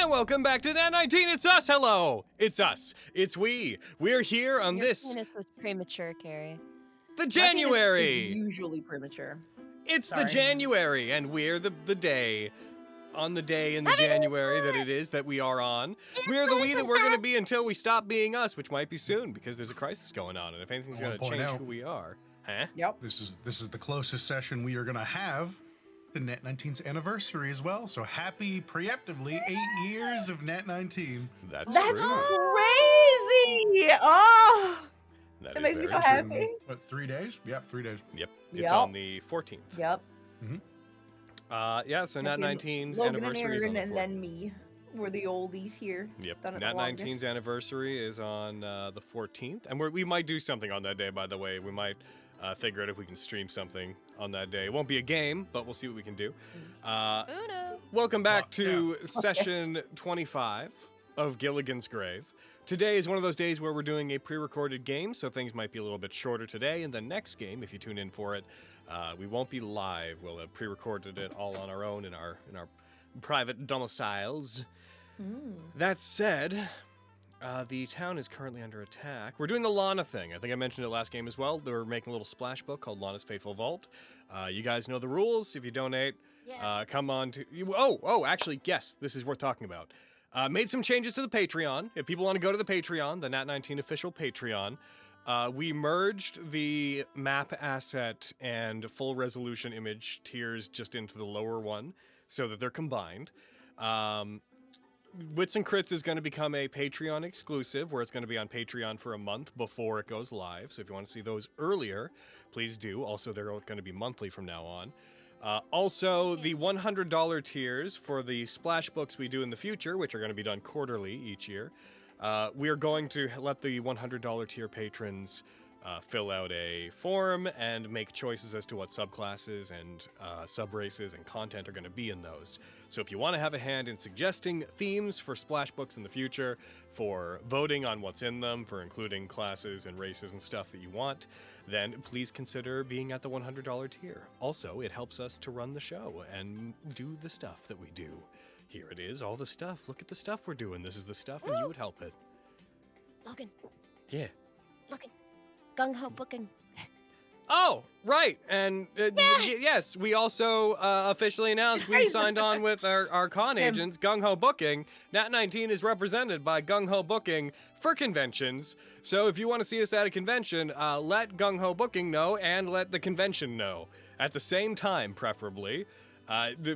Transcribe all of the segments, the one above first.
And welcome back to Nat19. It's us. Hello. It's us. It's we. We're here on this. Your penis was premature, Carrie. The January. My penis is usually premature. It's Sorry. the January, and we're the day. On the day in the January that it is that we are on. We're the we that we're going to be until we stop being us, which might be soon because there's a crisis going on, and if anything's going to change who we are. Huh? Yep. This is the closest session we are going to have to Nat19's anniversary as well. So happy preemptively 8 years of Nat19. That's That's true. crazy! Oh, That it is makes me very so true. happy. What, 3 days? Yep, 3 days. Yep. It's Yep. on the 14th. Yep. Yeah, so Nat19's Logan anniversary is on and the Aaron 14th. and then me. We're the oldies here. Yep. Done it the Nat19's longest. anniversary is on the 14th, and we might do something on that day. By the way, we might figure out if we can stream something on that day. It won't be a game, but we'll see what we can do. Uno. Welcome back to session 25 of Gilligan's Grave. Today is one of those days where we're doing a pre-recorded game, so things might be a little bit shorter today. And the next game, if you tune in for it, we won't be live. We'll have pre-recorded it all on our own in our private domiciles. That said, the town is currently under attack. We're doing the Lana thing. I think I mentioned it last game as well. They're making a little splash book called Lana's Fateful Vault. You guys know the rules. If you donate, Yes. come on to... actually, yes, this is worth talking about. Made some changes to the Patreon. If people want to go to the Patreon, the Nat19 official Patreon, we merged the map asset and full resolution image tiers just into the lower one so that they're combined. Wits and Crits is going to become a Patreon exclusive where it's going to be on Patreon for a month before it goes live. So if you want to see those earlier, please do. Also, they're going to be monthly from now on. Also, the $100 tiers for the splash books we do in the future, which are going to be done quarterly each year, we are going to let the $100 tier patrons fill out a form and make choices as to what subclasses and subraces and content are going to be in those. So if you want to have a hand in suggesting themes for splash books in the future, for voting on what's in them, for including classes and races and stuff that you want, then please consider being at the $100 tier. Also, it helps us to run the show and do the stuff that we do. Here it is, all the stuff. Look at the stuff we're doing. This is the stuff, and you would help it. Logan. Yeah. Logan. Gung Ho booking. Oh, right. And yes, we also officially announced we signed on with our con agents, Gung Ho Booking. Nat19 is represented by Gung Ho Booking for conventions. So if you want to see us at a convention, let Gung Ho Booking know and let the convention know at the same time, preferably.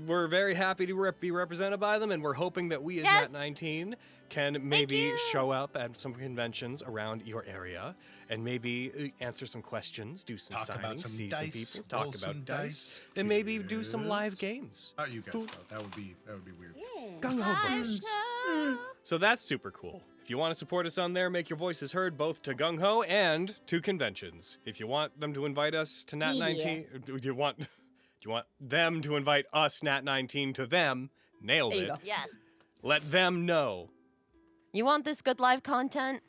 We're very happy to be represented by them, and we're hoping that we as Nat19 can maybe show up at some conventions around your area and maybe answer some questions, do some signings, see some people, talk about dice, and maybe do some live games. Oh, you guys know. That would be weird. Gung Ho Bookings. So that's super cool. If you want to support us on there, make your voices heard both to Gung Ho and to conventions. If you want them to invite us to Nat19, do you want them to invite us, Nat19, to them? Nailed it. Yes. Let them know. You want this good live content?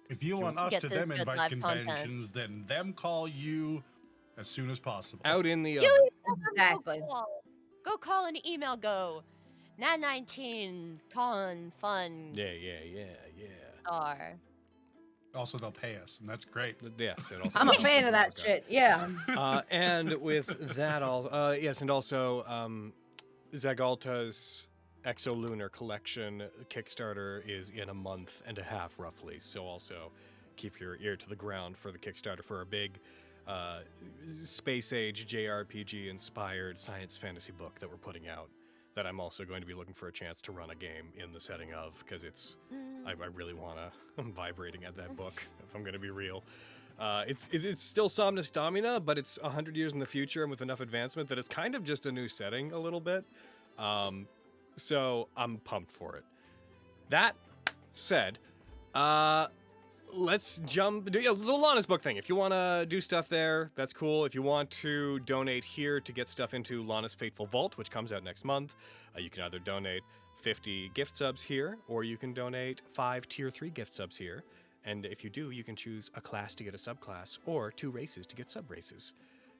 If you want us Get to this them good invite live conventions, then them call you as soon as possible. Out in the You Exactly. Go call and email go. Nat19 con fun. Yeah. Star. Also, they'll pay us, and that's great. Yes. It also I'm a fan of that shit. Yeah. And with that all, yes, and also Zagalta's Exolunar Collection Kickstarter is in a month and a half, roughly. So also keep your ear to the ground for the Kickstarter for a big space age JRPG inspired science fantasy book that we're putting out. That I'm also going to be looking for a chance to run a game in the setting of, because it's, I really want to. I'm vibrating at that book, if I'm going to be real. It's still Somnus Domina, but it's 100 years in the future and with enough advancement that it's kind of just a new setting a little bit. So I'm pumped for it. That said, let's jump the Lana's book thing. If you want to do stuff there, that's cool. If you want to donate here to get stuff into Lana's Fateful Vault, which comes out next month, you can either donate 50 gift subs here, or you can donate 5 tier 3 gift subs here. And if you do, you can choose a class to get a subclass, or 2 races to get sub races.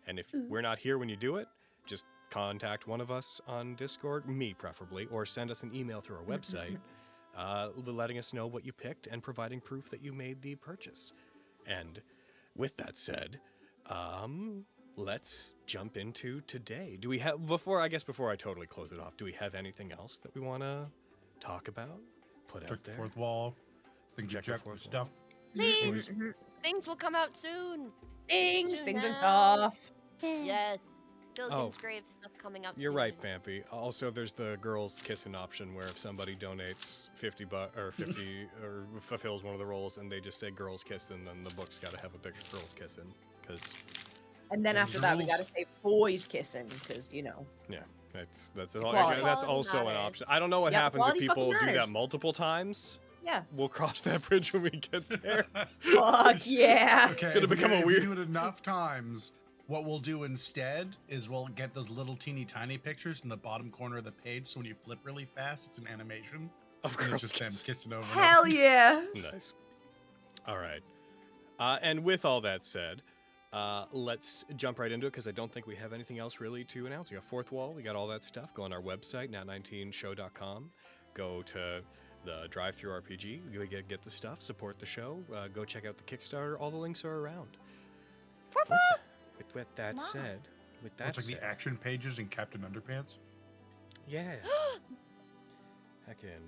And if we're not here when you do it, just contact one of us on Discord, me preferably, or send us an email through our website, letting us know what you picked and providing proof that you made the purchase. And with that said, let's jump into today. Do we have, before I totally close it off, do we have anything else that we want to talk about? Put Check out the there? fourth wall. Things Check check the fourth stuff. Please, things will come out soon. Things Soon and now. stuff. Yes. Gilligan's Oh. grave stuff coming up You're soon. right, Vampy. Also, there's the girls kissing option where if somebody donates 50 or 50 or fulfills one of the roles and they just say girls kissing, then the book's got to have a picture of girls kissing. Because And then Them's after that, we rules. gotta say boys kissing, because, that's Equality. also an Matters. option. I don't know what Yeah, happens if equality people fucking do that matters. multiple times. yeah. We'll cross that bridge when we get there. Fuck yeah. Okay, gonna if we become do- a if we weird- do it enough times. What we'll do instead is we'll get those little teeny tiny pictures in the bottom corner of the page. So when you flip really fast, it's an animation. Of And course. it's just them kissing over. and Hell over. yeah. Nice. All right. And with all that said, let's jump right into it because I don't think we have anything else really to announce. We got Fourth Wall. We got all that stuff. Go on our website, nat19show.com. Go to the drive-through RPG. Go get the stuff. Support the show. Go check out the Kickstarter. All the links are around. With that said, It's like the action pages in Captain Underpants. yeah. Heckin'.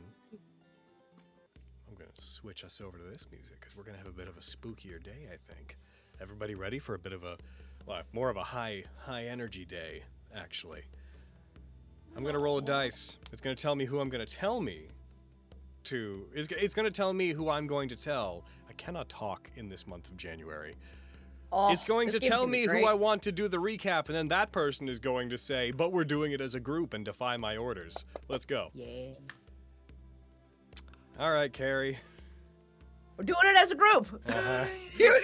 I'm gonna switch us over to this music because we're gonna have a bit of a spookier day, I think. Everybody ready for a bit of more of a high energy day, actually. I'm gonna roll a dice. It's gonna tell me who I'm gonna tell me to. It's gonna tell me who I'm going to tell. I cannot talk in this month of January. Oh, It's going this to game's tell gonna be me who great. I want to do the recap, and then that person is going to say, but we're doing it as a group and defy my orders. Let's go. Yeah. All right, Carrie. We're doing it as a group. Uh-huh. Here we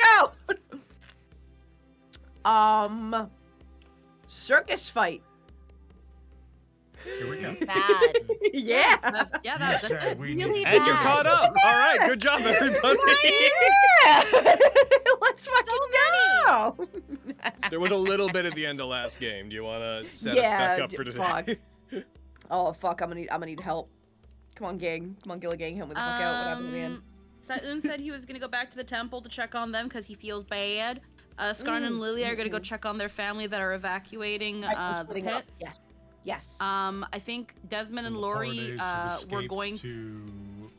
go. Circus fight. Here we go. Bad. Yeah. That's Said it. we Really need- And you're bad. caught up. All right, good job, everybody. Yeah. Let's fucking go. There was a little bit at the end of last game. Do you want to set us back up for today? fuck. Oh fuck! I'm gonna need help. Come on, gang. Come on, Gilligan. Help me the fuck out. What happened to me? Sa'un said he was gonna go back to the temple to check on them because he feels bad. Skarn and Lily are gonna go check on their family that are evacuating the Splitting up. pits. Yes. Yes. I think Desmond and the Lori Pardes have were escaped going. to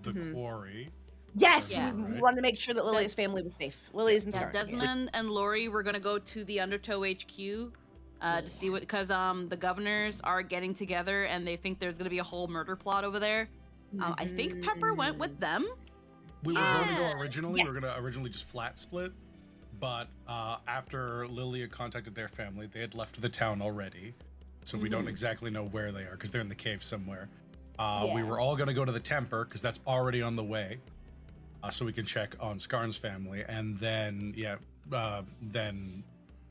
the Mhm. quarry. Yes. yeah. We Right. wanted to make sure that Lily's family was safe. Lily's and Yeah, Skarn. Desmond and Lori were gonna go to the Undertow HQ to see what, because the governors are getting together and they think there's gonna be a whole murder plot over there. I think Pepper went with them. We were going to Yeah. go originally. Yes. We were going to originally just flat split, but after Lily had contacted their family, they had left the town already, so we don't exactly know where they are because they're in the cave somewhere. We Yeah. were all going to go to the Temper because that's already on the way, so we can check on Skarn's family, and then then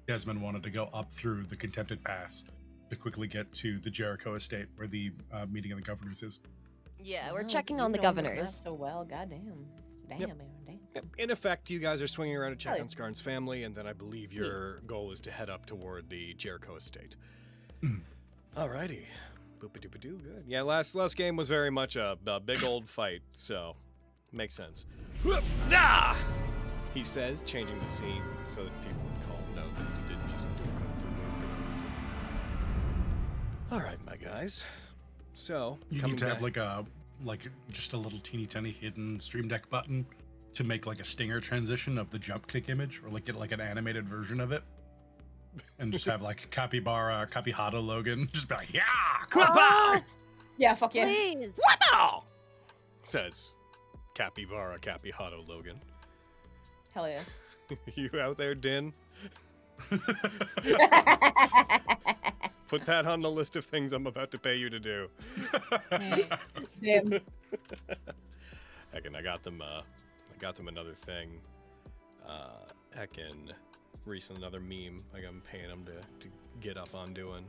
Desmond wanted to go up through the Contempted Pass to quickly get to the Jericho estate where the meeting of the governors is. Yeah, we're Oh, checking you on the know this map governors. So well, goddamn. Damn, Yep. man, damn. Yep. In effect, you guys are swinging around to check Hell on Skarn's family, and then I believe your goal is to head up toward the Jericho estate. Mm. Alrighty. Boop-a-doop-a-doo, good. Yeah, last game was very much a big old fight, so makes sense. Whoop, ah! He says, changing the scene so that people would call him note that he didn't just do a kung fu move for no reason. Alright, my guys. So, You coming need to have back- just a little teeny tiny hidden Stream Deck button to make like a stinger transition of the jump kick image, or like get like an animated version of it, and just have like Capihado Logan just be like, yeah, Ah, Yeah, fuck yeah. please. Wow! Says Capybara Capihado Logan. Hell yeah. You out there, Din? Put that on the list of things I'm about to pay you to do. Damn. Heckin', I got them another thing. Heckin', recently another meme. Like I'm paying them to get up on doing.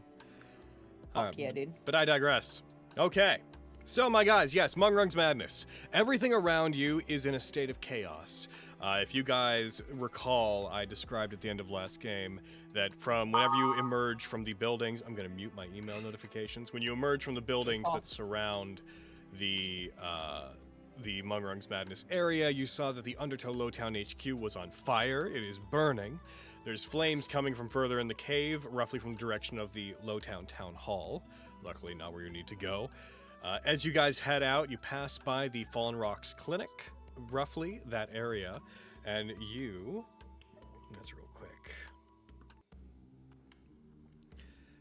Fuck yeah, dude. But I digress. Okay. So, my guys, yes, Mungrung's Madness. Everything around you is in a state of chaos. If you guys recall, I described at the end of last game that from whenever you emerge from the buildings, I'm going to mute my email notifications. When you emerge from the buildings that surround the Mungrung's Madness area, you saw that the Undertow Lowtown HQ was on fire. It is burning. There's flames coming from further in the cave, roughly from the direction of the Lowtown Town Hall. Luckily, not where you need to go. As you guys head out, you pass by the Fallen Rocks Clinic, roughly that area, and you... That's real quick.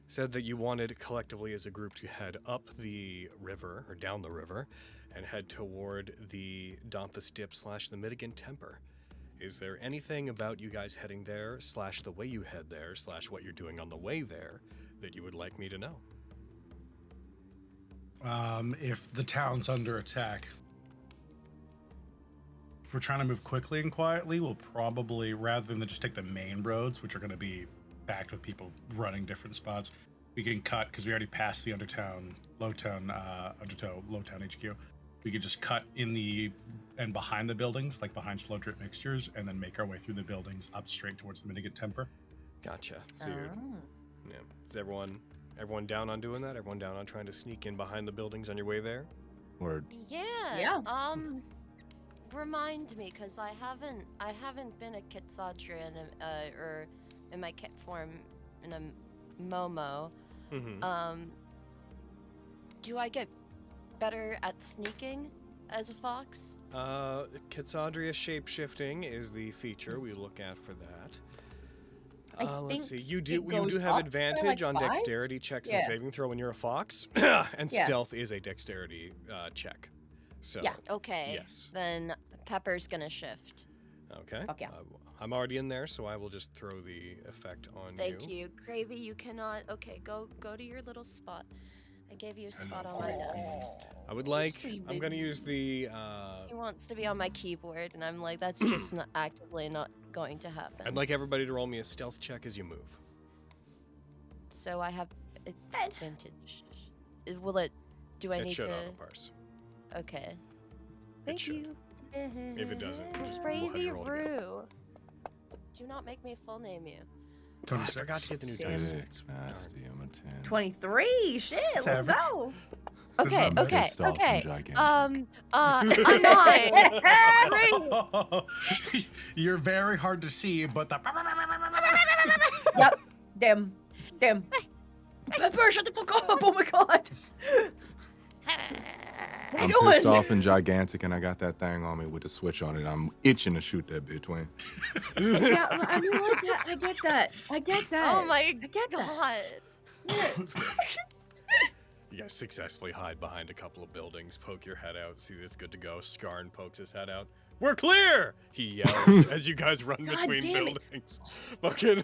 Said that you wanted collectively as a group to head up the river, or down the river, and head toward the Domphus Dip / the Mitigan Temper. Is there anything about you guys heading there, / the way you head there, / what you're doing on the way there, that you would like me to know? If the town's under attack, if we're trying to move quickly and quietly, we'll probably, rather than just take the main roads, which are going to be packed with people running different spots, we can cut, because we already passed the Undertow Lowtown HQ. We could just cut in the and behind the buildings, like behind Slow Drip Mixtures, and then make our way through the buildings up straight towards the Mitigan Temper. Gotcha. So you're, yeah. Is everyone down on doing that? Everyone down on trying to sneak in behind the buildings on your way there? Word. Yeah. Remind me, because I haven't been a Kitsadria or in my kit form in a Momo. Mm-hmm. Do I get better at sneaking as a fox? Kitsadria shape-shifting is the feature we look at for that. Let's see. You do have advantage on dexterity checks and saving throw when you're a fox, and stealth is a dexterity check. So Okay. Yes. Then Pepper's gonna shift. Okay. Fuck yeah. I'm already in there, so I will just throw the effect on you. Thank you, Gravy. You cannot. Okay, go to your little spot. I gave you a spot on my desk. I would like. I'm gonna use the. He wants to be on my keyboard, and I'm like, that's just not actively not going to happen. I'd like everybody to roll me a stealth check as you move. So I have advantage. Will it? Do I It need should to? auto-parse. Okay. Thank should. you. If it doesn't, we'll have Gravy you roll it again. Roo. Do not make me full name you. Oh, I forgot to get the new dice. 6, nasty, I'm a 10. 23. Shit, let's average. go. Okay. Pissed off and gigantic. I'm on. You're very hard to see, but the Yep. Damn. Pepper, shut the fuck up. Oh my god. What I'm you doing? pissed off and gigantic, and I got that thing on me with the switch on it. I'm itching to shoot that bitch, Wayne. Yeah, I mean, like that. I get that. Oh my get that. god. You guys successfully hide behind a couple of buildings, poke your head out, see that it's good to go. Skarn pokes his head out. We're clear! He yells as you guys run between damn it. buildings. Fucking.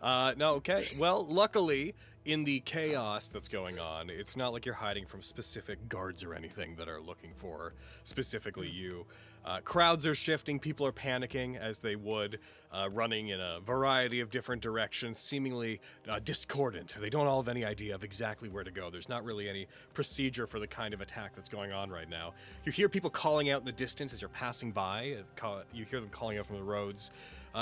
No, okay. Well, luckily, in the chaos that's going on, it's not like you're hiding from specific guards or anything that are looking for specifically you. Crowds are shifting, people are panicking as they would, running in a variety of different directions, seemingly discordant. They don't all have any idea of exactly where to go. There's not really any procedure for the kind of attack that's going on right now. You hear people calling out in the distance as you're passing by. You hear them calling out from the roads.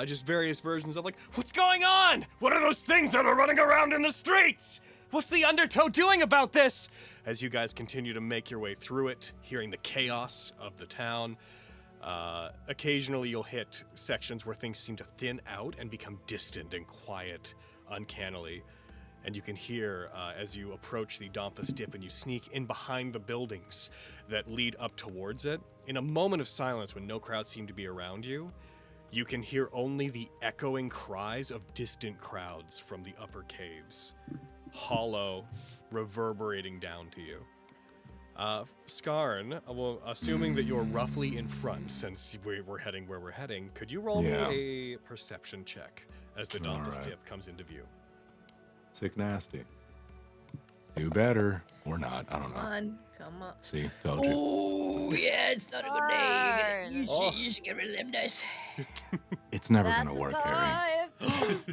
Just various versions of like, what's going on? What are those things that are running around in the streets? What's the Undertow doing about this? As you guys continue to make your way through it, hearing the chaos of the town. Occasionally you'll hit sections where things seem to thin out and become distant and quiet uncannily. And you can hear, as you approach the Domphus Dip and you sneak in behind the buildings that lead up towards it, in a moment of silence when no crowds seem to be around you, you can hear only the echoing cries of distant crowds from the upper caves, hollow, reverberating down to you. Skarn, well, assuming that you're roughly in front, since we're heading where we're heading, could you roll me a perception check as the Domphus Dip comes into view? Sick nasty. Do better or not, I don't know. Come on. See, told you. Oh, yeah, it's not a good day. You should get rid of them dice. It's never gonna work, Harry.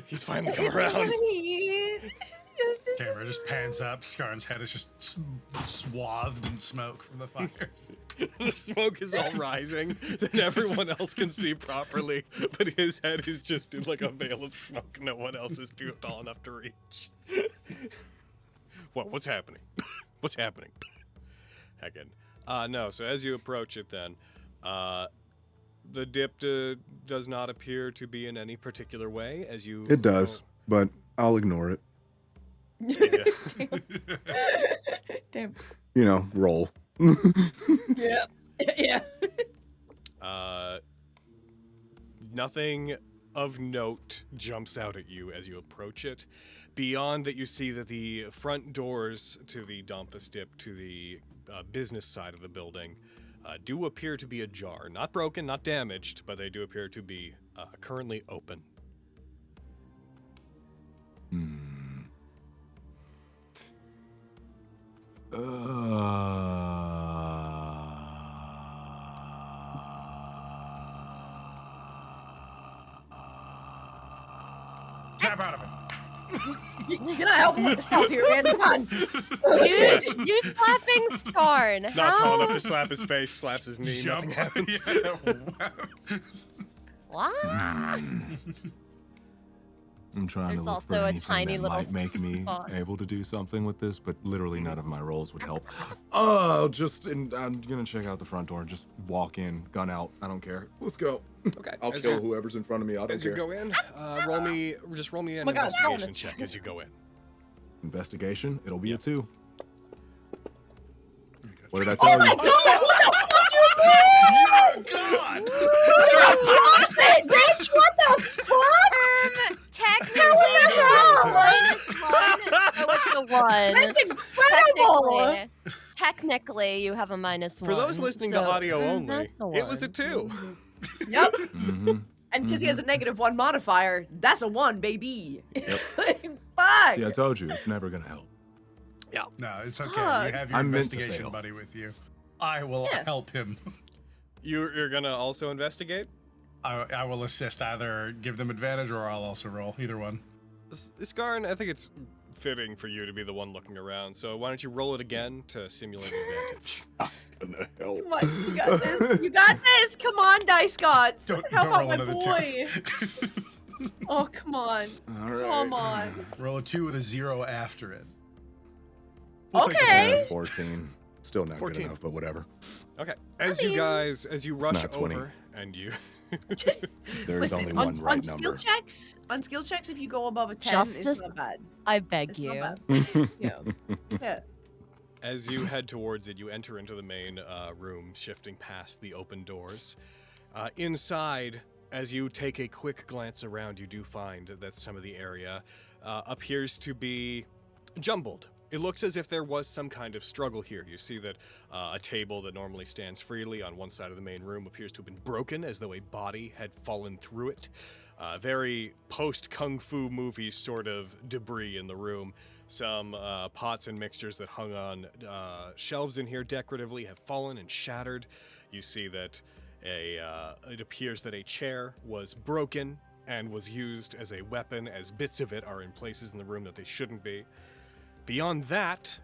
He's finally come around. Just to Camera just pans up. Scarn's head is just swathed in smoke from the fires. The smoke is all rising, and everyone else can see properly, but his head is just in like a veil of smoke. No one else is too tall enough to reach. What's happening? What's happening? Again. No, so as you approach it then, the dip does not appear to be in any particular way as you... It does, but I'll ignore it. Yeah. Damn. You know, roll. Yeah. Yeah. Nothing of note jumps out at you as you approach it. Beyond that, you see that the front doors to the Dompus dip to the business side of the building do appear to be ajar. Not broken, not damaged, but they do appear to be currently open. Snap out of it. You're gonna help me with the stuff here, man. Come on. You slapping Scarn. Not tall enough to slap his face, slaps his knee, nothing happens. What? I'm trying There's to look also for a anything tiny that little might make me spot. able to do something with this, but literally none of my rolls would help. I'm gonna check out the front door and just walk in, gun out. I don't care. Let's go. Okay. I'll as kill you- whoever's in front of me. I don't As you care. go in, roll me an my God, investigation bonus. check as you go in. Investigation. It'll be a 2. What did I Oh tell my you? God! What the fuck? You're a god! Bitch, what the fuck? Technically, you have a -1, so it's a 1. That's incredible! Technically, you have a -1. For those listening to so, audio only, that's a it was a 1. 2. Yep. Mm-hmm. And because he has a -1 modifier, that's a 1, baby. Yep. Fuck. See, I told you, it's never gonna help. No, it's okay. Fuck. You have your I'm meant to investigation fail. buddy with you. I will Yeah. help him. You're gonna also investigate? I will assist. Either give them advantage or I'll also roll. Either one. Scarn, I think it's fitting for you to be the one looking around, so why don't you roll it again to simulate advantage? Not gonna help. Come on, you got this. You got this. Come on, Dice Gods. Don't Help out roll my another boy. 2. Oh, come on. All right. Come on. Roll a 2 with a 0 after it. We'll take the Okay. bad. 14. Still not 14. good enough, but whatever. Okay, as mean, you rush not 20. over and you... There's only one right number. On skill checks, if you go above a 10, Justice? it's not bad. I beg It's you. not bad. Yeah. Yeah. As you head towards it, you enter into the main room, shifting past the open doors. Inside, as you take a quick glance around, you do find that some of the area appears to be jumbled. It looks as if there was some kind of struggle here. You see that a table that normally stands freely on one side of the main room appears to have been broken, as though a body had fallen through it. Very post-Kung Fu movie sort of debris in the room. Some pots and mixtures that hung on shelves in here decoratively have fallen and shattered. You see that it appears that a chair was broken and was used as a weapon, as bits of it are in places in the room that they shouldn't be. Beyond that,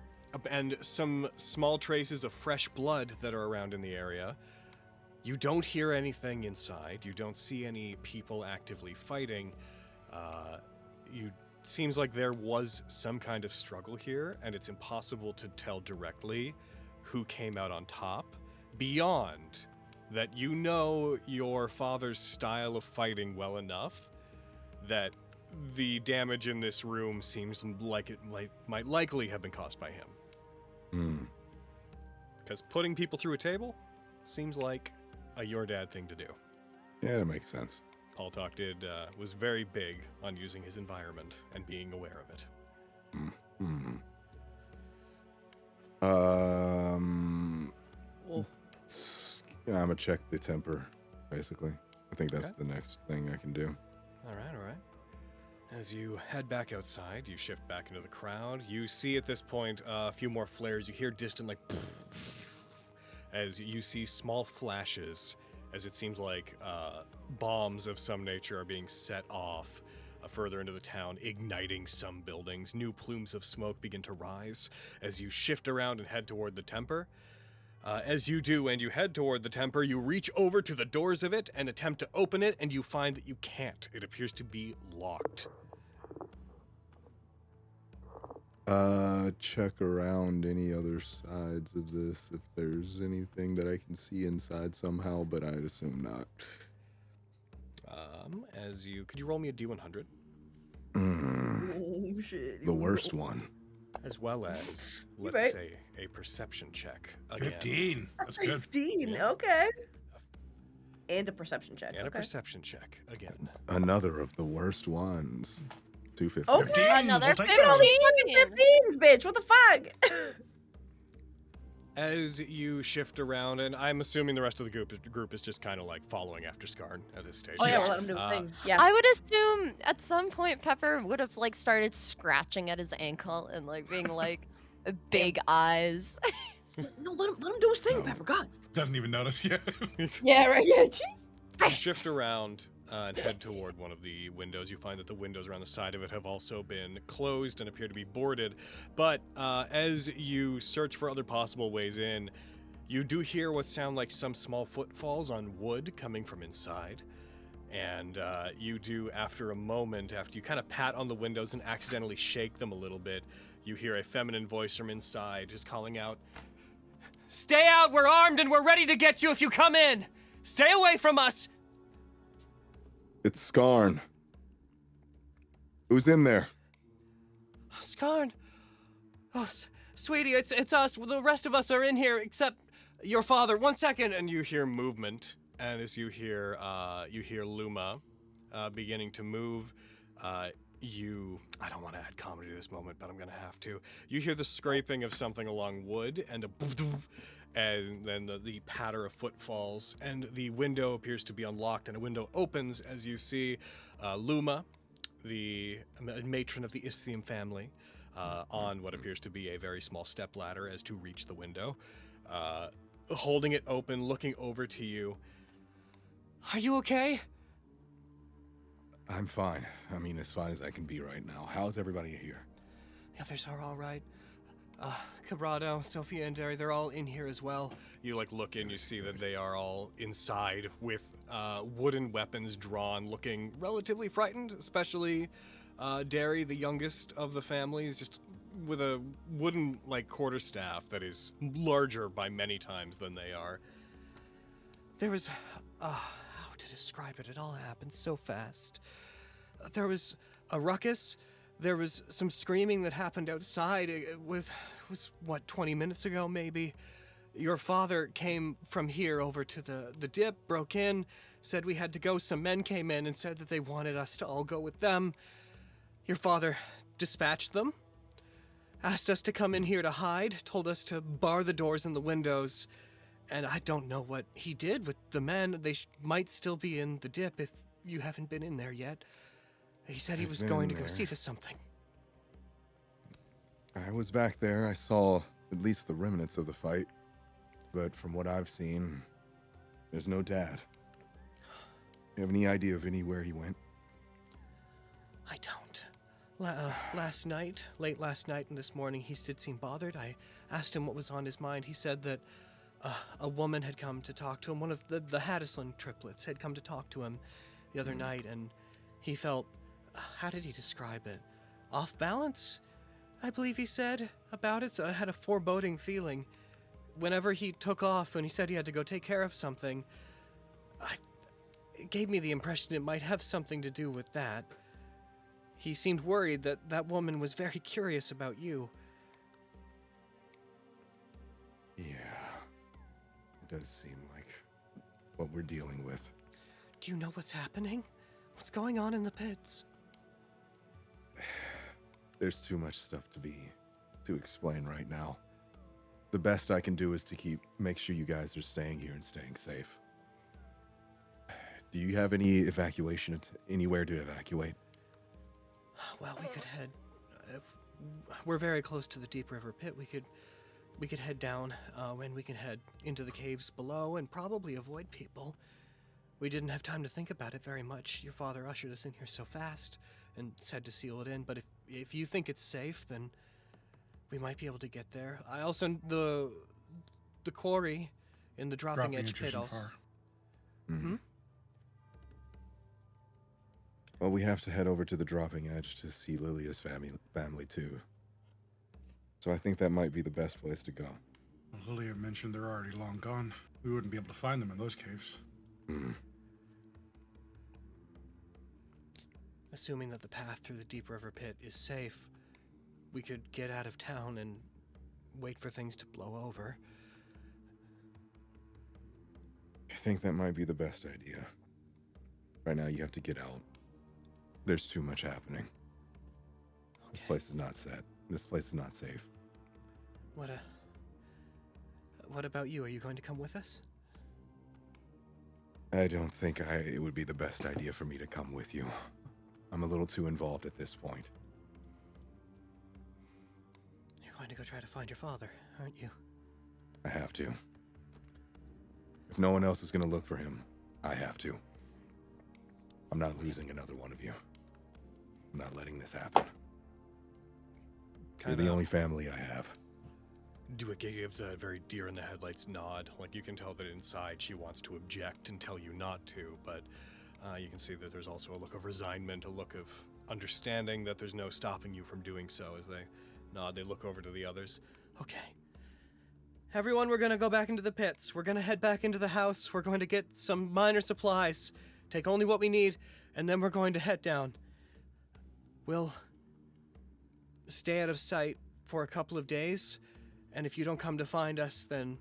and some small traces of fresh blood that are around in the area, you don't hear anything inside. You don't see any people actively fighting. Seems like there was some kind of struggle here, and it's impossible to tell directly who came out on top. Beyond that, you know your father's style of fighting well enough that the damage in this room seems like it might likely have been caused by him. Because putting people through a table seems like a your dad thing to do. Yeah, that makes sense. Paul Talk was very big on using his environment and being aware of it. Oh. I'm gonna check the temper, basically. I think that's the next thing I can do. All right. As you head back outside, you shift back into the crowd. You see at this point a few more flares. You hear distant, like, as you see small flashes, as it seems like bombs of some nature are being set off further into the town, igniting some buildings. New plumes of smoke begin to rise as you shift around and head toward the temple. As you do and you head toward the temple, you reach over to the doors of it and attempt to open it, and you find that you can't. It appears to be locked. Check around any other sides of this if there's anything that I can see inside somehow, but I'd assume not. Could you roll me a D100? Oh, shit. The worst one. As well as, let's right. say, a perception check. Again. 15. That's good. 15, Yeah. okay. And a perception check. And a okay. perception check, again. Another of the worst ones. 250. Okay. 15. Another We'll take Look at all those. these fucking 15s, bitch. What the fuck? As you shift around, and I'm assuming the rest of the group is just kind of like following after Skarn at this stage. Oh, yeah, we'll let him do a thing. Yeah. I would assume at some point Pepper would have like started scratching at his ankle and like being like big eyes. No, let him do his thing, No. Pepper. God. Doesn't even notice yet. Yeah, right. Yeah. You shift around and head toward one of the windows. You find that the windows around the side of it have also been closed and appear to be boarded. But as you search for other possible ways in, you do hear what sound like some small footfalls on wood coming from inside. And you do, after a moment, after you kind of pat on the windows and accidentally shake them a little bit, you hear a feminine voice from inside just calling out, "Stay out! We're armed and we're ready to get you if you come in! Stay away from us!" It's Skarn. Who's in there? Skarn! Oh, sweetie, it's us. The rest of us are in here except your father. 1 second, and you hear movement. And as you hear Luma beginning to move, I don't want to add comedy to this moment, but I'm gonna have to. You hear the scraping of something along wood, and a boof, and then the patter of footfalls, and the window appears to be unlocked, and a window opens as you see Luma, the matron of the Isthmium family, on what appears to be a very small stepladder as to reach the window, holding it open, looking over to you. Are you okay? I'm fine. I mean, as fine as I can be right now. How's everybody here? The others are all right. Cabrado, Sophia, and Derry, they're all in here as well. You look in, you see that they are all inside with wooden weapons drawn, looking relatively frightened, especially Derry, the youngest of the family, is just with a wooden quarterstaff that is larger by many times than they are. There was how to describe it? It all happened so fast. There was a ruckus. There was some screaming that happened outside. It was 20 minutes ago, maybe. Your father came from here over to the dip, broke in, said we had to go. Some men came in and said that they wanted us to all go with them. Your father dispatched them, asked us to come in here to hide, told us to bar the doors and the windows. And I don't know what he did with the men. They might still be in the dip if you haven't been in there yet. He said he was going to go see to something. I was back there. I saw at least the remnants of the fight. But from what I've seen, there's no dad. You have any idea of anywhere he went? I don't. Late last night and this morning, he did seem bothered. I asked him what was on his mind. He said that a woman had come to talk to him. One of the Haddisland triplets had come to talk to him the other night, and he felt, how did he describe it? Off balance, I believe he said about it. So I had a foreboding feeling. Whenever he took off and he said he had to go take care of something, it gave me the impression it might have something to do with that. He seemed worried that that woman was very curious about you. Yeah. It does seem like what we're dealing with. Do you know what's happening? What's going on in the pits? There's too much stuff to explain right now. The best I can do is to make sure you guys are staying here and staying safe. Do you have any evacuation, anywhere to evacuate? Well, we could head. We're very close to the Deep River Pit. We could head down, and we can head into the caves below and probably avoid people. We didn't have time to think about it very much. Your father ushered us in here so fast, and said to seal it in. But if you think it's safe, then we might be able to get there. I also the quarry in the dropping edge pit isn't also. far. Hmm? Well, we have to head over to the dropping edge to see Lilia's family too. So I think that might be the best place to go. Well, Lilia mentioned they're already long gone. We wouldn't be able to find them in those caves. Hmm. Assuming that the path through the Deep River pit is safe, we could get out of town and wait for things to blow over. I think that might be the best idea. Right now, you have to get out. There's too much happening. This place is not set. This place is not safe. What about you? Are you going to come with us? I don't think it would be the best idea for me to come with you. I'm a little too involved at this point. You're going to go try to find your father, aren't you? I have to. If no one else is going to look for him, I have to. I'm not losing another one of you. I'm not letting this happen. You're the only family I have. It gives a very deer in the headlights nod. Like, you can tell that inside she wants to object and tell you not to, but you can see that there's also a look of resignment, a look of understanding that there's no stopping you from doing so. As they nod, they look over to the others. Okay. Everyone, we're going to go back into the pits. We're going to head back into the house. We're going to get some minor supplies. Take only what we need, and then we're going to head down. We'll stay out of sight for a couple of days, and if you don't come to find us, then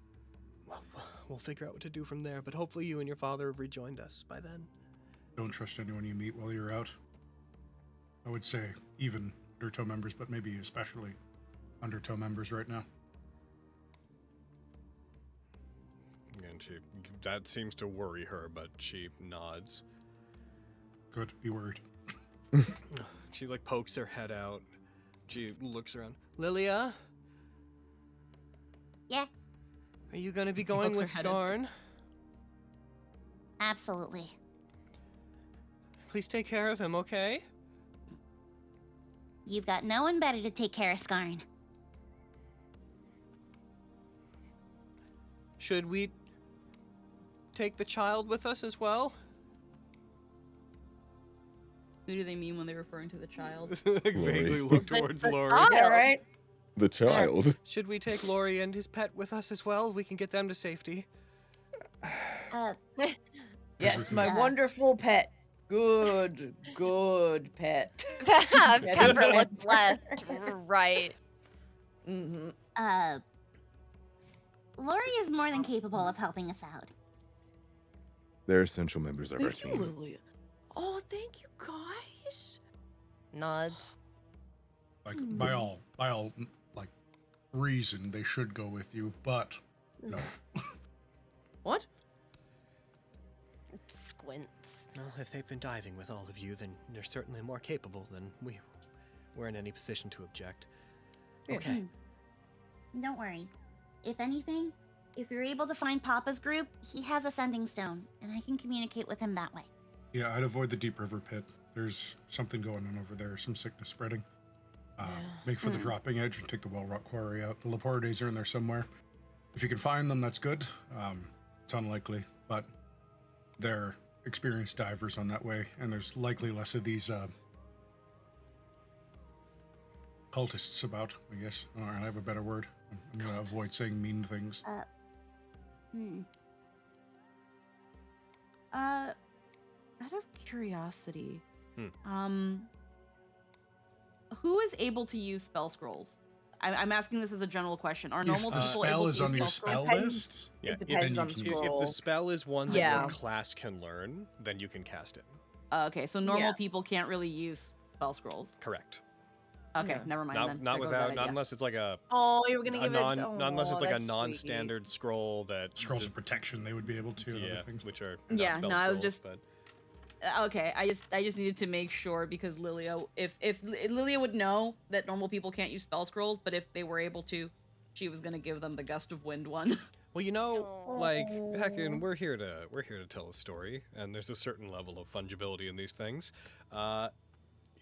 we'll figure out what to do from there. But hopefully you and your father have rejoined us by then. Don't trust anyone you meet while you're out. I would say even Undertow members, but maybe especially Undertow members right now. And that seems to worry her, but she nods. Good, be worried. She pokes her head out. She looks around. Lilia? Yeah, Are you going to be going Pokes her with head in. Skarn? absolutely. Please take care of him, okay? You've got no one better to take care of Skarn. Should we take the child with us as well? Who do they mean when they're referring to the child? Vaguely look towards The Lori. child. Yeah, right? The child. Should we take Lori and his pet with us as well? We can get them to safety. Yes, my Yeah. wonderful pet. Good pet. Pepper looked left, right. Mm-hmm. Lori is more than capable of helping us out. They're essential members of our Thank you, team. Lilia. Oh, thank you, guys. Nods. Like by all reason they should go with you, but no. What? Squints. Well, if they've been diving with all of you, then they're certainly more capable than we're in any position to object. Yeah. Okay. Don't worry. If anything, if you're able to find Papa's group, he has a sending stone, and I can communicate with him that way. Yeah, I'd avoid the Deep River pit. There's something going on over there, some sickness spreading. Make for the dropping edge and take the Well Rock Quarry out. The Laportes are in there somewhere. If you can find them, that's good. It's unlikely, but they're experienced divers on that way, and there's likely less of these cultists about, I guess. I don't have a better word. I'm going to avoid saying mean things. Out of curiosity, who is able to use spell scrolls? I'm asking this as a general question. Are normal If the people spell able is to on use your spell spell scrolls? list, Yeah, It depends on the if the scroll. spell is one that Yeah. your class can learn, then you can cast it. Okay, so normal Yeah. people can't really use spell scrolls. Correct. Okay, Yeah. never mind then. Not There goes without, that not idea. unless it's like a Oh, you were gonna give non, it. not unless it's like a that's sweet. non-standard scroll that scrolls the- of protection, they would be able to, and yeah, other things. which are Yeah, not spell no, I was scrolls, just- but Okay, I just needed to make sure because Lilia, if Lilia would know that normal people can't use spell scrolls, but if they were able to, she was gonna give them the gust of wind one. well, you know, like heckin', Aw. we're here to tell a story, and there's a certain level of fungibility in these things.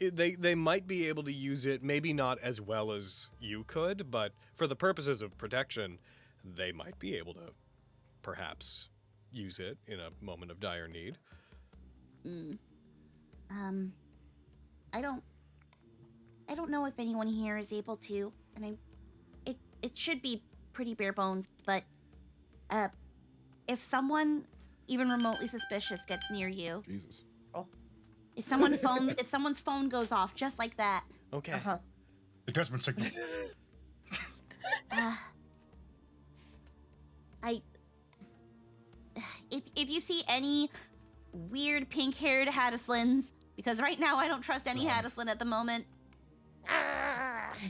they might be able to use it, maybe not as well as you could, but for the purposes of protection, they might be able to perhaps use it in a moment of dire need. I don't know if anyone here is able to, and it should be pretty bare bones, but if someone even remotely suspicious gets near you, Jesus. if someone's phone goes off just like that, Okay. The Desmond signal. if you see any weird pink-haired Haddislins, because right now I don't trust any Haddislin at the moment,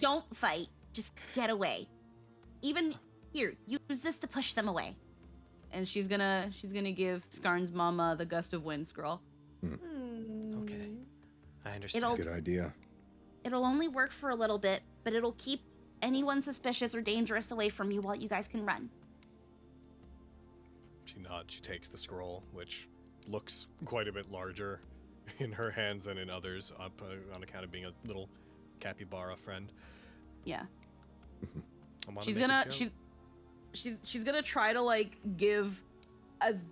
don't fight. Just get away. Even here, use this to push them away. And she's gonna give Skarn's mama the gust of wind scroll. Okay. I understand. Good idea. It'll only work for a little bit, but it'll keep anyone suspicious or dangerous away from you while you guys can run. She nods. She takes the scroll, which looks quite a bit larger in her hands than in others, on account of being a little capybara friend. Yeah. I wanna She's make a gonna joke. she's gonna try to like give as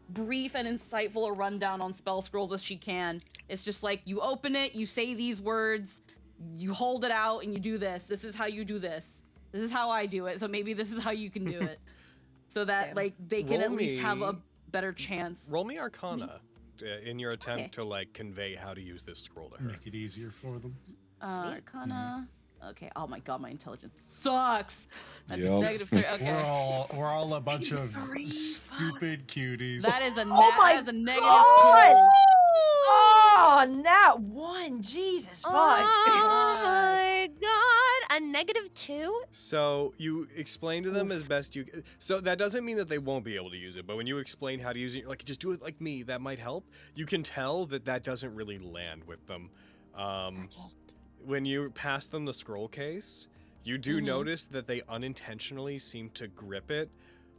brief and insightful a rundown on spell scrolls as she can. It's just like, you open it, you say these words, you hold it out, and you do this. This is how you do this. This is how I do it. So maybe this is how you can do it. So that like they can Roll at least have a me- better chance. Roll me Arcana in your attempt to like convey how to use this scroll to her. Make it easier for them. Arcana. Okay. Oh my god, my intelligence sucks. That's Yup. -3. Okay. We're all a bunch of stupid cuties. That is a my that is a negative God! 2. Oh, Nat 1. Jesus fuck. Oh my god! A -2? So you explain to them as best you. So that doesn't mean that they won't be able to use it, but when you explain how to use it, you're like, just do it like me. That might help. You can tell that that doesn't really land with them. When you pass them the scroll case, you do notice that they unintentionally seem to grip it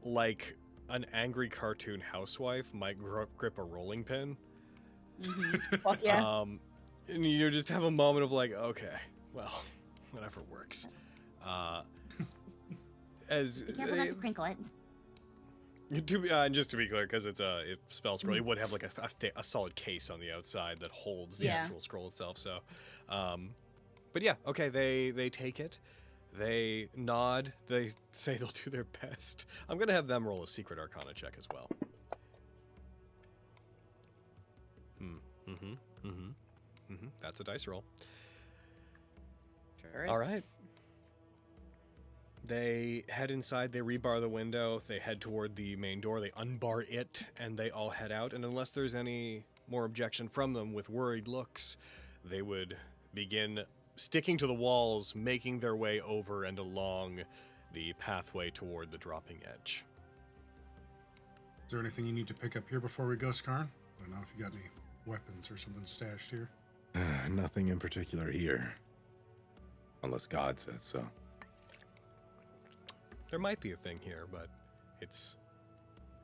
like an angry cartoon housewife might grip a rolling pin. Fuck yeah. And you just have a moment of like, okay, well, whatever works. As Be careful not to crinkle it. just to be clear, because it's a spell scroll, it would have like a solid case on the outside that holds the actual scroll itself. So, but yeah, okay, they take it, they nod, they say they'll do their best. I'm gonna have them roll a secret Arcana check as well. That's a dice roll. Sure. All right. They head inside, they rebar the window, they head toward the main door, they unbar it, and they all head out. And unless there's any more objection from them with worried looks, they would begin sticking to the walls, making their way over and along the pathway toward the dropping edge. Is there anything you need to pick up here before we go, Skarn? I don't know if you got any weapons or something stashed here. Nothing in particular here. Unless God says so. There might be a thing here, but it's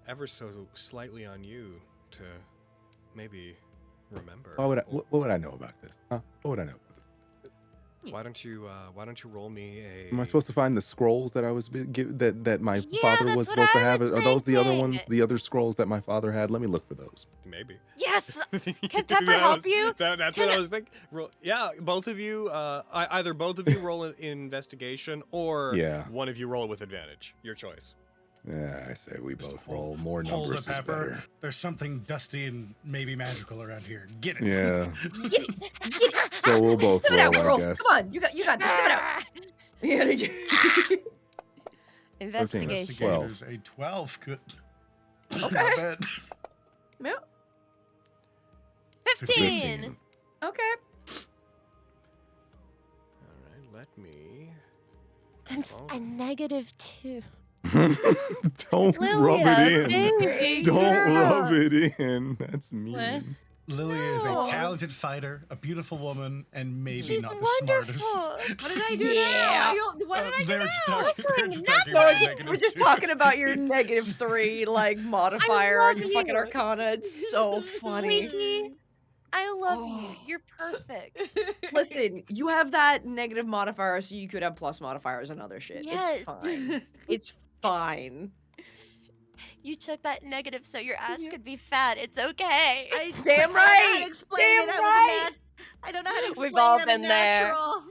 ever so slightly on you to maybe remember. What would I know about this? Huh? What would I know about this? Why don't you roll me a? Am I supposed to find the scrolls that I was that my Yeah, father that's was what supposed to I have? was Are those the other thinking. ones? The other scrolls that my father had? Let me look for those. Maybe. Yes! Can Pepper help you? That's what I was thinking. Yeah, both of you. Either both of you roll an investigation, or one of you roll it with advantage. Your choice. Yeah, I say we both roll. More Hold numbers it, is Pepper. better. There's something dusty and maybe magical around here. Get it. Yeah. Get it. Get it. So we'll both Spit it out, roll, I girl. guess. Come on, you got this. Spit it out. Yeah. Investigation. 12. Investigators, a 12. Good. Okay. Not bad. Yeah. 15. Okay. All right, let me. I'm a -2. Don't rub it in. Baby Don't girl. rub it in. That's mean. Lily is a No. talented fighter, a beautiful woman, and maybe She's not the wonderful. smartest. What did I do Yeah. now? What did I do They're now? just talking, they're just Nothing. talking No, about we're negative just two. talking about your -3 like modifier on your love fucking you. Arcana. It's so funny. Squeaky. I love you. Oh. You're perfect. Listen, you have that negative modifier, so you could have plus modifiers and other shit. Yes. It's fine. It's fine. You took that negative so your ass Yeah. could be fat. It's okay. Damn I don't know how right! to explain Damn it. right! I don't know how to explain We've all it. I'm been there. natural.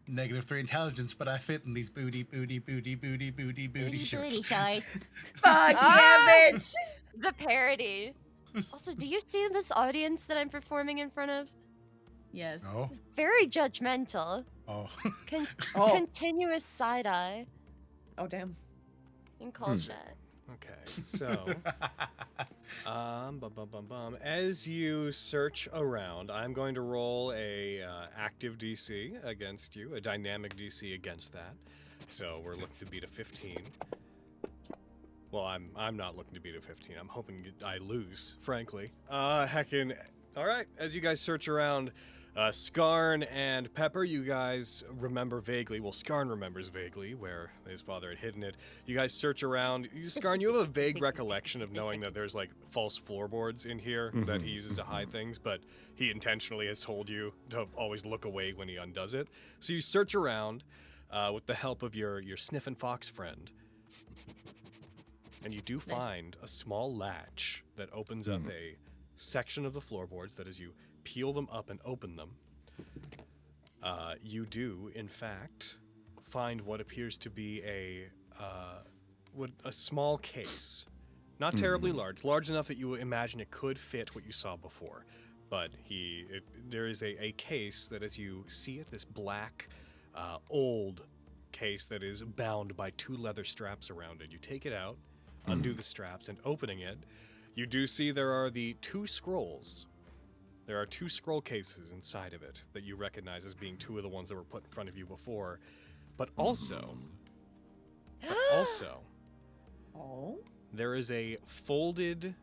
-3 intelligence, but I fit in these booty shirts. shorts. Fuck yeah, Ah! bitch! The parody. Also, do you see this audience that I'm performing in front of? Yes. Oh, Very judgmental. oh. Oh. Continuous side eye Oh, damn. in call chat. Okay, so as you search around, I'm going to roll a active DC against you, a dynamic DC against that. So we're looking to beat a 15. Well, I'm not looking to beat a 15. I'm hoping I lose, frankly. Heckin'. All right, as you guys search around, Skarn and Pepper, you guys remember vaguely. Well, Skarn remembers vaguely where his father had hidden it. You guys search around. Skarn, you have a vague recollection of knowing that there's like false floorboards in here that he uses to hide things, but he intentionally has told you to always look away when he undoes it. So you search around with the help of your sniffing fox friend, and you do find a small latch that opens up a section of the floorboards that as you peel them up and open them, you do, in fact, find what appears to be a small case. Not terribly large enough that you imagine it could fit what you saw before. But there is a case that, as you see it, this black, old case that is bound by 2 leather straps around it. You take it out, undo the straps, and opening it, you do see there are the 2 scrolls. There are 2 scroll cases inside of it that you recognize as being 2 of the ones that were put in front of you before. But also, Oh. there is a folded,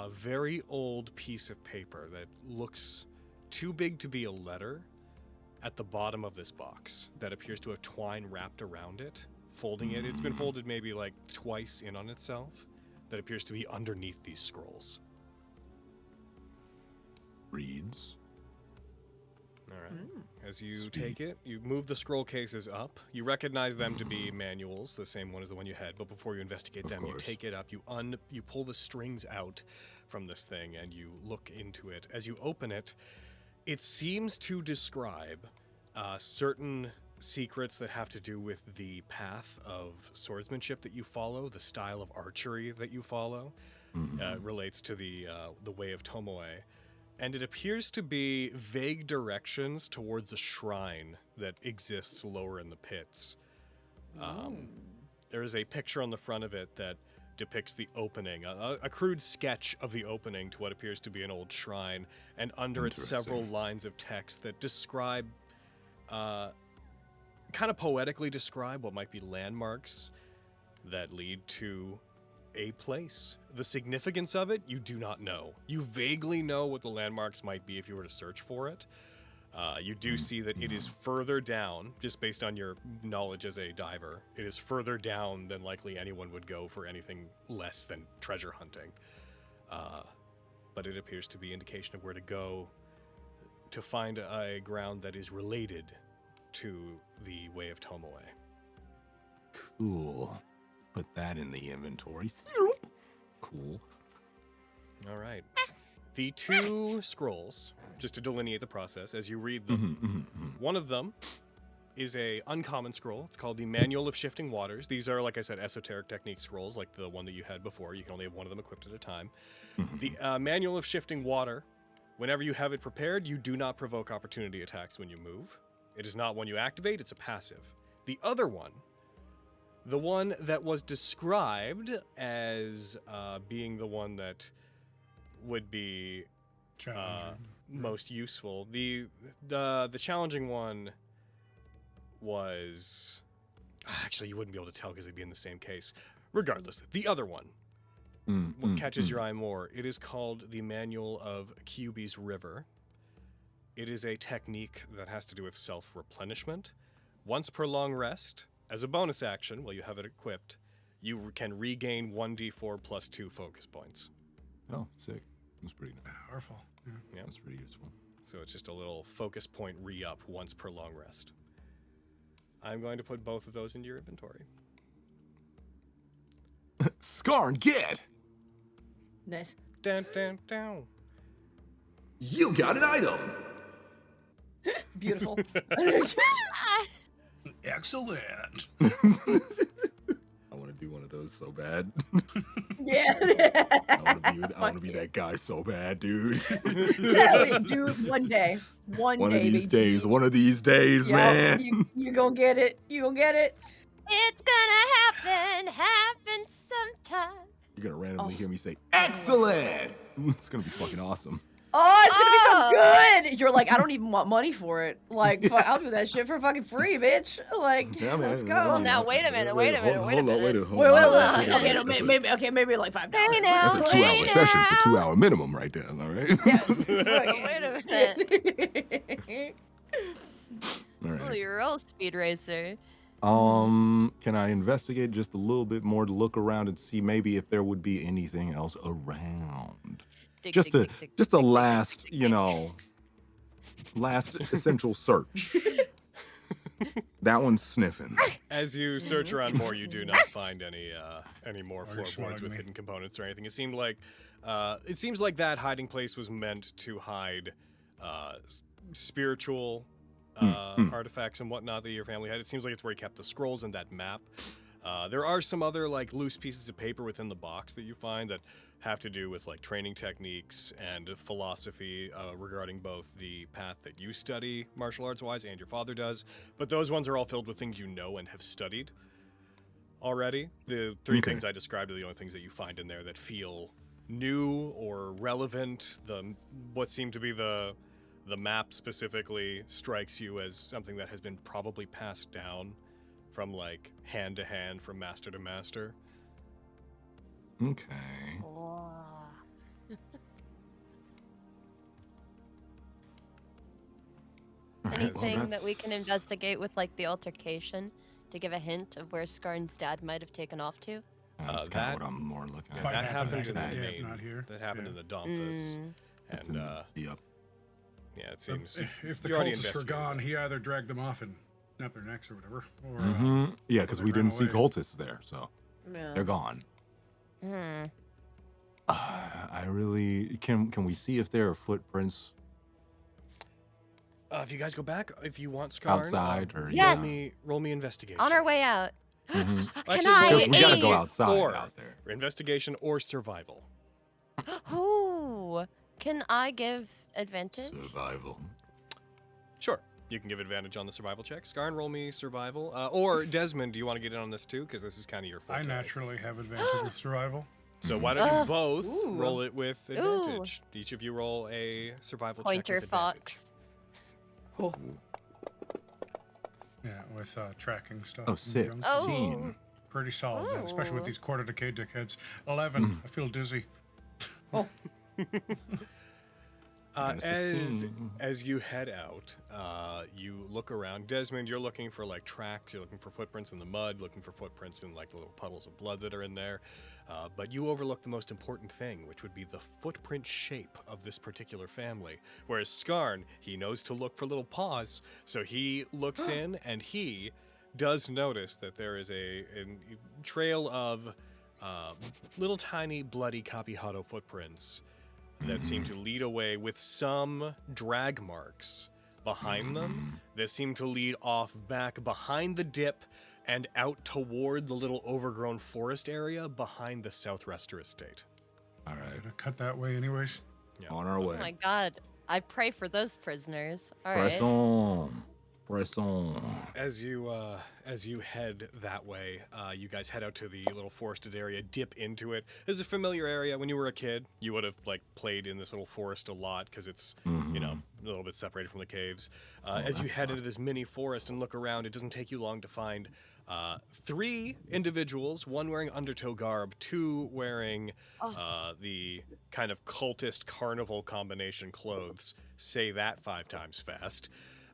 very old piece of paper that looks too big to be a letter at the bottom of this box that appears to have twine wrapped around it, folding it. It's been folded maybe like twice in on itself. That appears to be underneath these scrolls. Reads. All right. As you take it, you move the scroll cases up. You recognize them to be manuals, the same one as the one you had. But before you investigate them, you take it up. You pull the strings out from this thing, and you look into it. As you open it, it seems to describe certain secrets that have to do with the path of swordsmanship that you follow, the style of archery that you follow, relates to the way of Tomoe. And it appears to be vague directions towards a shrine that exists lower in the pits. There is a picture on the front of it that depicts the opening, a crude sketch of the opening to what appears to be an old shrine, and under it several lines of text that describe, kind of poetically describe what might be landmarks that lead to a place. The significance of it, you do not know. You vaguely know what the landmarks might be if you were to search for it. You do see that it is further down, just based on your knowledge as a diver. It is further down than likely anyone would go for anything less than treasure hunting. But it appears to be indication of where to go to find a ground that is related to the Way of Tomoe. Cool. Put that in the inventory. Cool. All right. The 2 scrolls, just to delineate the process as you read them, one of them is a uncommon scroll. It's called the Manual of Shifting Waters. These are, like I said, esoteric technique scrolls, like the one that you had before. You can only have one of them equipped at a time. The Manual of Shifting Water, whenever you have it prepared, you do not provoke opportunity attacks when you move. It is not one you activate, it's a passive. The other one, the one that was described as being the one that would be most useful. The challenging one was... Actually, you wouldn't be able to tell because they'd be in the same case. Regardless, the other one, what catches your eye more, it is called the Manual of Kyuubi's River. It is a technique that has to do with self-replenishment. Once per long rest, as a bonus action, while you have it equipped, you can regain 1d4 plus 2 focus points. Oh, sick. That's pretty nice. Powerful. Yeah. Yeah. That's pretty useful. So it's just a little focus point re-up once per long rest. I'm going to put both of those into your inventory. Skarn, get! Nice. Dun, dun, dun. You got an item! Beautiful. Excellent. I want to do one of those so bad. Yeah. I want to be that guy so bad, dude. Yeah, dude, one day. One One day. of these baby. days. One of these days, Yup, man. You gonna get it. You gonna get it. It's gonna happen sometime. You're gonna randomly Oh. hear me say, "Excellent!" It's gonna be fucking awesome. Oh, it's gonna be so good. You're like, I don't even want money for it. Like, fuck, I'll do that shit for fucking free, bitch. Like, Yeah, man, let's go. Well, now, wait a minute, wait a minute, wait a minute. Wait, That's maybe, maybe like $5. Hey now. a 2-hour session for 2-hour minimum right there, all right? Wait a minute. All Oh, right. you're a real speed racer. Can I investigate just a little bit more to look around and see maybe if there would be anything else around? Dig, Just dig, a dig, dig, just a dig, dig, last, dig, dig, you dig. know, last essential search. That one's sniffing. As you search around more, you do not find any more Are you floorboards swatting with me? hidden components or anything. It seems like that hiding place was meant to hide spiritual artifacts and whatnot that your family had. It seems like it's where he kept the scrolls and that map. There are some other like loose pieces of paper within the box that you find that have to do with like training techniques and philosophy regarding both the path that you study martial arts wise and your father does, but those ones are all filled with things you know and have studied already. The three Okay. things I described are the only things that you find in there that feel new or relevant. What seemed to be the map specifically strikes you as something that has been probably passed down from like hand to hand, from master to master. Okay. Oh. All right, well, Anything that we can that's- investigate with like the altercation to give a hint of where Skarn's dad might have taken off to? That's kind of what I'm more looking at. Fight that happened happened in back the in the day, main. not here. That happened Yeah. in the Domphus. Mm. It's And in the, yep. yeah, it seems If the you already cultists were investigated gone, that. he either dragged them off and snapped their necks or whatever, or Yeah, because they we ran didn't see away. cultists there, so Yeah. they're gone. Hmm. I really can we see if there are footprints If you guys go back, if you want Skarn, outside or Yes. roll me investigation. On our way out. Mhm. Can Actually, I roll- we gotta go aid? outside Or- out there. Investigation or survival. Ooh. Can I give advantage? Survival. Sure. You can give advantage on the survival check. Skarn, roll me survival. Or Desmond, do you want to get in on this too? Because this is kind of your I forte. naturally have advantage with survival. So why don't you Ugh. both Ooh. roll it with advantage? Each of you roll a survival Pointer check with advantage. fox. Oh. Yeah, with tracking stuff. Oh, and 16. junk. Pretty solid, yeah, especially with Ooh. these quarter decade dickheads. 11. I feel dizzy. And a 16. As you head out, you look around. Desmond, you're looking for like tracks. You're looking for footprints in the mud, looking for footprints in like the little puddles of blood that are in there. But you overlook the most important thing, which would be the footprint shape of this particular family. Whereas Skarn, he knows to look for little paws, so he looks in and he does notice that there is a trail of little tiny bloody Kapihado footprints that seem to lead away with some drag marks behind them that seem to lead off back behind the dip and out toward the little overgrown forest area behind the South Rester estate. All right. Gonna cut that way, anyways. Yeah. On our Oh way. my god. I pray for those prisoners. All right. Press on. Press on. As you head that way, you guys head out to the little forested area, dip into it. It's a familiar area. When you were a kid, you would have like played in this little forest a lot because it's you know a little bit separated from the caves. As you that's head fun. into this mini forest and look around, it doesn't take you long to find 3 individuals, one wearing undertow garb, 2 wearing the kind of cultist carnival combination clothes. Say that 5 times fast.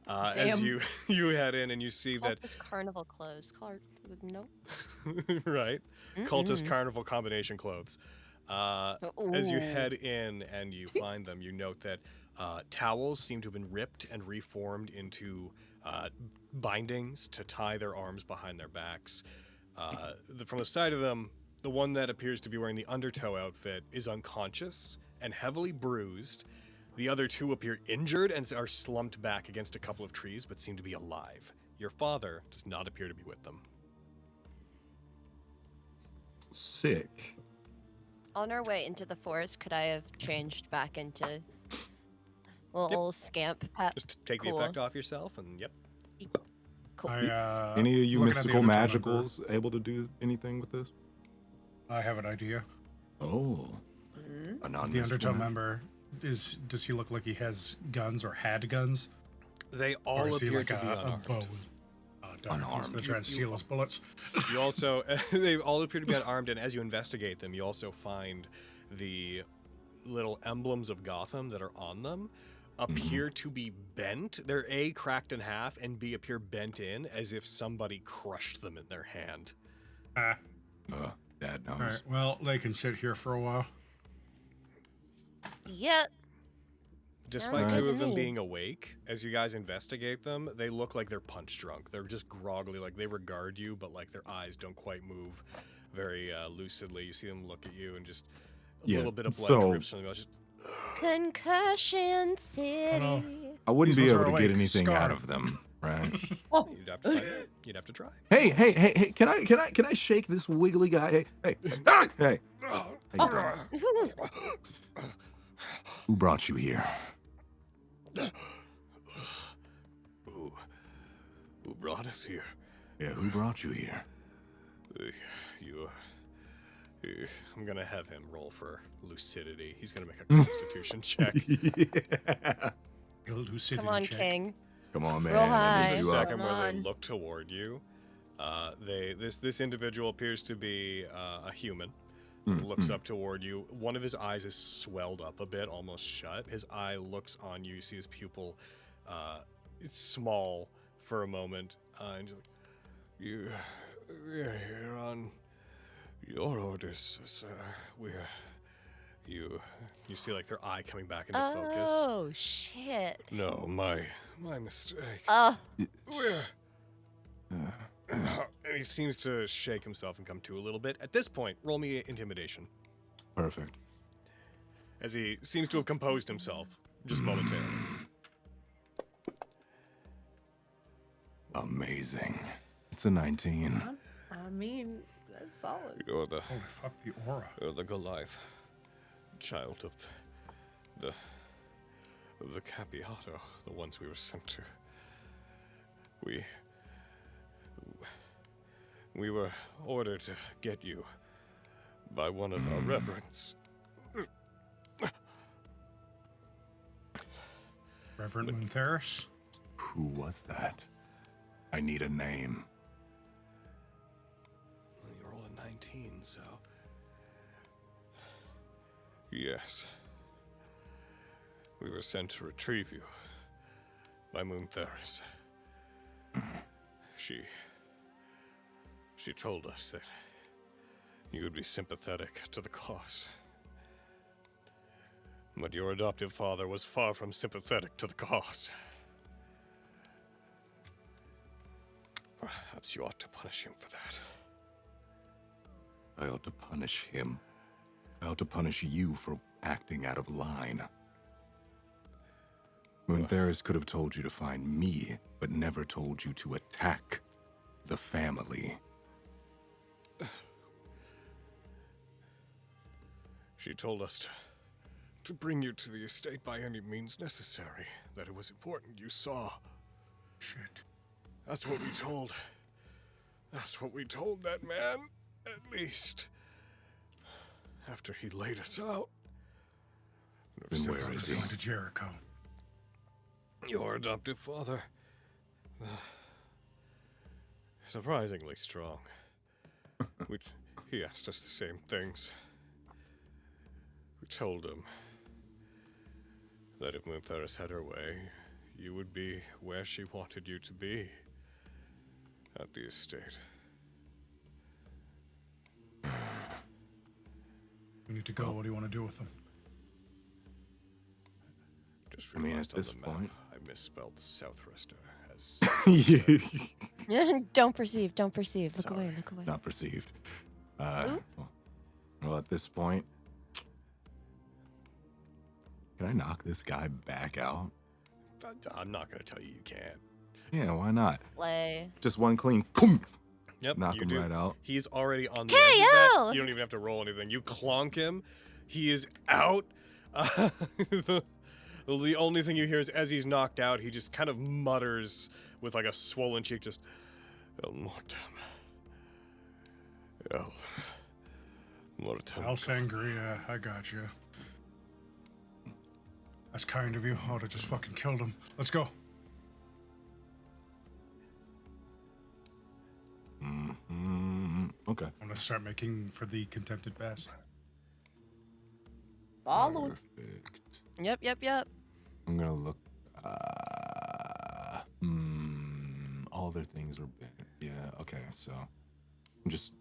As Damn. you head in and you see that Cultist carnival clothes. No. right, cultist carnival combination clothes. As you head in and you find them, you note that towels seem to have been ripped and reformed into bindings to tie their arms behind their backs. From the side of them, the one that appears to be wearing the undertow outfit is unconscious and heavily bruised. The other two appear injured and are slumped back against a couple of trees, but seem to be alive. Your father does not appear to be with them. Sick. On our way into the forest, could I have changed back into little scamp pet? Just take Cool. the effect off yourself, and yep. Cool. Any Any of you mystical magicals able to do anything with this? I have an idea. Oh. A The non-mystical undertow mag- member does he look like he has guns or had guns? They Or all is he appear like to be a unarmed. bow? Oh, darn. He's Unarmed. gonna try and steal his bullets. You also, they all appear to be unarmed, and as you investigate them, you also find the little emblems of Gotham that are on them appear to be bent. They're A, cracked in half, and B, appear bent in as if somebody crushed them in their hand. Ah. Dad knows. All right. Well, they can sit here for a while. Yep. Despite Sounds two good of to them me. being awake, as you guys investigate them, they look like they're punch drunk. They're just groggily, like they regard you, but like their eyes don't quite move very lucidly. You see them look at you, and just a Yeah, little bit of blood so- drips from them. Just, Concussion City. no. I wouldn't These be ones able are to get awake, anything scarred. out of them, right? you'd have to try. You'd have to try. hey, can I shake this wiggly guy? Hey. Hey. How you doing? Who brought you here? Who brought us here? Yeah, who brought you here? I'm gonna have him roll for lucidity. He's gonna make a constitution check. Yeah. Lucidity Come on, check. King. Come on, man. Roll I high. need There's a you up. second Come where they on. look toward you. This individual appears to be a human. Looks up toward you. One of his eyes is swelled up a bit, almost shut. His eye looks on you. You see his pupil. It's small for a moment. And you're like, we're here on your orders, sir. You see like their eye coming back into focus. Oh shit. No, my mistake. We're and he seems to shake himself and come to a little bit. At this point, roll me intimidation. Perfect. As he seems to have composed himself just momentarily. Amazing. It's a 19. I mean, that's solid. You're the Holy fuck, the aura. Goliath, child of the Capiato, the ones we were sent to. We were ordered to get you by one of our reverends. Reverend Muntheris? Who was that? I need a name. You roll a 19, so. Yes. We were sent to retrieve you by Muntheris. She told us that you would be sympathetic to the cause. But your adoptive father was far from sympathetic to the cause. Perhaps you ought to punish him for that. I ought to punish him. I ought to punish you for acting out of line. Muntheris could have told you to find me, but never told you to attack the family. She told us to bring you to the estate by any means necessary, that it was important you saw. Shit. That's what we told. That's what we told that man, at least. After he laid us out. Then where is he? Going to Jericho. Your adoptive father. Surprisingly strong. He asked us the same things. We told him that if Muntheris had her way, you would be where she wanted you to be. At the estate. We need to go. What do you want to do with them? Just I mean, realized at on this the map, point- I misspelled Southwester as Don't perceive. Don't perceive. Look away. Sorry. Look away. Not perceived. Oop. Well, at this point, can I knock this guy back out? I'm not gonna tell you can't. Yeah, why not? Play. Just one clean, boom, Yep, knock you him do. right out. He's already on the edge of that. KO! You don't even have to roll anything. You clonk him. He is out. The only thing you hear is as he's knocked out, he just kind of mutters with like a swollen cheek, just El Mortem. El Mortem. Al Sangria, I got you. That's kind of you. I would have just fucking killed him. Let's go. Okay. I'm gonna start making for the contempted pass. Follow. Perfect. Yep. I'm gonna look. All their things are bent. Yeah. Okay. So I'm just.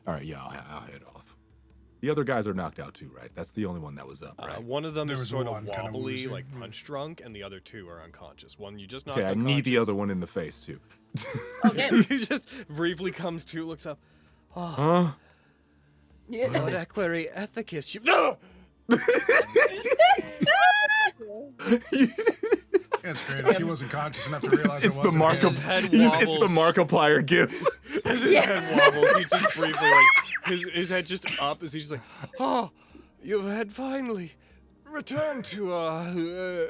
All right. Yeah. I'll head off. The other guys are knocked out too, right? That's the only one that was up, right? One of them There is was sort of one kinda wobbly, woozy. like punch drunk, and the other two are unconscious. One you just knocked Okay. I need the unconscious. other one in the face too. Okay. He just briefly comes to, looks up. Oh, Huh? Yeah. Lord Equerry Ethicus. You... No! That's great. He wasn't conscious enough to realize It's it the wasn't Mark. him. His head It's the wobbles. Markiplier gif. As his head wobbles, he just briefly, like, his head just up as he's just like, oh, your head finally returned to,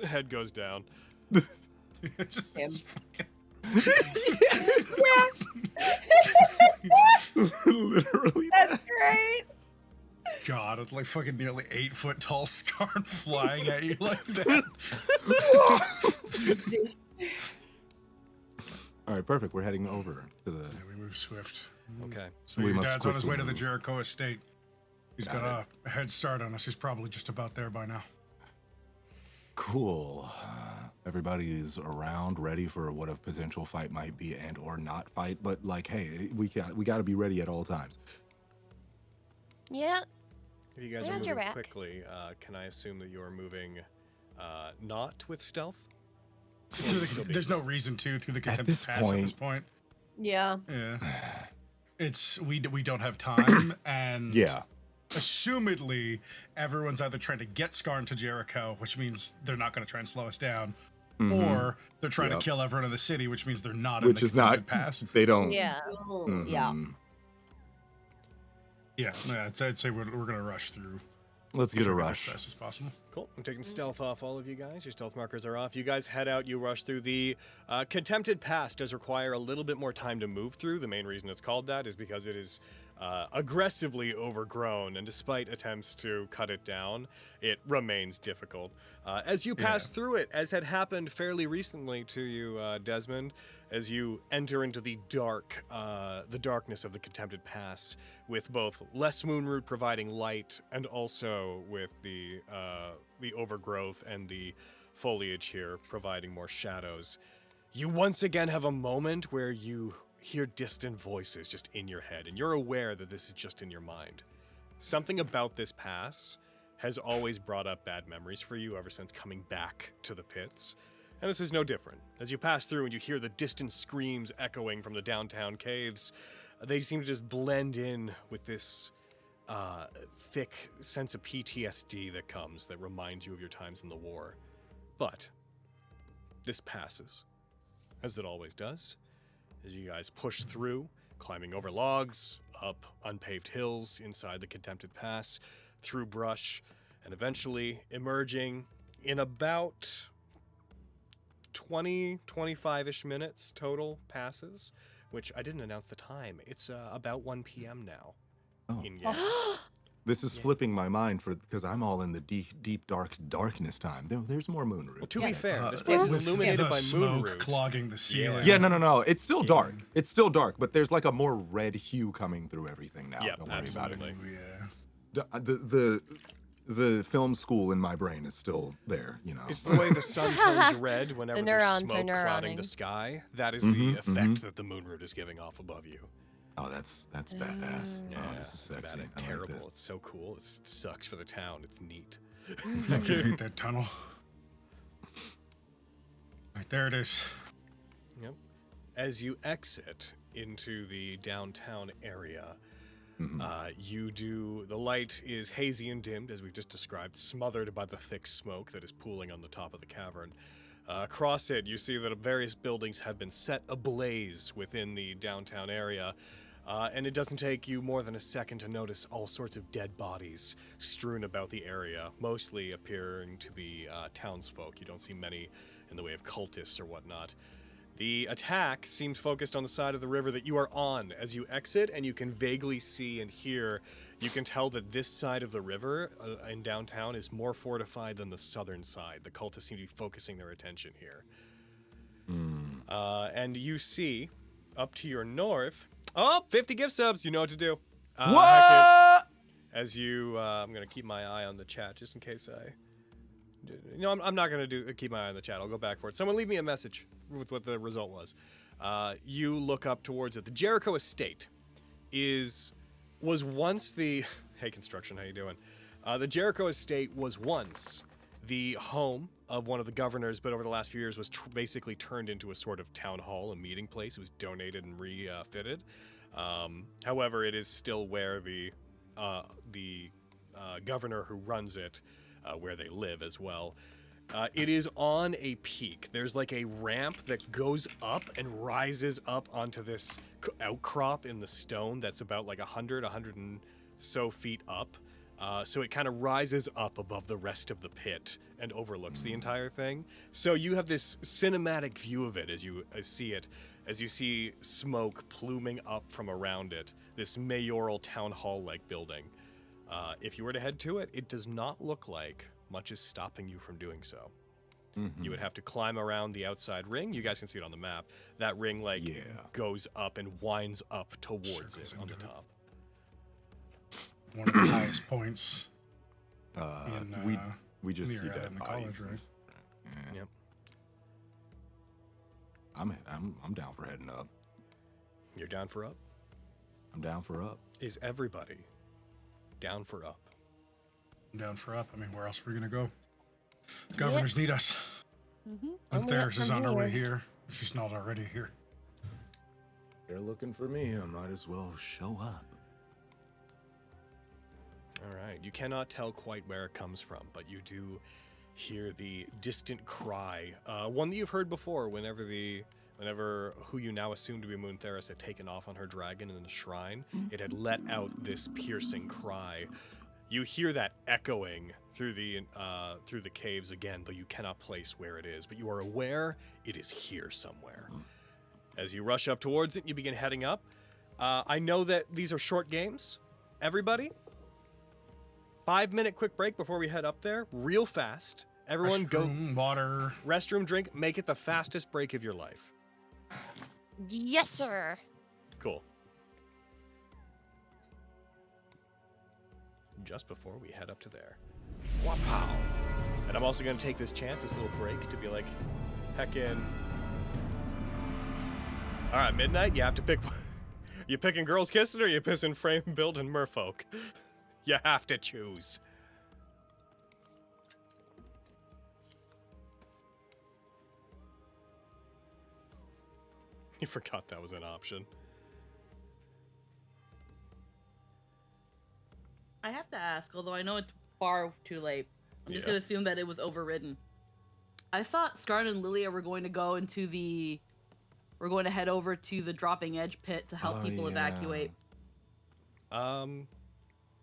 head goes down. Just- Him. Literally. That's great. God, it's like fucking nearly 8 foot tall Skarn flying at you like that. All right, perfect. We're heading over to the. Yeah, we move swift. Okay. So We your must dad's on his way quickly to the move. Jericho estate. He's Got got a head start on us. He's probably just about there by now. Cool. Everybody's around, ready for what a potential fight might be, and or not fight. But like, hey, we got to be ready at all times. Yeah. If you guys I are had your moving back. quickly, can I assume that you're moving not with stealth? There's no reason to through the contempted this pass at this point. Yeah. Yeah. It's we don't have time and Yeah. assumedly everyone's either trying to get Skarn to Jericho, which means they're not going to try and slow us down, Mhm. or they're trying Yep. to kill everyone in the city, which means they're not Which in the is not. contempted pass. They don't. Yeah. Yeah. Mhm. Yeah, I'd say we're going to rush through. Let's get a Jericho rush. as fast as possible. Cool. I'm taking stealth off all of you guys. Your stealth markers are off. You guys head out. You rush through. The Contempted Pass does require a little bit more time to move through. The main reason it's called that is because it is aggressively overgrown, and despite attempts to cut it down, it remains difficult. As you pass through it, as had happened fairly recently to you, Desmond, as you enter into the darkness of the Contempted Pass, with both less moonroot providing light and also with the overgrowth and the foliage here providing more shadows, you once again have a moment where you hear distant voices just in your head, and you're aware that this is just in your mind. Something about this pass has always brought up bad memories for you ever since coming back to the pits. And this is no different. As you pass through and you hear the distant screams echoing from the downtown caves, they seem to just blend in with this thick sense of PTSD that comes that reminds you of your times in the war. But this passes, as it always does, as you guys push through, climbing over logs, up unpaved hills inside the Contempted Pass, through brush, and eventually emerging in about 25-ish minutes total passes, which I didn't announce the time. It's about 1 p.m. now. Oh. In Yen. This is flipping my mind because I'm all in the deep darkness time. There's more moon root. Well, to be fair, this Uh, place is with illuminated the by smoke moon root. clogging the ceiling. Yeah, no. It's still dark. It's still dark, but there's like a more red hue coming through everything now. Yep, Don't worry absolutely. Oh, yeah. The film school in my brain is still there. You know. It's the way the sun turns red whenever The there's neurons are smoke clouding the neuroning. sky. That is Mhm, the effect mhm. that the moon root is giving off above you. Oh, that's badass. Yeah, Oh, this is it's sexy. bad and I like terrible. this. It's so cool. It sucks for the town. It's neat. Fucking hate that tunnel. Right there it is. Yep. As you exit into the downtown area, the light is hazy and dimmed, as we just described, smothered by the thick smoke that is pooling on the top of the cavern. Across it, you see that various buildings have been set ablaze within the downtown area, and it doesn't take you more than a second to notice all sorts of dead bodies strewn about the area, mostly appearing to be townsfolk. You don't see many in the way of cultists or whatnot. The attack seems focused on the side of the river that you are on. As you exit and you can vaguely see and hear, you can tell that this side of the river in downtown is more fortified than the southern side. The cultists seem to be focusing their attention here. And you see, up to your north, 50 gift subs, you know what to do. What? As you, I'm going to keep my eye on the chat just in case I'm not going to keep my eye on the chat. I'll go back for it. Someone leave me a message with what the result was. You look up towards it. The Jericho estate was once the... Hey, construction, how you doing? The Jericho estate was once the home of one of the governors, but over the last few years was basically turned into a sort of town hall, a meeting place. It was donated and refitted. However, it is still where the governor who runs it, where they live as well. It is on a peak. There's like a ramp that goes up and rises up onto this outcrop in the stone that's about like 100 and so feet up. So it kind of rises up above the rest of the pit and overlooks the entire thing. So you have this cinematic view of it as you see it, as you see smoke pluming up from around it, this mayoral town hall-like building. If you were to head to it, it does not look like much is stopping you from doing so. You would have to climb around the outside ring. You guys can see it on the map. That ring goes up and winds up towards it on the top. One of the highest points. We just see near, that in the college, right? Yep. I'm down for heading up. You're down for up? I'm down for up. Is everybody down for up? I'm down for up. I mean, where else are we gonna go? Governors need us. Only And up Thariq is from on her way here. here. If she's not already here. They're looking for me. I might as well show up. All right. You cannot tell quite where it comes from, but you do hear the distant cry, one that you've heard before whenever who you now assume to be Moon Theris had taken off on her dragon in the shrine. It had let out this piercing cry. You hear that echoing through the caves again, though you cannot place where it is, but you are aware it is here somewhere. As you rush up towards it, you begin heading up. I know that these are short games. Everybody, 5-minute quick break before we head up there, real fast. Everyone Restroom, water. restroom, drink, make it the fastest break of your life. Yes, sir. Cool. Just before we head up to there. Wapow! And I'm also going to take this chance, this little break, to be like, heckin'. All right, midnight, you have to pick one. You picking girls kissing or you pissing frame built and merfolk? You have to choose. You forgot that was an option. I have to ask, although I know it's far too late. I'm just Yeah. gonna assume that it was overridden. I thought Scarn and Lilia were going to go into the... We're going to head over to the dropping edge pit to help people evacuate. If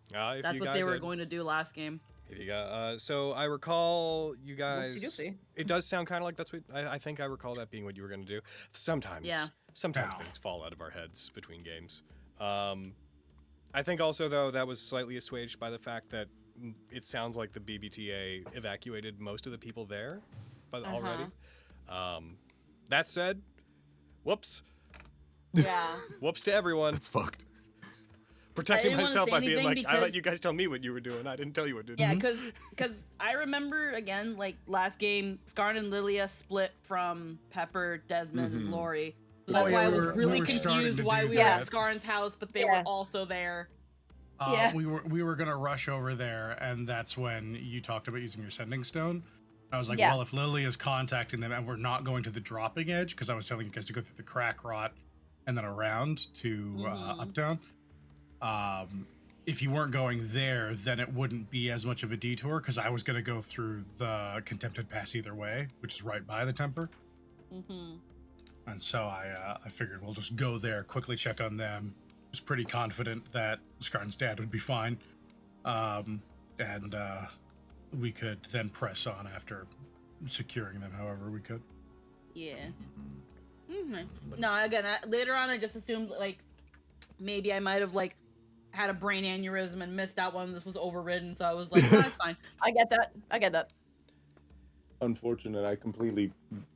That's you what guys they were had- going to do last game. If you got, so I recall you guys. Whoopsie-doopsie. It does sound kind of like that's what I think I recall that being what you were going to do. Sometimes, Yeah. sometimes Ow. things fall out of our heads between games. I think also though that was slightly assuaged by the fact that it sounds like the BBTA evacuated most of the people there, but already. That said, whoops, Yeah. whoops to everyone. That's fucked. Protecting didn't wanna myself say by being anything like, I let because- you guys tell me what you were doing. I didn't tell you what to do. Yeah, because I remember, again, like, last game, Scarn and Lilia split from Pepper, Desmond, and Lori. That's why I was we really were starting confused to why do we were at that. Scarn's house, but they Yeah. were also there. Yeah. We were gonna rush over there, and that's when you talked about using your sending stone. I was like, Yeah. well, if Lily is contacting them, and we're not going to the dropping edge, because I was telling you guys to go through the crack rot and then around to Uptown. If you weren't going there, then it wouldn't be as much of a detour, because I was gonna go through the Contempted Pass either way, which is right by the Temper. Mm-hmm. And so I figured we'll just go there, quickly check on them. I was pretty confident that Scarn's dad would be fine. And we could then press on after securing them however we could. Yeah. No, again, later on I just assumed, like, maybe I might have, like, had a brain aneurysm and missed out when this was overridden, so I was like, no, it's fine. I get that. Unfortunate, I completely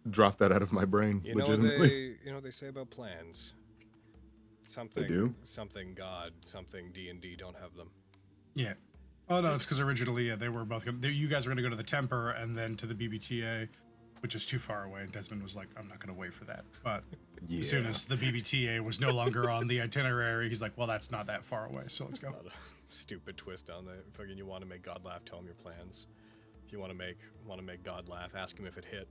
dropped that out of my brain. You know legitimately. what they say about plans. Something, do? something God, something D&D don't have them. Yeah. Oh no, it's because originally they were both you guys were gonna go to the Temper and then to the BBTA, which is too far away. And Desmond was like, I'm not gonna wait for that. But Yeah. as soon as the BBTA was no longer on the itinerary, he's like, well, that's not that far away, so let's go. Not a stupid twist on the fucking. You want to make God laugh? Tell him your plans. If you want to make God laugh, ask him if it hit.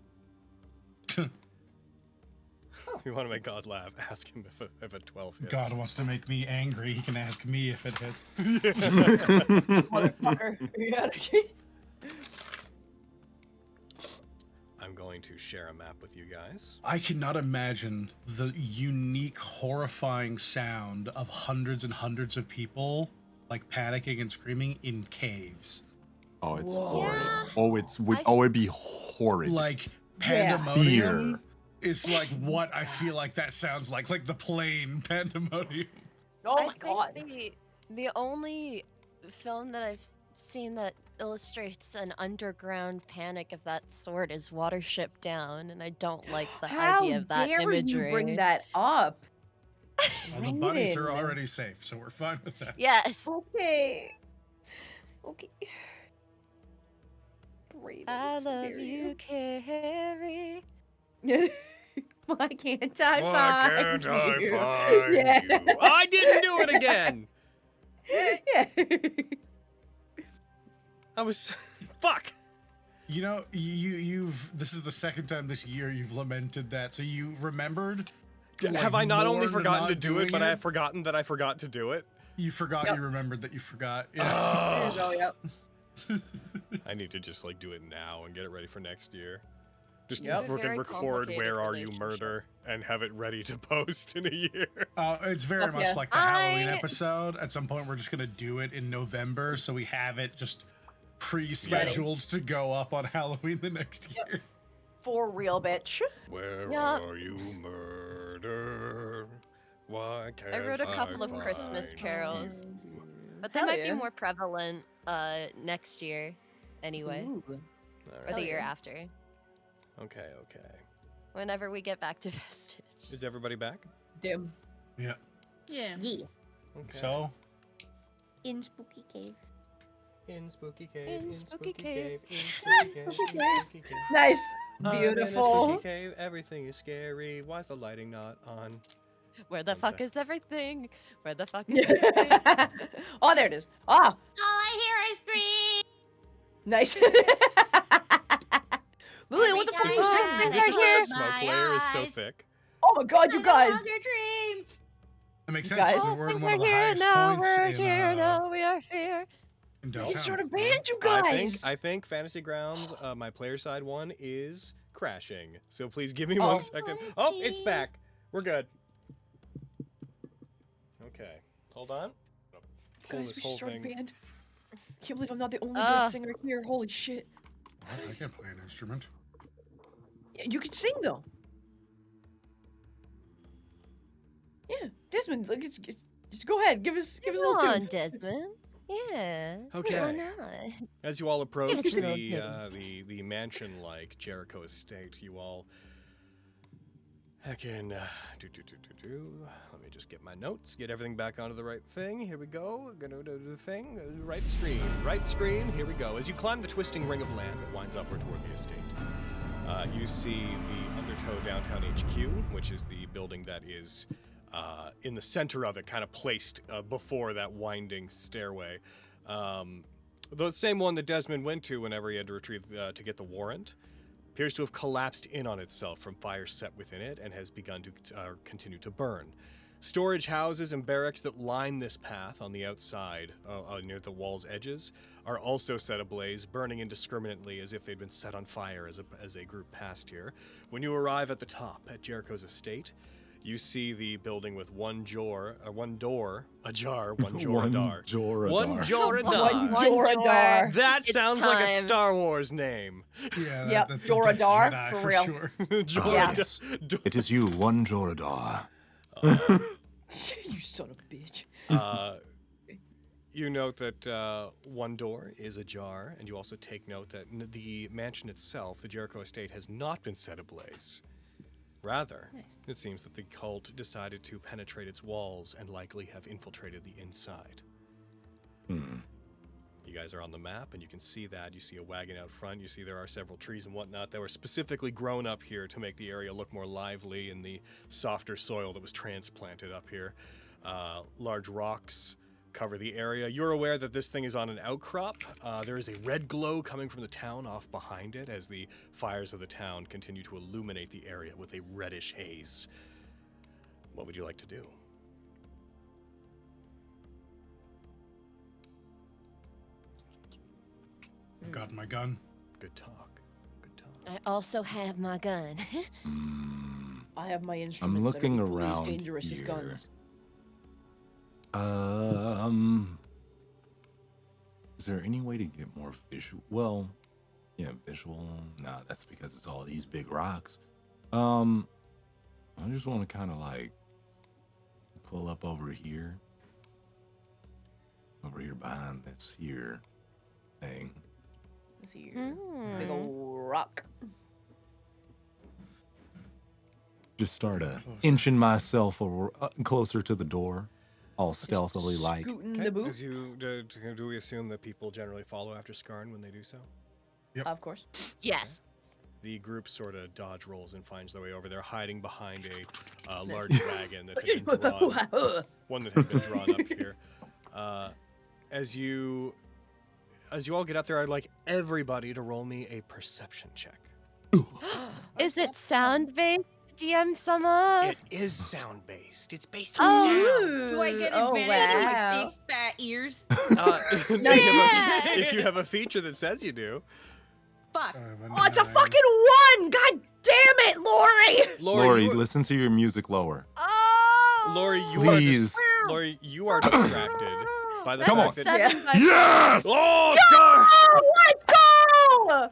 If you want to make God laugh, ask him if a 12 hits. God wants to make me angry. He can ask me if it hits. Motherfucker. Yeah. I'm going to share a map with you guys. I cannot imagine the unique, horrifying sound of hundreds and hundreds of people like panicking and screaming in caves. Oh, it's Whoa. horrid. Yeah. It'd be horrid. Like Yeah. pandemonium Fear. is like what I feel like that sounds like the plain pandemonium. Oh I my god. think the only film that I've seen that illustrates an underground panic of that sort is Watership Down, and I don't like the How idea of that dare imagery. you bring that up? Well, the bunnies are Brandon. already safe, so we're fine with that. Yes. Okay. Okay. Brayden, I how love dare you, Carrie. Why can't I Why find can't I you? find Yeah. you? I didn't do it again. Yeah. I was. Fuck. You know, you've this is the second time this year you've lamented that, so you remembered. Have I not only mourned forgotten not to do it, doing but I have forgotten that I forgot to do it? You forgot. Yep. You remembered that you forgot. There Yeah. you go, yep. I need to just like do it now and get it ready for next year. Just Yep. fucking Very record complicated Where Are You relationship. Murder and have it ready to post in a year. It's very Fuck much yeah. like the Halloween I- episode. At some point, we're just gonna do it in November, so we have it just pre-scheduled to go up on Halloween the next year. For real, bitch. Where Yeah. are you, murder? Why can't I wrote a couple of find Christmas carols, you? but they Hell might yeah. be more prevalent next year anyway, Ooh. All or right. the year yeah. after, Okay, okay. whenever we get back to Vestige. Is everybody back? Damn. Yeah. Yeah. Yeah. Okay. So In Spooky Cave. in Spooky Cave, In Spooky Cave. in Spooky Cave, in Spooky Cave. Nice. I'm in a Beautiful. spooky cave. Everything is scary. Why's the lighting not on? Where the One fuck sec. is everything? Where the fuck is everything? Oh, there it is. Ah, All I hear is scream. nice. Lillian, what the fuck are you Guys, saying? Is Is it just that here? the smoke My layer is so eyes. thick? Oh my god, you guys. dream. that makes You sense. guys- So All we're in things one of are the here highest now. points We're in, here now. We are here. in What downtown. sort of band you I guys? think Fantasy Grounds, my player side one is crashing. So please give me Oh. 1 second. Oh, it's back. We're good. Okay, hold on. Pull Guys, this we whole should start a thing. band. Can't believe I'm not the only Ah. good singer here. Holy shit. What? I can't play an instrument. Yeah, you can sing though. Yeah, Desmond, look, just go ahead. Give us a Come little on, tune. Desmond. Yeah. Okay. Why not? As you all approach us a little the mansion-like Jericho estate, you all heckin' let me just get my notes, get everything back onto the right thing. Here we go. Gonna do the thing. Right screen. Here we go. As you climb the twisting ring of land that winds upward toward the estate, You see the Undertow Downtown HQ, which is the building that is in the center of it, kind of placed before that winding stairway. The same one that Desmond went to whenever he had to retrieve to get the warrant, appears to have collapsed in on itself from fire set within it and has begun to continue to burn. Storage houses and barracks that line this path on the outside, near the wall's edges, are also set ablaze, burning indiscriminately as if they'd been set on fire as a group passed here. When you arrive at the top, at Jericho's estate, you see the building with one door ajar. One Joradar. One Joradar. One Joradar. That It's sounds like a time. Star Wars name. Yeah, Yep, that's Joradar, Jedi for for real. sure. Yes. It is you, one Joradar. You son of a bitch. You note that one door is ajar, and you also take note that the mansion itself, the Jericho estate, has not been set ablaze. Rather, it seems that the cult decided to penetrate its walls and likely have infiltrated the inside. You guys are on the map, and you can see that. You see a wagon out front. You see there are several trees and whatnot that were specifically grown up here to make the area look more lively in the softer soil that was transplanted up here. Large rocks cover the area. You're aware that this thing is on an outcrop. There is a red glow coming from the town off behind it as the fires of the town continue to illuminate the area with a reddish haze. What would you like to do? I've got my gun. Good talk. Good talk. I also have my gun. I have my instruments. looking that are equally around as dangerous as here. guns. Is there any way to get more visual? Well, yeah, visual. Nah, that's because it's all these big rocks. I just want to kind of like pull up over here behind this here thing. This here. Big Hmm. ol' rock. Just start inching myself closer to the door, all stealthily like. Scooting Okay. the boot. As you, do we assume that people generally follow after Skarn when they do so? Of course. Yes. The group sort of dodge rolls and finds their way over there, hiding behind a large wagon that had been drawn. One that had been drawn up here. As you all get up there, I'd like everybody to roll me a perception check. Is it sound based, DM Summer? It is sound based. It's based on Oh. sound. Do I get Oh, advantage on wow. my big fat ears? If you have a feature that says you do. Fuck. Oh, it's a fucking 1! God damn it, Lori! Lori, you, listen to your music lower. Oh! Lori, Please. Lori, you are distracted by the Come fact on. that. 7 by Yes! Oh, Skarn! Oh, let's go!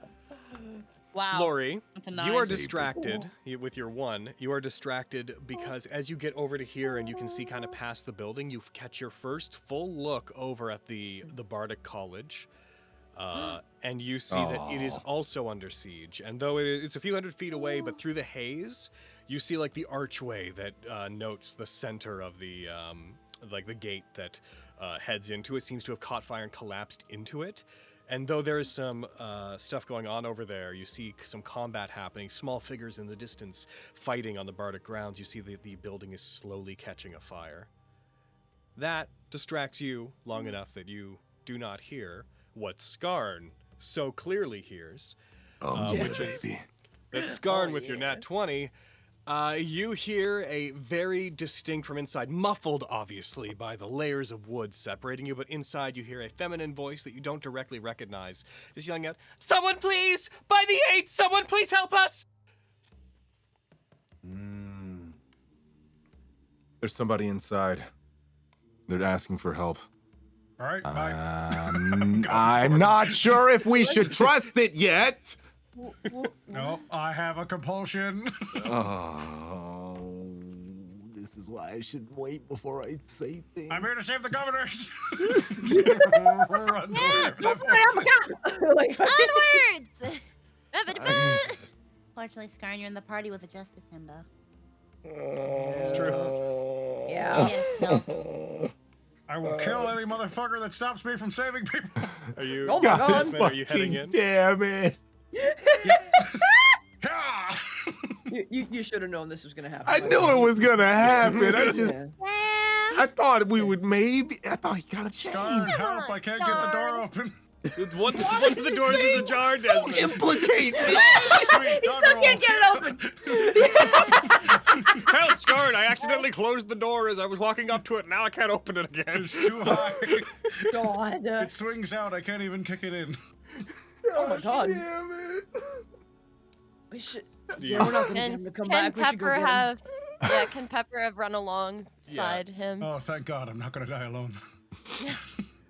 Wow. Lori, That's a you nine. are distracted with your 1. You are distracted because as you get over to here and you can see kind of past the building, you catch your first full look over at the Bardic College. And you see that it is also under siege. And though it's a few hundred feet away, but through the haze, you see like the archway that notes the center of the like the gate that heads into it seems to have caught fire and collapsed into it. And though there is some stuff going on over there, you see some combat happening, small figures in the distance fighting on the Bardic grounds. You see that the building is slowly catching a fire. That distracts you long enough that you do not hear what Skarn so clearly hears. Which is that Skarn with your nat 20, you hear a very distinct from inside, muffled obviously by the layers of wood separating you, but inside you hear a feminine voice that you don't directly recognize, just yelling out, "Someone please! By the 8! Someone please help us!" There's somebody inside. They're asking for help. All right, bye. I'm not sure if we should trust it yet. No, I have a compulsion. Oh, this is why I should wait before I say things. I'm here to save the governors. Run Like, Onwards! Fortunately, Skarn, you're in the party with the Justice Himbo. It's true. yeah. Yes, no. I will kill any motherfucker that stops me from saving people. Are you, Oh my God. Desmond, are you heading in? Damn it. Hell You should have known this was gonna happen. I knew it was gonna happen. I just, Yeah. I thought we would maybe. I thought he got a Scarn, change. help! I can't get the door open. One of the doors is ajar, Don't Desmond. implicate me. Sweet, He dog still roll. can't get it open. Help, Scarn! I accidentally closed the door as I was walking up to it. Now I can't open it again. It's too high. God. It swings out. I can't even kick it in. Oh my God. Damn it. We should. Do Yeah, we're not gonna get Can, him to come can back. We should go Pepper get him. have? Yeah, can Pepper have run alongside him? Oh, thank God! I'm not gonna die alone.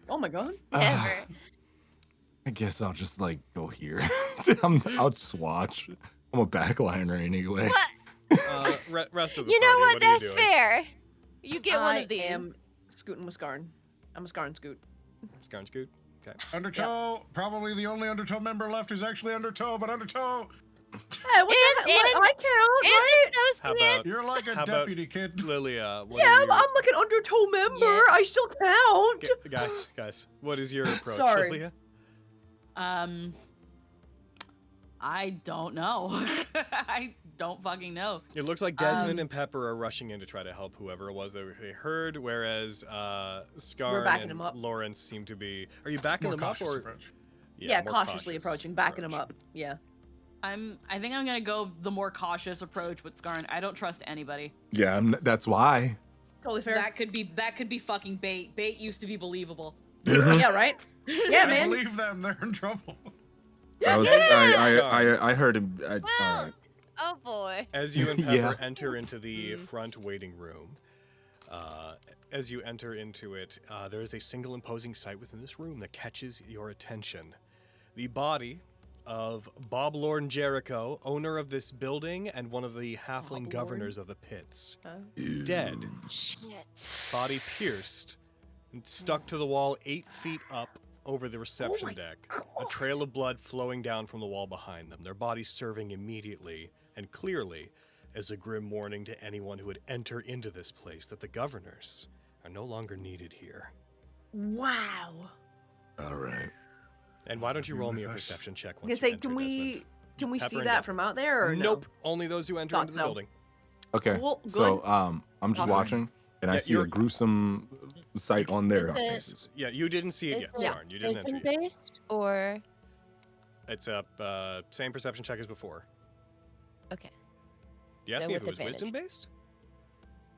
Oh my God. Ever. I guess I'll just like go here. I'll just watch. I'm a backliner anyway. What? Rest of the You know party, what? what are you That's doing? fair. You get one I of these. am scooting with Scarn. I'm a Scarn scoot. Scarn Scoot. Okay. Undertow. Probably the only Undertow member left who's actually Undertow, but Undertow. Hey, what the hell? And- I count, And right? How associates. about You're like a How about- deputy kid. Lilia? What Yeah, are your, I'm like an Undertow member. Yeah. I still count. guys. What is your approach, Sorry. Lilia? I don't know. I don't fucking know. It looks like Desmond and Pepper are rushing in to try to help whoever it was that they heard, whereas Scar backing and him up. Lawrence seem to be. Are you backing More them up cautious or? approach. Yeah, more cautiously cautious approaching, backing him approach. up. Yeah. I think I'm gonna go the more cautious approach with Scarn. I don't trust anybody. Yeah, that's why. Totally fair. That could be fucking bait. Bait used to be believable. Yeah, right? Yeah, I man. believe them. They're in trouble. I heard him. Well, oh boy. As you and Pepper Yeah. enter into the front waiting room, as you enter into it, there is a single imposing sight within this room that catches your attention. The body of Bob Lord Jericho, owner of this building and one of the halfling Bob governors of the pits. Huh? Dead, Shit. body pierced, and stuck to the wall 8 feet up over the reception deck, a trail of blood flowing down from the wall behind them, their bodies serving immediately and clearly as a grim warning to anyone who would enter into this place that the governors are no longer needed here. Wow. All right. And why don't you Be roll me with a us. perception check I once was you gonna say, enter, can we Pepper see and that Desmond. from out there or Desmond? no? Nope, only those who enter Thought into the so. building. Okay. Well, So good. I'm just Awesome. watching, and I Yeah, see you're- a gruesome sight on their Is it- faces. Yeah, you didn't see it Is yet, it Sarn. You didn't enter vision yet. based or It's a same perception check as before. okay? You asked So me if with it was wisdom advantage. based?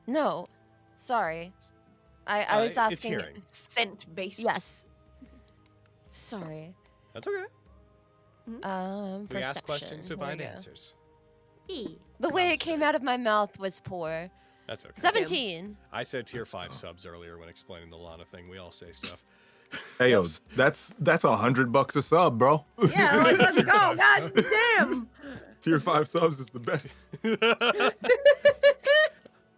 No, sorry. I was It's asking. hearing. Scent based. Yes. Sorry. That's okay. We Perception. ask questions to Here we find go. answers. The way it came out of my mouth was poor. That's okay. 17. I said tier 5 subs earlier when explaining the Lana thing. We all say stuff. Hey yo, that's $100 a sub, bro. Yeah, let's go. God damn. Tier 5 subs is the best.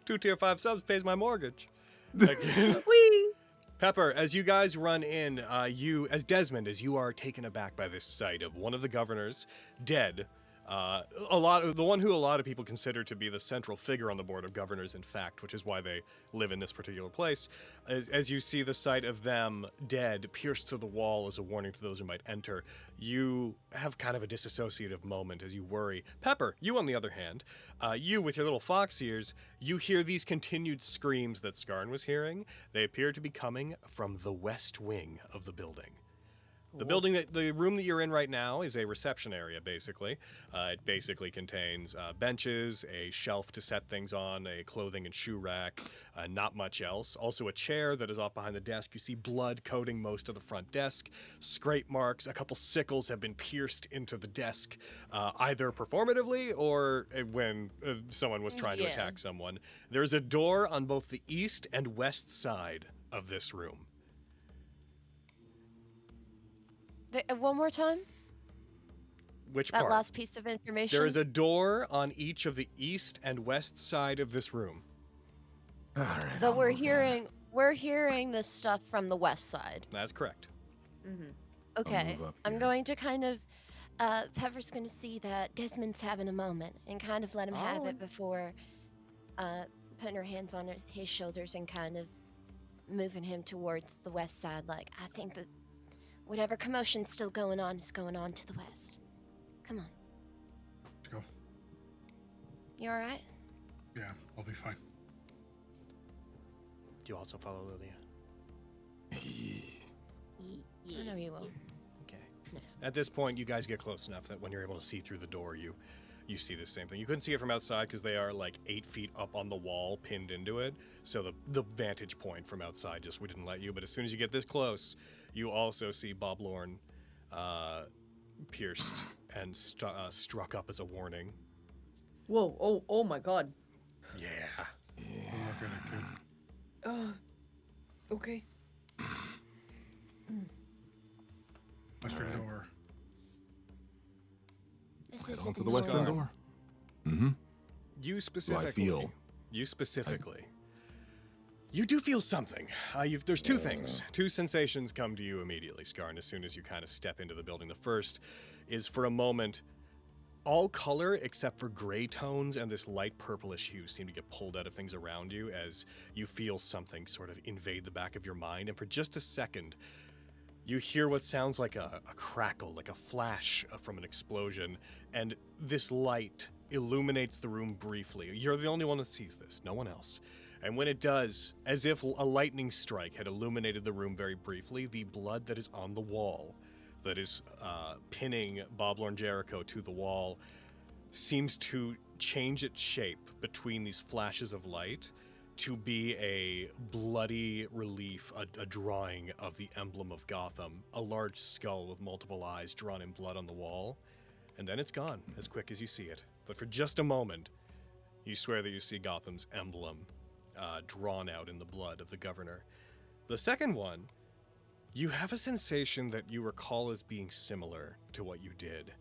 2 tier 5 subs pays my mortgage. Wee. Pepper, as you guys run in, as Desmond, as you are taken aback by this sight of one of the governors dead, the one who a lot of people consider to be the central figure on the board of governors, in fact, which is why they live in this particular place. As you see the sight of them dead, pierced to the wall as a warning to those who might enter, you have kind of a disassociative moment as you worry. Pepper, you on the other hand, you with your little fox ears, you hear these continued screams that Scarn was hearing. They appear to be coming from the west wing of the building. The room that you're in right now is a reception area, basically. It basically contains benches, a shelf to set things on, a clothing and shoe rack, not much else. Also a chair that is off behind the desk. You see blood coating most of the front desk, scrape marks, a couple sickles have been pierced into the desk, either performatively or when someone was trying to Yeah. attack someone. There's a door on both the east and west side of this room. One more time? Which That part? last piece of information? There is a door on each of the east and west side of this room. All right. But we're hearing this stuff from the west side. That's correct. Mm-hmm. Okay. move up I'm here. going to kind of Pepper's going to see that Desmond's having a moment and kind of let him have Oh. it before putting her hands on his shoulders and kind of moving him towards the west side. Like, I think that whatever commotion's still going on is going on to the west. Come on. Let's go. You alright? Yeah, I'll be fine. Do you also follow Lilia? I know you will. Okay. Nice. At this point, you guys get close enough that when you're able to see through the door, you see the same thing. You couldn't see it from outside because they are like 8 feet up on the wall, pinned into it. So the vantage point from outside just wouldn't let you. But as soon as you get this close, you also see Bob Lorne pierced and struck up as a warning. Whoa, oh my god. Yeah. I'm not gonna kid. Okay. Western door. This Head isn't on to the normal. western door. Mm-hmm. You specifically. feel? You specifically. You do feel something. There's two things. Two sensations come to you immediately, Skarn, as soon as you kind of step into the building. The first is for a moment, all color except for gray tones and this light purplish hue seem to get pulled out of things around you as you feel something sort of invade the back of your mind. And for just a second, you hear what sounds like a crackle, like a flash from an explosion, and this light illuminates the room briefly. You're the only one that sees this, no one else. And when it does, as if a lightning strike had illuminated the room very briefly, the blood that is on the wall, that is pinning Bob Lorne Jericho to the wall, seems to change its shape between these flashes of light to be a bloody relief, a drawing of the emblem of Gotham, a large skull with multiple eyes drawn in blood on the wall, and then it's gone as quick as you see it. But for just a moment, you swear that you see Gotham's emblem drawn out in the blood of the governor. The second one, you have a sensation that you recall as being similar to what you did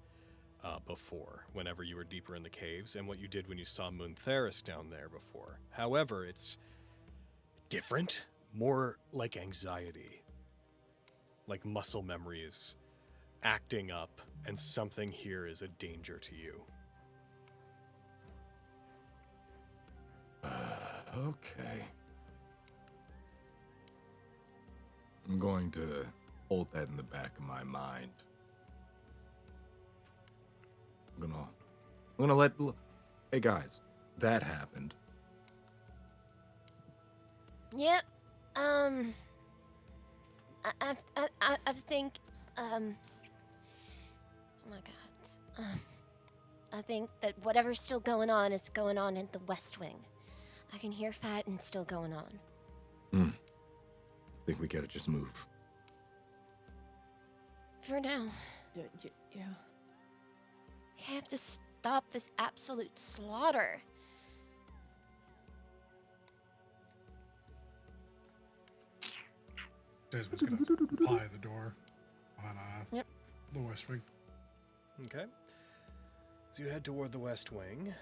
before, whenever you were deeper in the caves, and what you did when you saw Muntharis down there before. However, it's different, more like anxiety, like muscle memory is acting up, and something here is a danger to you. Okay. I'm going to hold that in the back of my mind. I'm gonna let. Hey guys, that happened. Yep. I think. Oh my God. I think that whatever's still going on is going on in the West Wing. I can hear fighting still going on. I think we gotta just move. For now. Yeah. We have to stop this absolute slaughter. Desmond's gonna ply the door on the West Wing. Okay. So you head toward the West Wing.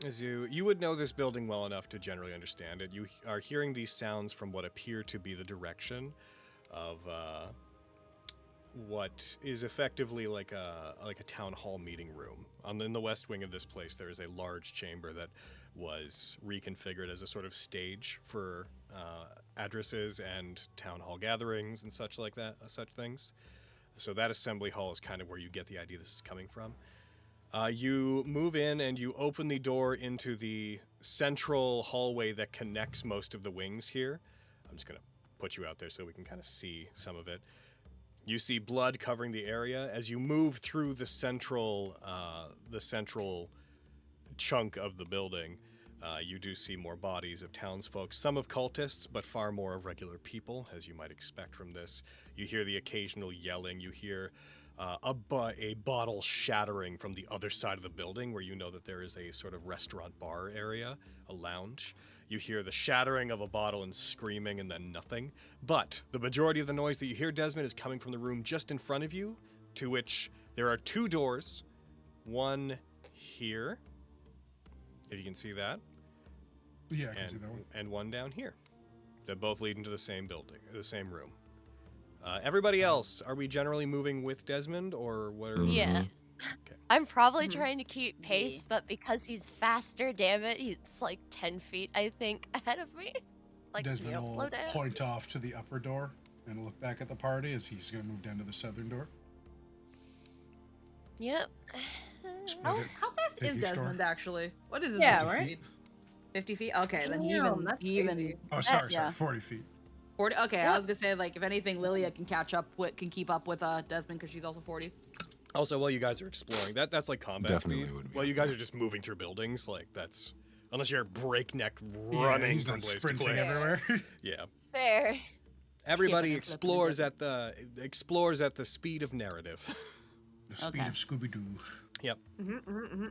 As you would know this building well enough to generally understand it. You are hearing these sounds from what appear to be the direction of what is effectively like a town hall meeting room. In the West Wing of this place, there is a large chamber that was reconfigured as a sort of stage for addresses and town hall gatherings and such like that, such things. So that assembly hall is kind of where you get the idea this is coming from. You move in and you open the door into the central hallway that connects most of the wings here. I'm just going to put you out there so we can kind of see some of it. You see blood covering the area. As you move through the central chunk of the building, you do see more bodies of townsfolk, some of cultists, but far more of regular people, as you might expect from this. You hear the occasional yelling. You hear a bottle shattering from the other side of the building, where you know that there is a sort of restaurant bar area, a lounge. You hear the shattering of a bottle and screaming and then nothing. But the majority of the noise that you hear, Desmond, is coming from the room just in front of you, to which there are two doors. One here, if you can see that. Yeah, I can see that one. And one down here. That both lead into the same building, the same room. Everybody else, are we generally moving with Desmond, or what are Yeah. Okay. I'm probably Mhm. trying to keep pace, but because he's faster, damn it, he's like 10 feet, I think, ahead of me. Like, Desmond you know, will slow down. point off to the upper door and look back at the party as he's gonna move down to the southern door. Yep. Split How, it. how fast is Piggy store. Desmond actually? What is his Yeah, 50 right? feet? 50 feet? Okay, then Damn, that's he even crazy. Oh, sorry, yeah. 40 feet. 40. Okay, Yeah. I was gonna say like if anything, Lilia can can keep up with Desmond because she's also 40. Also, while you guys are exploring, that's like combat Definitely speed. would be While up you guys there. are just moving through buildings, like that's unless you're breakneck Yeah, running he's from not place to sprinting place. everywhere. Yeah. Fair. Everybody and flipping and explores at the speed of narrative. The speed Okay. of Scooby-Doo. Yep. Mm-hmm.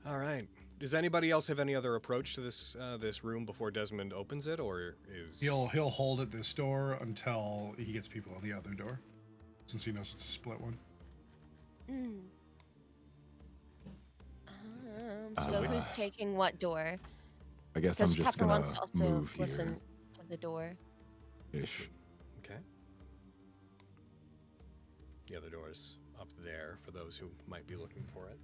All right. Does anybody else have any other approach to this this room before Desmond opens it, or is He'll hold at this door until he gets people on the other door, since he knows it's a split one. Mm. So who's taking what door? I guess I'm Because just Pepper gonna wants to also move listen here to the door. ish. Okay. The other door's up there for those who might be looking for it.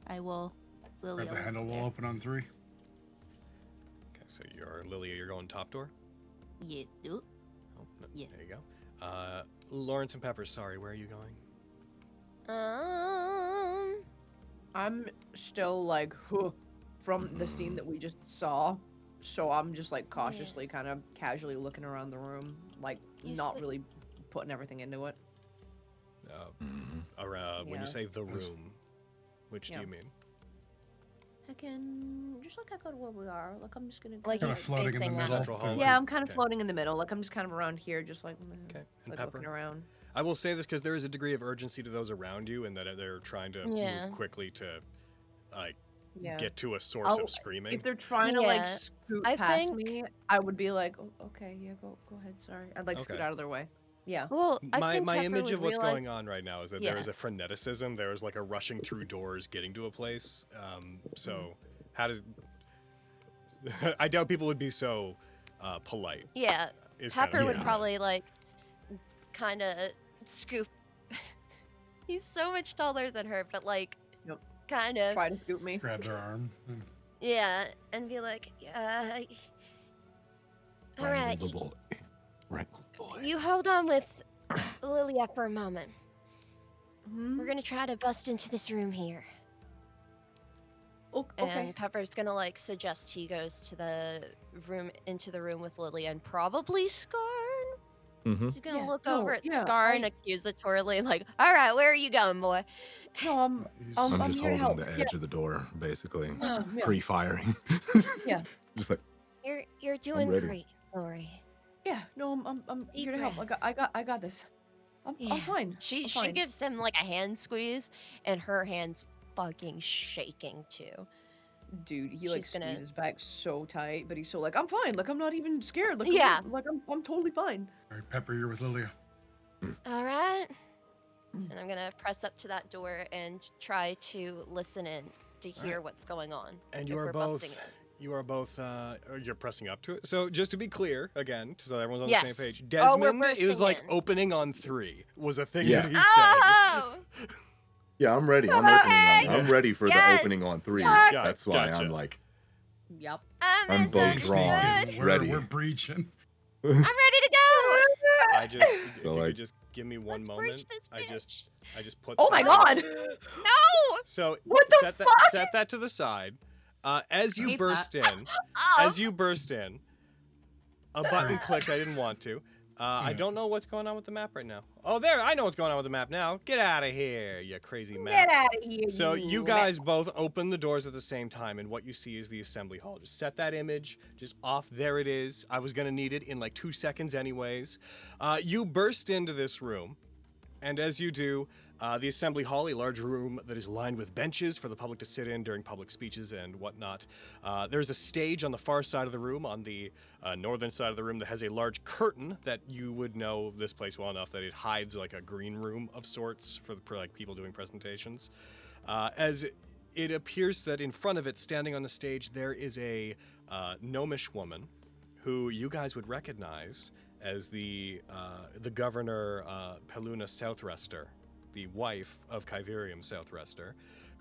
I will. Lilia. The handle will open on 3. Okay, so you're Lilia, you're going top door? Yeah. Oh, no, Yeah. there you go. Lawrence and Pepper, sorry, where are you going? I'm still like, from the scene that we just saw. So I'm just like cautiously, kind of casually looking around the room, like You not said- really putting everything into it. When Yeah. you say the room, which do Yeah. you mean? I can just like echo to where we are. Like I'm just gonna. Like Kinda he's floating in the facing middle. Central hall. Yeah, I'm kind of Okay. floating in the middle. Like I'm just kind of around here, just like, Okay, and like Pepper? looking around. I will say this because there is a degree of urgency to those around you, and that they're trying to Yeah. move quickly to Yeah. get to a source I'll- of screaming. If they're trying to like Yeah, scoot I past think- me, I would be like, oh, okay, yeah, go ahead. Sorry, I'd like scoot Okay. out of their way. Yeah. Well, I my think Pepper image would of what's realize- going on right now is that there Yeah. is a freneticism. There is like a rushing through doors, getting to a place. So how does I doubt people would be so polite. Yeah, Is kind Pepper of would Yeah. probably like kind of scoop. He's so much taller than her, but like Yep. kind of Try to scoot me. Grab their arm. yeah, and be like, all right, Wrangle the boy. Wrangle the boy. you hold on with Lilia for a moment. Mhm. We're gonna try to bust into this room here. Okay. And Pepper's gonna like suggest he goes to the room into the room with Lilia and probably Scarn. Mm-hmm. She's gonna Yeah, look no, over at yeah, Scarn accusatorily, like, "All right, where are you going, boy?" No, I'm I'm just here to holding help. the edge of the door, basically. Yeah. Pre-firing. Yeah. Just like, You're doing ready. great, Lori. Yeah. No, I'm Deep here to help. breath. I got this. I'm Yeah. fine. She I'm she fine. gives him like a hand squeeze, and her hand's fucking shaking too. Dude, he like She's gonna- squeezes back so tight, but he's so like, I'm fine. Like I'm not even scared. Like Yeah. I'm totally fine. All right, Pepper, you're with Lilia. All right. And I'm gonna press up to that door and try to listen in to hear what's going on. And if you are we're both busting in. you are both you're pressing up to it. So just to be clear again, so that everyone's on the Yes. same page. Oh, we're Desmond is bursting like in. opening on 3 was a thing Yeah. that he said. Oh! yeah, I'm ready. I'm Okay. opening. I'm ready for Yes. the opening on 3. Got- That's why gotcha. I'm like, Yep. I'm I'm both drawn. good. Ready. We're breaching. I'm ready to go. I just if So, you like- could just give me one Let's moment. breach this I just put Oh my something- god! No! So What the set that fuck? set that to the side. As you Hate burst in, Oh. as you burst in, a button clicked. I didn't want to. I Yeah. don't know what's going on with the map right now. Oh, there! I know what's going on with the map now. Get out of here, you crazy map. Get out of here! So you guys both open the doors at the same time, and what you see is the assembly hall. Just set that image just off. There it is. I was gonna need it in like 2 seconds anyways. You burst into this room, and as you do, the assembly hall, a large room that is lined with benches for the public to sit in during public speeches and whatnot. There's a stage on the far side of the room, on the northern side of the room, that has a large curtain that you would know this place well enough that it hides like a green room of sorts for like people doing presentations. As it appears that in front of it, standing on the stage, there is a gnomish woman who you guys would recognize as the governor Peluna Southrester, the wife of Kyverium Southrester,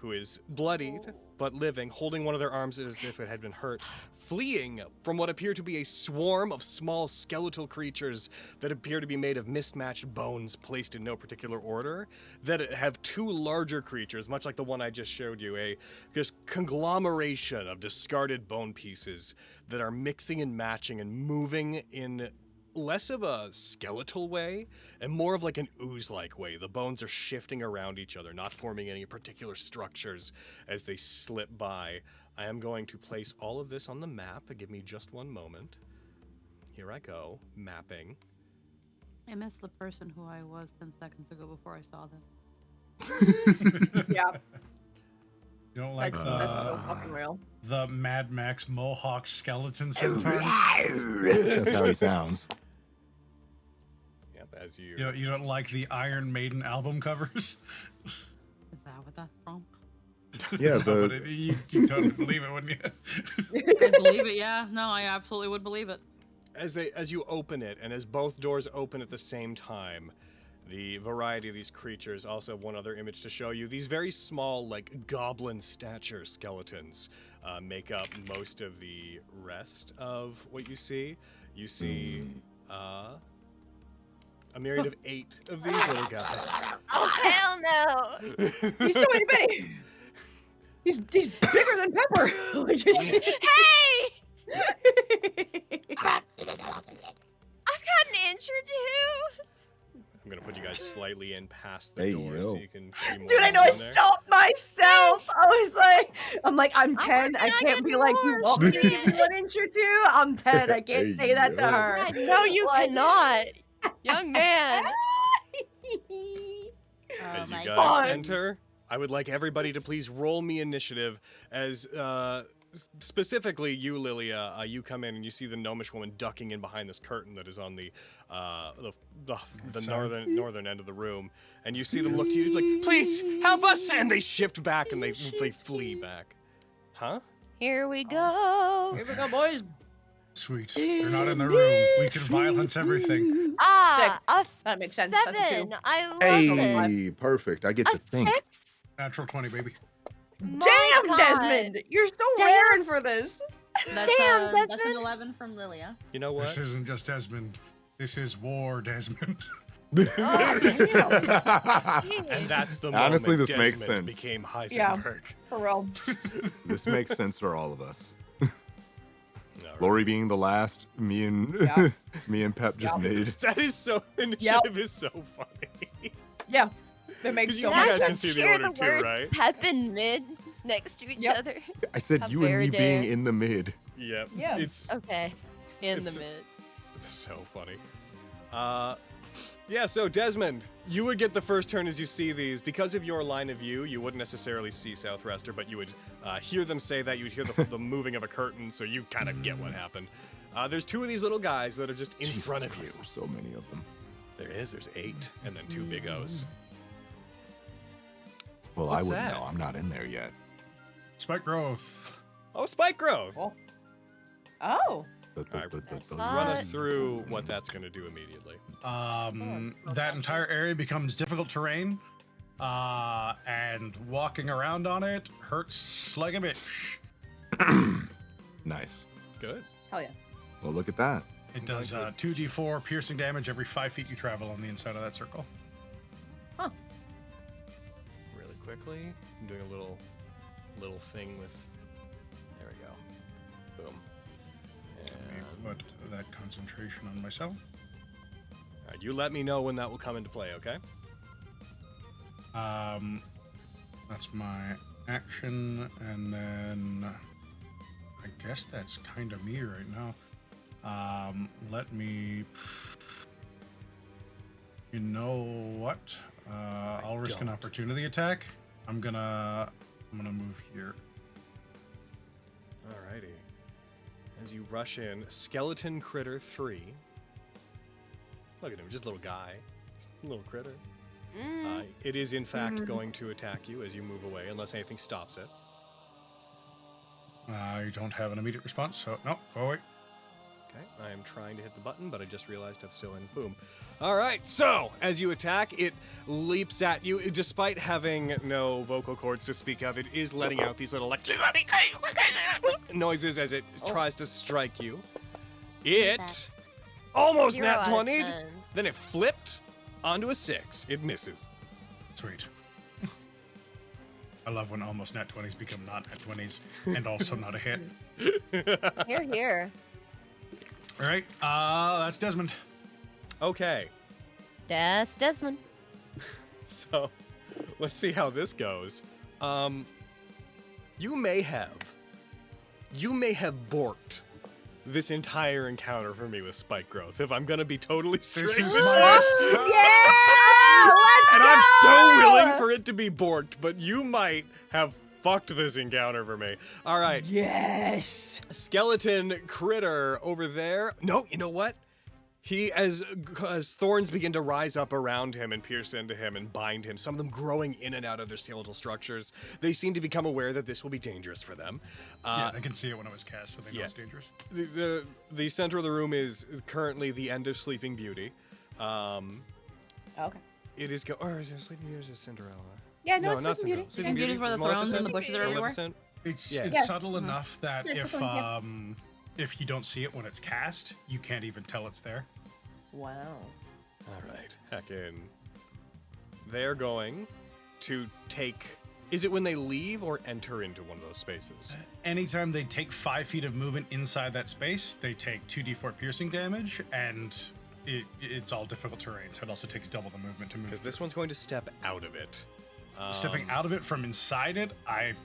who is bloodied but living, holding one of their arms as if it had been hurt, fleeing from what appear to be a swarm of small skeletal creatures that appear to be made of mismatched bones placed in no particular order, that have two larger creatures, much like the one I just showed you, a just conglomeration of discarded bone pieces that are mixing and matching and moving in less of a skeletal way and more of like an ooze-like way. The bones are shifting around each other, not forming any particular structures as they slip by. I am going to place all of this on the map. Give me just one moment. Here I go, mapping. I missed the person who I was 10 seconds ago before I saw this. Yeah, You don't like that's so fucking real. the Mad Max Mohawk skeleton centaurs? That's how he sounds. Yep, as you... You don't like the Iron Maiden album covers? Is that what that's from? Yeah, No, but you totally believe it, wouldn't you? I believe it, yeah. No, I absolutely would believe it. As you open it, and as both doors open at the same time, the variety of these creatures, also one other image to show you, these very small, like, goblin stature skeletons make up most of the rest of what you see. You see a myriad of 8 of these little guys. Oh, hell no! He's so itty bitty. He's bigger than Pepper. Hey! I've gotten injured too. I'm gonna put you guys slightly in past the Hey, door yo. so you can see more. Dude, I know I in there. stopped myself. I'm like, I'm 10. I working on can't be getting like, you more want me to shit. give you an inch or two? I'm 10. I can't Hey, say that to yo. her. No, you Like- cannot, young man. As you my guys God. enter, I would like everybody to please roll me initiative as specifically you, Lilia, you come in and you see the gnomish woman ducking in behind this curtain that is on the northern end of the room, and you see them look to you like, please help us, and they shift back and they flee back. Huh? Here we go. Here we go, boys. Sweet. They're not in the room. We can violence everything. Ah, a That makes sense. That's a 7. two. I love it. Hey, perfect. I get to A think. 6. Natural 20, baby. My Damn, God. Desmond. You're so Damn. raring for this. That's, Damn, that's an Desmond. 11 from Lilia. You know This what? isn't just Desmond. This is war, Desmond. Oh, And that's the Honestly, moment this makes Desmond sense. became Heisenberg. Yeah. For real. This makes sense for all of us. All right. Lori being the last, me and Yeah. me and Pep just Yeah. made. That is so initiative is so funny. Yeah. That makes 'Cause so you much guys can sense. see the hear order the too, word right? Pep and mid next to each Yep. other. I said How you and me very being dare. in the mid. Yep. Yeah. It's Okay. In It's- the mid. so funny. Yeah, so Desmond, you would get the first turn as you see these. Because of your line of view, you wouldn't necessarily see Southwester, but you would hear them say that. You would hear the moving of a curtain, so you kind of get what happened. There's 2 of these little guys that are just in Jesus front of Christ, you. There's so many of them. There's 8, and then 2 big O's. Well, What's I wouldn't that? know. I'm not in there yet. Spike growth. Oh, Spike Grove! Oh. Run us through what that's going to do immediately. That entire area becomes difficult terrain, and walking around on it hurts like a bitch. Nice. Good. Hell yeah. Well, look at that. It does 2d4 piercing damage every 5 feet you travel on the inside of that circle. Really quickly, I'm doing a little thing with. There we go. Boom. Let me And, put that concentration on myself. all right, you let me know when that will come into play, okay? That's my action, and then I guess that's kind of me right now. Let me. You know what? I'll risk an don't. opportunity attack. I'm gonna move here. Alrighty. As you rush in, Skeleton Critter 3. Look at him, just a little guy. Just a little critter. It is, in fact, going to attack you as you move away, unless anything stops it. You don't have an immediate response, so no, go away. Okay, I am trying to hit the button, but I just realized I'm still in. Boom. All right, so as you attack, it leaps at you. Despite having no vocal cords to speak of, it is letting out these little like noises as it tries to strike you. It almost 0 nat out of 20'd, 10. then it flipped onto a 6. It misses. Sweet. I love when almost nat 20s become not nat 20s and also not a hit. Here, here. All right, that's Desmond. Okay, That's Desmond. so let's see how this goes. You may have borked this entire encounter for me with spike growth, if I'm gonna be totally straight. This is my And I'm so willing for it to be borked, but you might have fucked this encounter for me. All right, Yes. skeleton critter over there. No, you know what? He, as thorns begin to rise up around him and pierce into him and bind him, some of them growing in and out of their skeletal structures, they seem to become aware that this will be dangerous for them. Yeah, I can see it when it was cast, so they know yeah. it's dangerous. The center of the room is currently the end of Sleeping Beauty. Okay. It is or is it Sleeping Beauty or is it Cinderella? Yeah, no, No, it's not Sleeping Cinderella. Beauty. Sleeping Beauty's where the thrones and the bushes are everywhere. Maleficent. It's Yeah. it's Yeah. subtle enough that Yeah, it's if a fun, if you don't see it when it's cast, you can't even tell it's there. Wow. All right, heckin'. They're going to take. Is it when they leave or enter into one of those spaces? Anytime they take 5 feet of movement inside that space, they take 2d4 piercing damage, and it's all difficult terrain, so it also takes double the movement to move. Because this one's going to step out of it. Stepping out of it from inside it,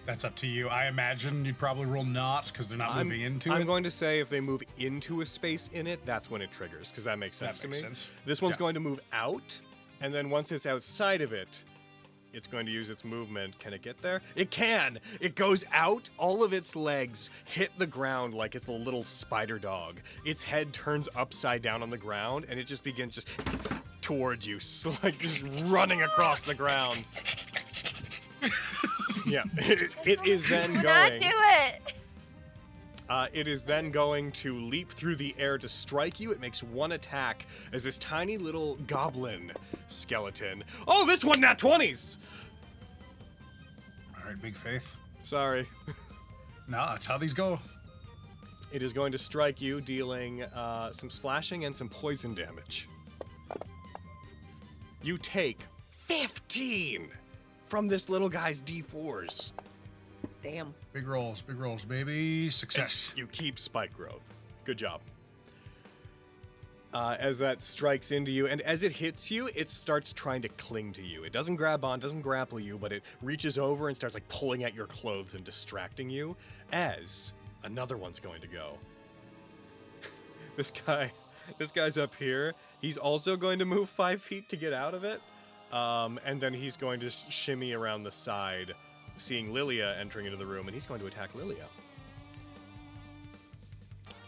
that's up to you. I imagine you'd probably roll not because they're not moving into I'm it. going to say if they move into a space in it, that's when it triggers, because that makes sense That to makes me. sense. This one's Yeah. going to move out, and then once it's outside of it, it's going to use its movement. Can it get there? It can! It goes out, all of its legs hit the ground like it's a little spider dog. Its head turns upside down on the ground, and it just begins just towards you, like just running across the ground. Yeah, it is then Do going. not do it. It is then going to leap through the air to strike you. It makes one attack as this tiny little goblin skeleton. Oh, this one nat 20s! All right, big faith. Sorry. No, that's how these go. It is going to strike you, dealing some slashing and some poison damage. You take 15 from this little guy's D4s. Damn. Big rolls, baby. Success. You keep spike growth. Good job. As that strikes into you, and as it hits you, it starts trying to cling to you. It doesn't grab on, doesn't grapple you, but it reaches over and starts like pulling at your clothes and distracting you. As another one's going to go. This guy's up here. He's also going to move 5 feet to get out of it. And then he's going to shimmy around the side, seeing Lilia entering into the room, and he's going to attack Lilia.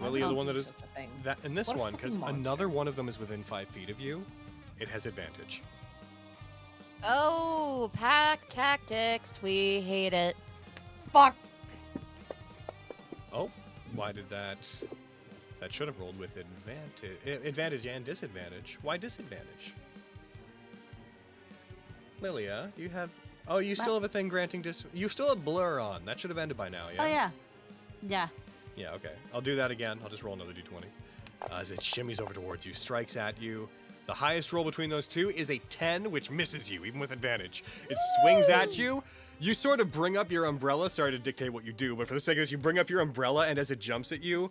Lilia, the one that is Such a thing. that in this What a one, because fucking another one of them is within 5 feet of you, it has advantage. Oh, pack tactics. We hate it. Fuck. Oh, why did that? That should have rolled with advantage and disadvantage. Why disadvantage? Lilia, do you have? Oh, you still have a thing granting You still have blur on. That should have ended by now. Yeah. Oh yeah. Yeah. Yeah, okay. I'll do that again. I'll just roll another d20. As it shimmies over towards you, strikes at you. The highest roll between those two is a 10, which misses you, even with advantage. It swings at you. You sort of bring up your umbrella. Sorry to dictate what you do, but for the sake of this, you bring up your umbrella, and as it jumps at you,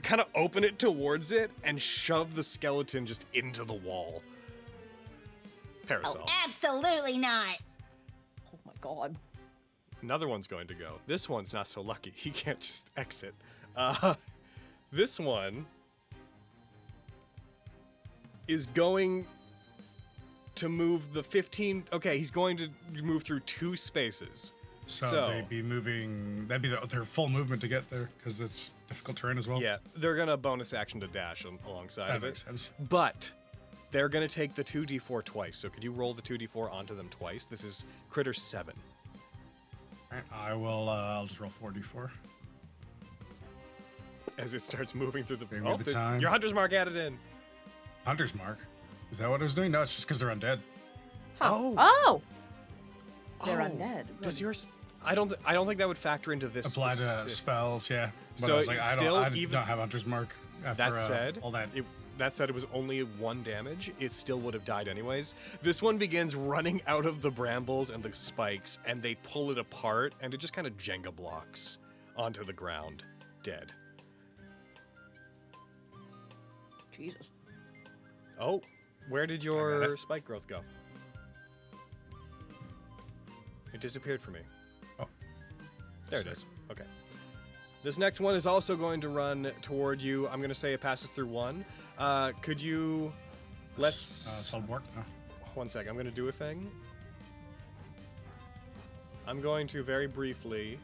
kind of open it towards it and shove the skeleton just into the wall. Parasol. Oh, absolutely not. Oh my god. Another one's going to go. This one's not so lucky. He can't just exit. This one is going to move the 15. Okay, he's going to move through 2 spaces. So they'd be moving. That'd be their full movement to get there because it's difficult terrain as well. Yeah, they're gonna bonus action to dash alongside that of makes it. sense. But they're gonna take the 2d4 twice. So could you roll the 2d4 onto them twice? This is critter 7. All right, I will. I'll just roll 4d4. as it starts moving through the. Maybe the time. Your hunter's mark added in. Hunter's mark. Is that what it was doing? No, it's just because they're undead. Huh. Oh. Oh! They're Oh, undead. Does yours? I don't think that would factor into this. Apply to spells, yeah. But So I was like, I don't even- have Hunter's mark after That said, all that. that said, it was only 1 damage. It still would have died anyways. This one begins running out of the brambles and the spikes, and they pull it apart, and it just kind of Jenga blocks onto the ground, dead. Jesus. Oh, where did your spike growth go? It disappeared for me. Oh. There it is. Okay. This next one is also going to run toward you. I'm going to say it passes through 1. Could you... Let's... Solid work? No. 1 sec. I'm going to do a thing. I'm going to very briefly...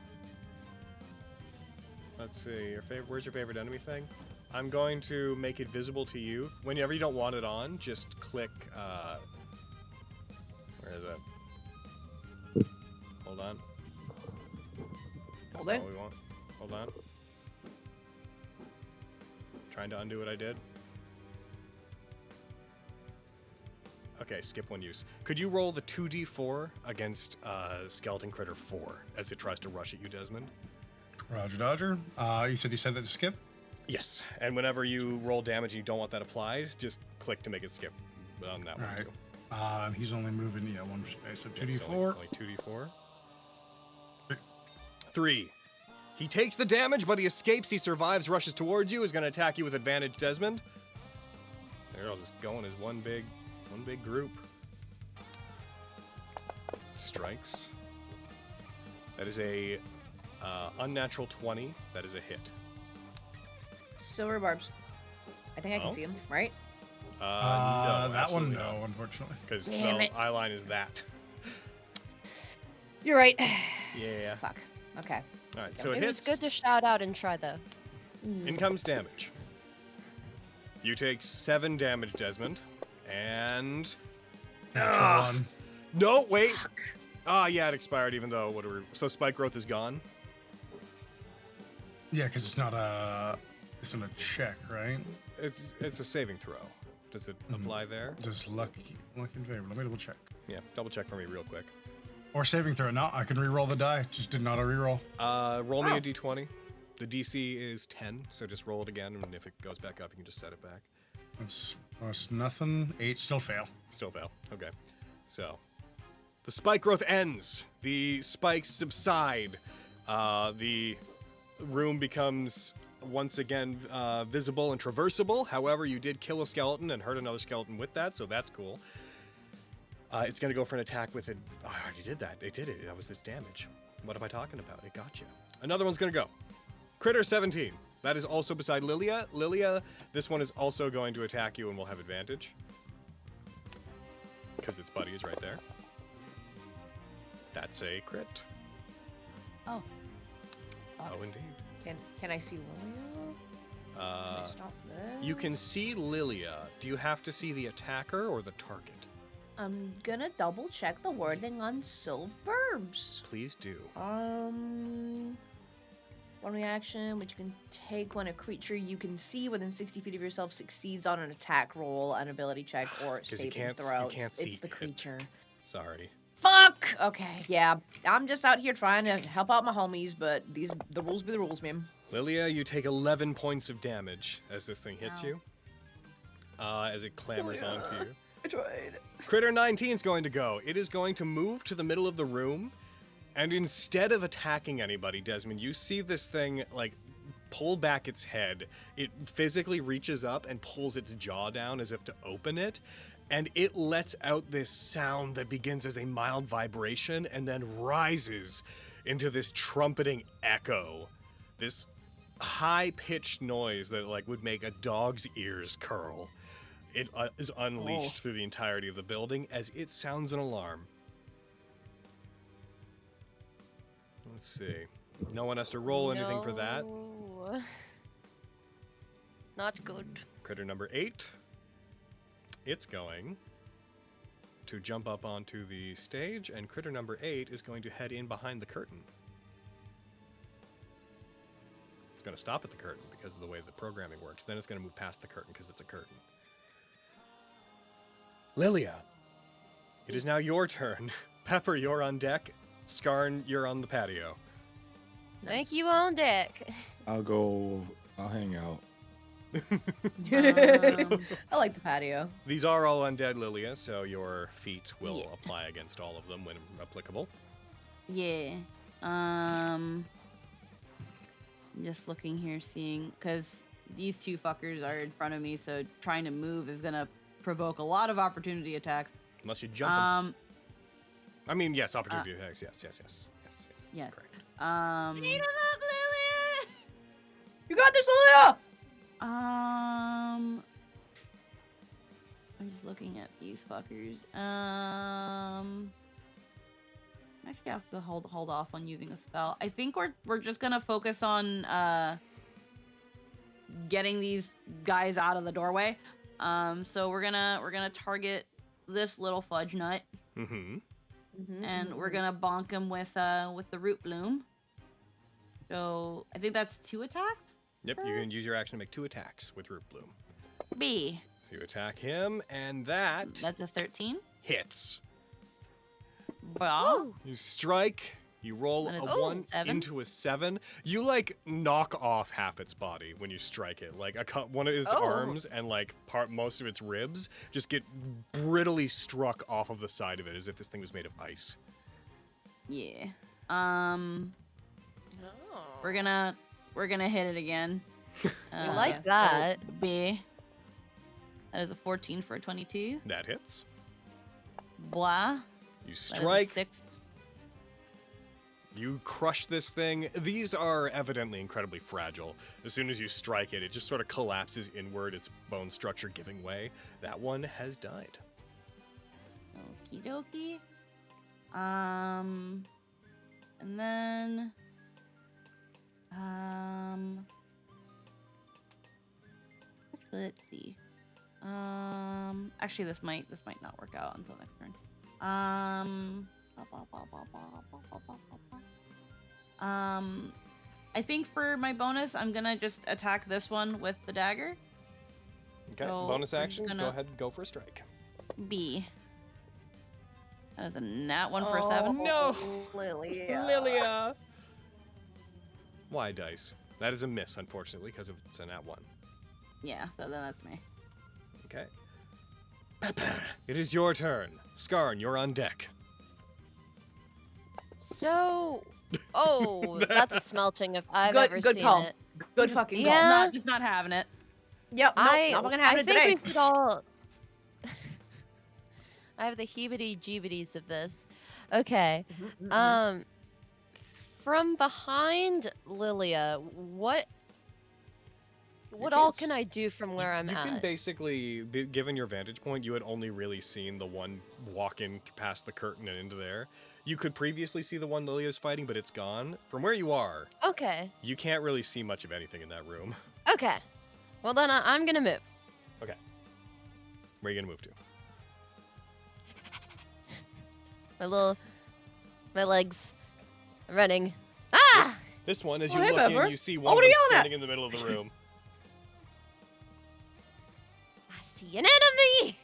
Let's see. Where's your favorite enemy thing? I'm going to make it visible to you. Whenever you don't want it on, just click... Where is it? Hold on. That's Hold it. not what we want. Hold on. Trying to undo what I did. Okay, skip 1 use. Could you roll the 2d4 against Skeleton Critter 4 as it tries to rush at you, Desmond? Roger Dodger. You said that to skip? Yes. And whenever you roll damage and you don't want that applied, just click to make it skip on that one Alright. too. He's only moving, 1 space. So Yeah, it's 2d4. Only 2d4. 3. He takes the damage, but he escapes. He survives, rushes towards you, is going to attack you with advantage, Desmond. They're all just going as one big group. Strikes. That is a unnatural 20. That is a hit. Silver barbs. I think I can Oh. see them, right? No, that one, absolutely no, not. unfortunately. Because Damn it. eye line is that. You're right. Yeah. Fuck. Okay. All right, so it It was hits. good to shout out and try though. In comes damage. You take 7 damage, Desmond. And... Natural 1. No, wait! Yeah, it expired even though... So spike growth is gone? Yeah, because it's not a check, right? It's a saving throw. Does it apply there? Just luck in favor. Let me double check. Yeah, double check for me real quick. Or saving throw. No, I can re-roll the die. Just did not a re-roll. Roll me a d20. The DC is 10, so just roll it again, and if it goes back up, you can just set it back. That's nothing. 8 still fail. Still fail. Okay. So, the spike growth ends. The spikes subside. The room becomes once again visible and traversable. However, you did kill a skeleton and hurt another skeleton with that, so that's cool. It's going to go for an attack with it. Oh, I already did that. It did it. That was its damage. What am I talking about? It got you. Another one's going to go. Critter 17. That is also beside Lilia. Lilia, this one is also going to attack you and will have advantage. Because its buddy is right there. That's a crit. Oh. Oh, indeed. Can I see Lilia? Can I stop this? You can see Lilia. Do you have to see the attacker or the target? I'm gonna double check the wording on Silverbs. Please do. One reaction which you can take when a creature you can see within 60 feet of yourself succeeds on an attack roll, an ability check, or 'Cause you saving can't- throw. you can't see It's the it. creature. Sorry. Fuck! Okay, yeah. I'm just out here trying to help out my homies, but the rules be the rules, man. Lilia, you take 11 points of damage as this thing hits Ow. you. As it clambers onto you. I tried. Critter 19 is going to go. It is going to move to the middle of the room, and instead of attacking anybody, Desmond, you see this thing, like, pull back its head. It physically reaches up and pulls its jaw down as if to open it, and it lets out this sound that begins as a mild vibration and then rises into this trumpeting echo. This high-pitched noise that, like, would make a dog's ears curl. It is unleashed through the entirety of the building as it sounds an alarm. Let's see. No one has to roll anything for that. No. Not good. Critter number 8. It's going to jump up onto the stage, and critter number 8 is going to head in behind the curtain. going to stop at the curtain because of the way the programming works. Then it's going to move past the curtain because it's a curtain. Lilia, it is now your turn. Pepper, you're on deck. Skarn, you're on the patio. Thank you on deck. I'll hang out. I like the patio. These are all undead, Lilia, so your feat will apply against all of them when applicable. Yeah. I'm just looking here, seeing, because these two fuckers are in front of me, so trying to move is gonna provoke a lot of opportunity attacks. Unless you jump 'em. I mean, yes, opportunity attacks. Yes. Yes. Correct. Beat him up, Lilia! You got this, Lilia! I'm just looking at these fuckers. Actually, I have to hold off on using a spell. I think we're just gonna focus on getting these guys out of the doorway. So we're gonna target this little fudge nut, Mm-hmm. and we're gonna bonk him with the root bloom. So I think that's 2 attacks. Yep, you can use your action to make 2 attacks with Root Bloom. B. So you attack him, and that's a 13. hits. Bah. You strike, you roll That is a a 1 7. into a 7. You, like, knock off half its body when you strike it. Like, one of its arms and, like, most of its ribs just get brittly struck off of the side of it as if this thing was made of ice. Yeah. Oh. We're gonna hit it again. I like that. So B. That is a 14 for a 22. That hits. Blah. You That is a strike. 6. You crush this thing. These are evidently incredibly fragile. As soon as you strike it, it just sort of collapses inward, its bone structure giving way. That one has died. Okie dokie. And then actually, let's see. Actually, this might not work out until next turn. I think for my bonus, I'm gonna just attack this one with the dagger. Okay, So bonus I'm action. gonna- Go ahead and go for a strike. B. That is a nat 1 for a 7. No! Lilia. Lilia! Why dice? That is a miss, unfortunately, because it's a nat 1. Yeah, so then that's me. Okay. It is your turn. Skarn, you're on deck. So, that's a smelting if I've ever Good seen call. it. Good fucking call. Yeah. Just not having it. Yep. Nope, not fucking having I it think today. we should all. I have the heebity-jeebities of this. Okay. From behind Lilia, what all can I do from where I'm You at? can basically, given your vantage point, you had only really seen the one walk in past the curtain and into there. You could previously see the one Lilia's fighting, but it's gone. From where you are, Okay. you can't really see much of anything in that room. Okay. Well, then I'm gonna move. Okay. Where are you gonna move to? My legs are running. Ah! This one, as Oh, you hey, look Pepper. in, you see Oh, one what of are them you yelling at? standing in the middle of the room. I see an enemy!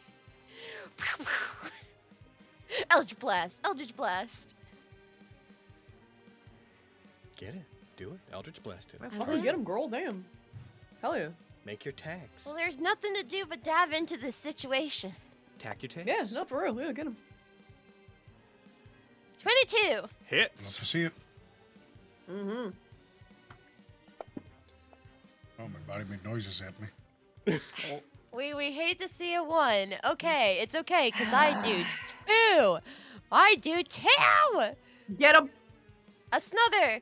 Eldritch Blast! Eldritch Blast! Get it. Do it. Eldritch Blast it. Man, I fucking will. get him, girl. Damn. Hell yeah. Make your tags. Well, there's nothing to do but dive into this situation. Tack your tags. Yeah, no, for real. Yeah, get him. 22! Love Hits. to see it. Mm-hmm. Oh, my body made noises at me. We hate to see a 1. Okay, it's okay, because I do 2! I do 2! Get him. Another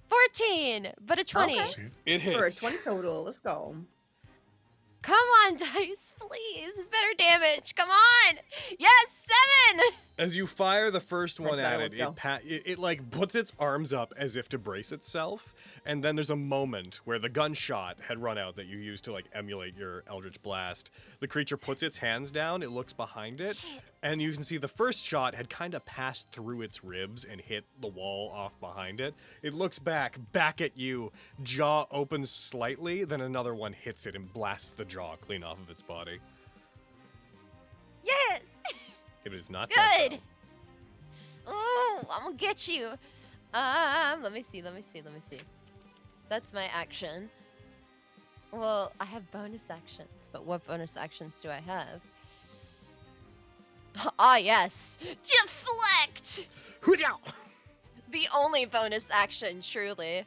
14, but a 20. Okay. See it? It For a hits. 20 total. Let's go. Come on, dice, please. Better damage. Come on. Yes, 7! As you fire the first one better, at it, let's it like puts its arms up as if to brace itself, and then there's a moment where the gunshot had run out that you used to like emulate your Eldritch Blast. The creature puts its hands down, it looks behind it, Shit. and you can see the first shot had kind of passed through its ribs and hit the wall off behind it. It looks back at you, jaw opens slightly, then another one hits it and blasts the jaw clean off of its body. Yes. It is not dead, Good. Oh, I'm gonna get you. Let me see. That's my action. Well, I have bonus actions, but what bonus actions do I have? Ah, yes. Deflect! The only bonus action, truly.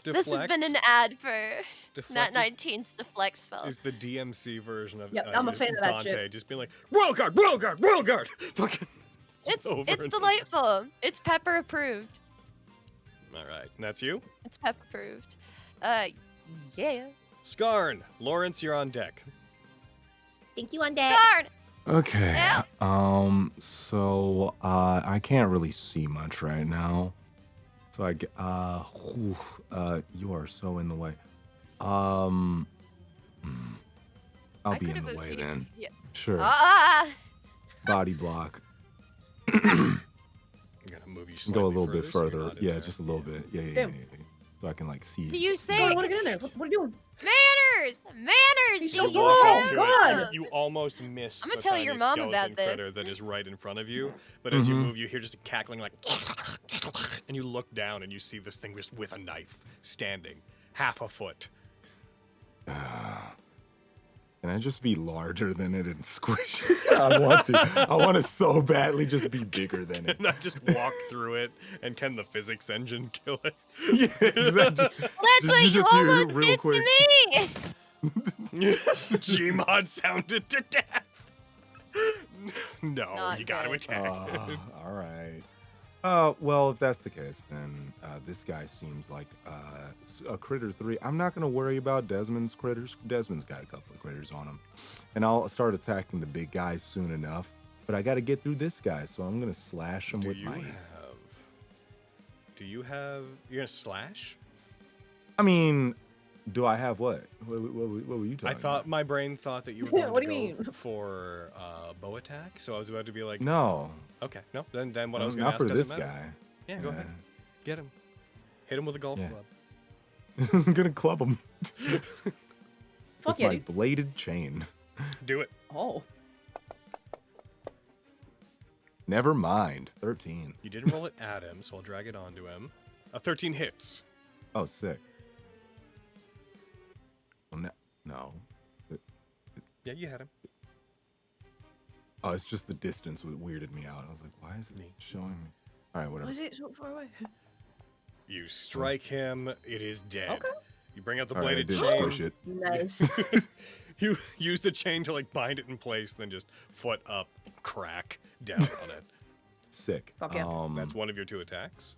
This has been an ad for Deflect Nat19's deflect spell. is the DMC version of Yep, I'm a fan of that Dante shit. just being like, roll guard, roll guard, roll guard. Fucking It's over it's and delightful. It's Pepper approved. over. All right, and that's you. It's Pepper approved. Yeah. Skarn, Lawrence, you're on deck. Thank you on deck. Darn! Okay. Yeah. So I can't really see much right now. So I get you are so in the way. I'll I be in could've the way moved- then. Yeah. Sure. Ah! Body block. I'm gonna move you. Go a slightly little bit so you're further. not in Yeah, there. just a little bit. Yeah. Damn. So I can like see. Do you I say want to get in there. What are you doing? manners? Manners! He's do so you walk have into them? it. You almost miss. I'ma the tell tiny your mom about skeleton this. critter that is right in front of you. But as you Mhm. move, you hear just a cackling like, and you look down and you see this thing just with a knife standing, half a foot. Can I just be larger than it and squish it? I want to. I want to so badly just be bigger than it. And I just walk through it, and can the physics engine kill it? Yeah, just, That's what you just hear it almost real did quick. to me! Gmod sounded to death. No, Not you got to good. attack. All right. Well, if that's the case, then this guy seems like a critter 3. I'm not gonna worry about Desmond's critters. Desmond's got a couple of critters on him, and I'll start attacking the big guys soon enough. But I got to get through this guy, so I'm gonna slash him Do with you my. have? Do you have? You're gonna slash? I mean, do I have what? What were you talking I thought about? my brain thought that you were going What to do you go mean? for bow attack, so I was about to be like, No, okay, no. Then what I was going to not ask for doesn't this matter. guy. Yeah, go ahead, get him, hit him with a golf Yeah. club. I'm gonna club him Fuck with yeah, my dude. bladed chain. Do it. Oh. Never mind. 13. You didn't roll it at him, so I'll drag it onto him. 13 hits. Oh, sick. Well, no. Yeah, you had him. Oh, it's just the distance that weirded me out. I was like, why is it Neat. showing me? All right, Why whatever. is it so far away? You strike him. It is dead. Okay. You bring out the All right, I bladed did chain. squish it. Nice. You use the chain to like bind it in place, then just foot up, crack down on it. Sick. Fuck yeah. That's one of your 2 attacks.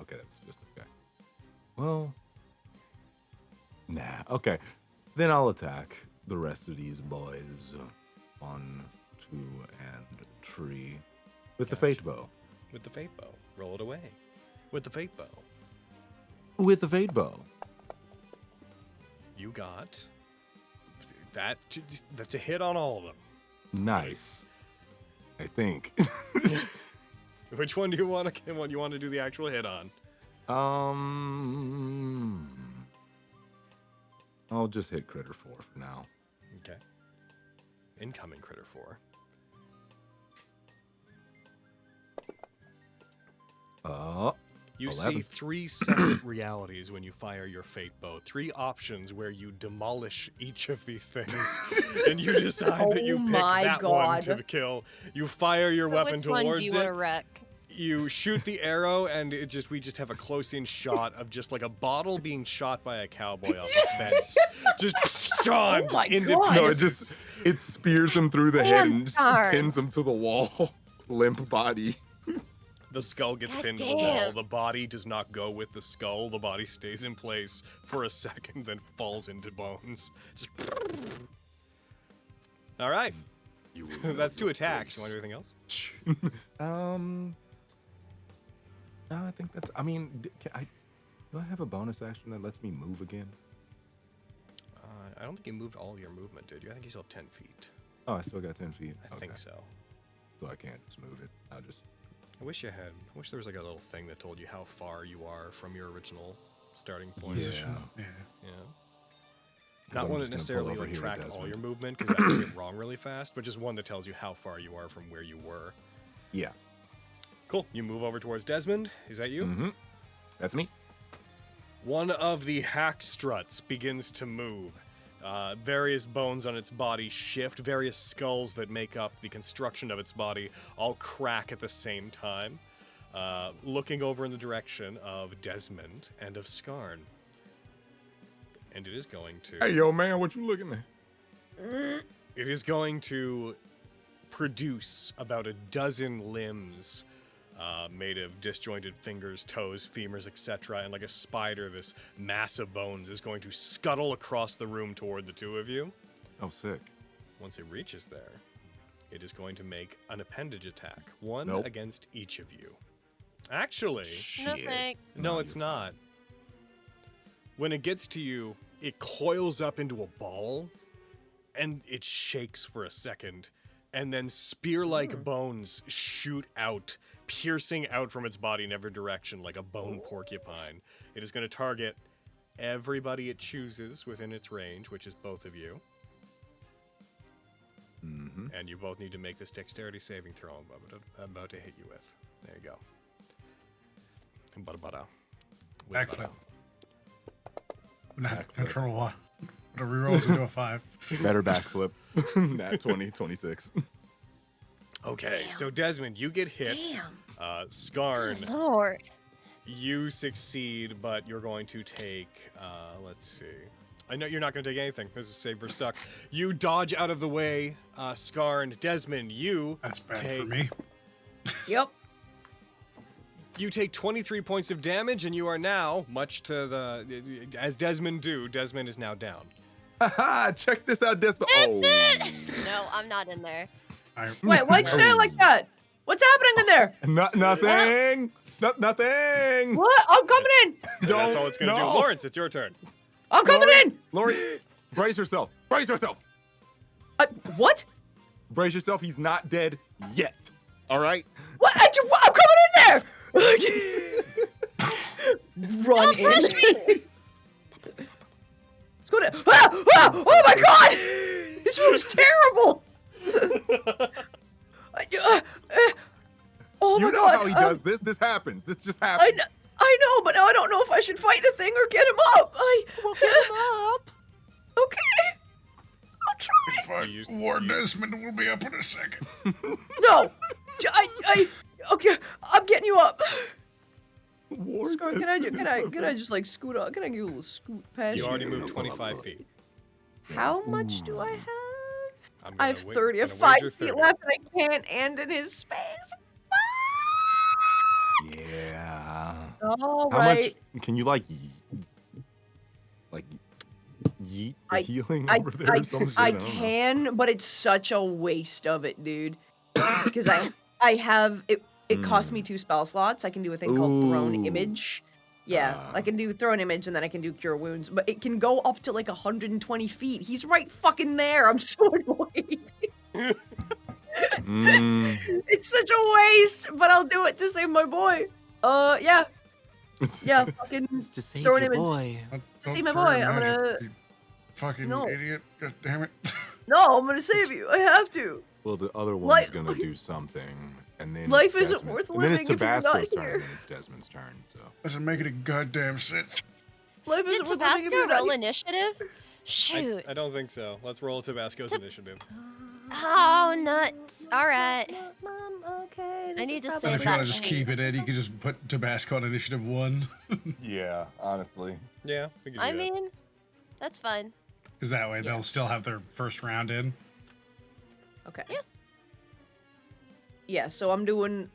Okay, that's just okay. Well, nah. Okay, then I'll attack the rest of these boys. 1, 2, and 3 with the Gotcha. fate bow. With the fate bow. Roll it away. With the fate bow. With the fate bow. You got that. That's a hit on all of them. Nice. I think. Which one do you want to? What you want to do the actual hit on? I'll just hit critter 4 for now. Okay. Incoming critter 4. You 11. see 3 separate realities when you fire your fate bow. 3 options where you demolish each of these things, and you decide that you Oh pick my that one to God. kill. You fire your So weapon which one towards do you it. want to wreck? You shoot the arrow, and we just have a close-in shot of just like a bottle being shot by a cowboy off a fence, just gone, Oh my just into God. No, pieces. it spears him through the head Damn, and just darn. pins him to the wall. Limp body. The skull gets God pinned to the wall. damn. The body does not go with the skull. The body stays in place for a second, then falls into bones. Just... All right. You will That's know 2 your attacks. You want place. anything else? No, I think that's. I mean, do I have a bonus action that lets me move again? I don't think you moved all of your movement, did you? I think you still have 10 feet. Oh, I still got 10 feet. I think so. So I can't just move it. I'll just. I wish you had. I wish there was like a little thing that told you how far you are from your original starting point. Yeah. Yeah. Yeah. 'Cause Not I'm one just that gonna necessarily pull over like here at track all your Desmond. movement because that can get wrong really fast, but just one that tells you how far you are from where you were. Yeah. Cool. You move over towards Desmond. Is that you? Mm-hmm. That's me. One of the hack struts begins to move. Various bones on its body shift. Various skulls that make up the construction of its body all crack at the same time. Looking over in the direction of Desmond and of Skarn. And it is going to... Hey, yo, man, what you looking at? It is going to produce about a dozen limbs made of disjointed fingers, toes, femurs, etc. And like a spider, this mass of bones is going to scuttle across the room toward the 2 of you. Oh, sick. Once it reaches there, it is going to make an appendage attack. One Nope. against each of you. Actually, No thanks. no, it's not. When it gets to you, it coils up into a ball, and it shakes for a second, and then spear-like bones shoot out, piercing out from its body in every direction like a bone porcupine. It is going to target everybody it chooses within its range, which is both of you. Mm-hmm. And you both need to make this dexterity saving throw I'm about to hit you with. There you go. Bada. Backflip. Backflip. Natural 1. But a rerolls into a 5. Better backflip. Nat 20, 26. Okay, so Desmond, you get hit. Damn. Skarn, Lord. you succeed, but you're going to take, let's see. I know you're not going to take anything. This is save or suck. You dodge out of the way, Skarn. Desmond, you That's bad take, for me. Yep. You take 23 points of damage, and you are now, much to the, as Desmond is now down. Haha, check this out, Desmond. Oh. No, I'm not in there. Wait, why'd you say it like that? What's happening in there? Nothing. Nothing. What? I'm coming in. And that's all it's going to do. Lawrence, it's your turn. I'm coming in. Lori, brace yourself. Brace yourself. What? Brace yourself. He's not dead yet. All right? What? I'm coming in there. Run in. Push me! Let's go to. Oh my god! This room's terrible. Oh my You know god. how he does this. This happens. This just happens. I know, but now I don't know if I should fight the thing or get him up. We'll get him up. Okay. I'll try. You- War Desmond will be up in a second. No. Okay. I'm getting you up. War Scar, can I just like scoot up? Can I give a little scoot past You you? already moved 25 feet. How much do I have? I'm I gonna have wa- 30. I gonna have 5 wager feet 30. left and I can't end in his space. Yeah. All How right. much can you like yeet the healing over there or some shit? I don't know. can, but it's such a waste of it, dude. Because I have it. It costs me 2 spell slots. I can do a thing called Throne Ooh. Image. Yeah, I can do Throne Image and then I can do Cure Wounds. But it can go up to like 120 feet. He's right fucking there. I'm so annoyed. It's such a waste, but I'll do it to save my boy. Yeah. Yeah, fucking to save throw an image. Don't See my throw boy, your I'm magic, gonna- you fucking No. idiot. God damn it. No, I'm gonna save you. I have to. Well, the other one's Life- gonna do something, and then Life it's isn't Desmond. worth and then it's living if you're not Tabasco's turn, here. and then it's Desmond's turn. So Doesn't make any goddamn sense. Life Did isn't worth living if Tabasco you're not roll here. initiative? Shoot. I don't think so. Let's roll Tabasco's initiative. Oh, nuts. All right. Mom, okay. I need to And save if you want that to just thing. keep it in, you can just put Tabasco on initiative 1. yeah, honestly, Yeah, we can do I that. mean, that's fine. Because that way they'll still have their first round in. Okay. Yeah. Yeah, so I'm doing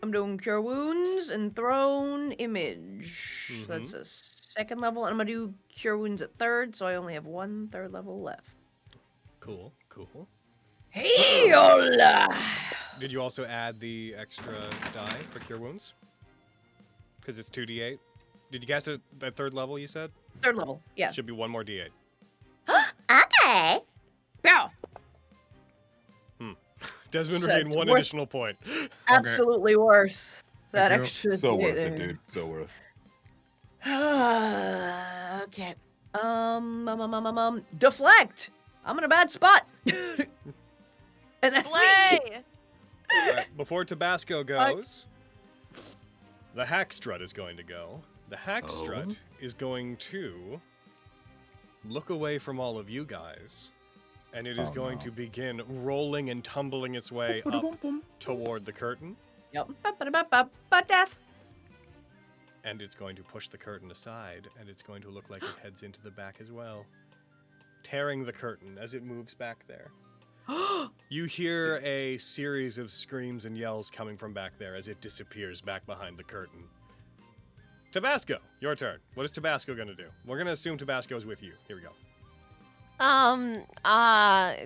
I'm doing Cure Wounds and Throne Image. Mhm. That's a 2nd level, and I'm gonna do Cure Wounds at 3rd, so I only have 1 3rd level left. Cool, cool. Hey-ola! Did you also add the extra die for Cure Wounds? Because it's 2d8. Did you cast it at 3rd level, you said? 3rd level, yeah. Should be 1 more d8. Okay. Yeah. Desmond So regained it's 1 worth- additional point. Absolutely worth that Thank you. extra. So worth it, dude. So worth. Okay. Deflect. I'm in a bad spot. And that's me. Slay! Alright, before Tabasco goes, the Hack Strut is going to go. The Hack Strut is going to look away from all of you guys, and it is going to begin rolling and tumbling its way up toward the curtain, Yep. But death. and it's going to push the curtain aside, and it's going to look like it heads into the back as well, tearing the curtain as it moves back there. You hear a series of screams and yells coming from back there as it disappears back behind the curtain. Tabasco, your turn. What is Tabasco gonna do? We're gonna assume Tabasco is with you. Here we go.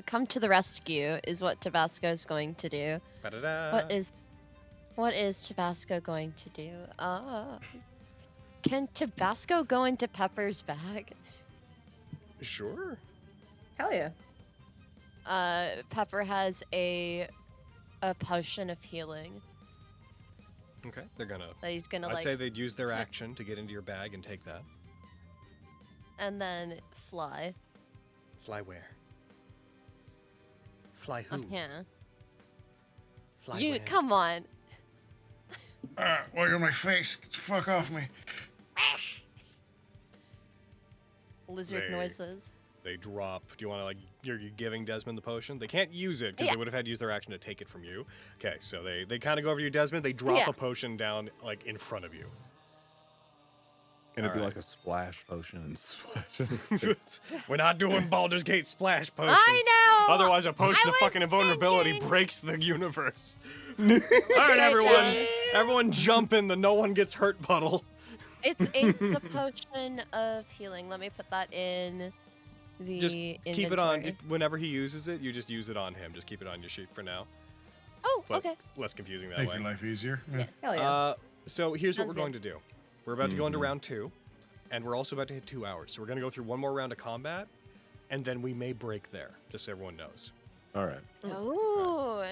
Come to the rescue is what Tabasco's going to do. Ba-da-da. What is Tabasco going to do? Can Tabasco go into Pepper's bag? Sure. Hell yeah. Pepper has a potion of healing Okay, they're gonna. that he's gonna I'd like, say they'd use their action to get into your bag and take that. and then fly. Fly where? Fly who? Yeah. Fly You where? come on. Look at my face. Get the fuck off me. Lizard They- noises. They drop. Do you want to like? You're you giving Desmond the potion? They can't use it because Yeah. they would have had to use their action to take it from you. Okay, so they kind of go over to you, Desmond. They drop Yeah. a potion down like in front of you. Can it be Alright. like a splash potion and splash? We're not doing Baldur's Gate splash potions. I know! Otherwise, a potion I of was fucking invulnerability thinking. breaks the universe. All right, everyone. Everyone jump in the no one gets hurt puddle. It's a potion of healing. Let me put that in the Just inventory. keep it on. Whenever he uses it, you just use it on him. Just keep it on your sheet for now. Oh, But okay. it's less confusing that Make way. your life easier. Yeah. Hell yeah. So here's what Sounds we're going to do. We're about to go into Mhm. round 2, and we're also about to hit 2 hours. So we're going to go through one more round of combat, and then we may break there, just so everyone knows. All right. Ooh.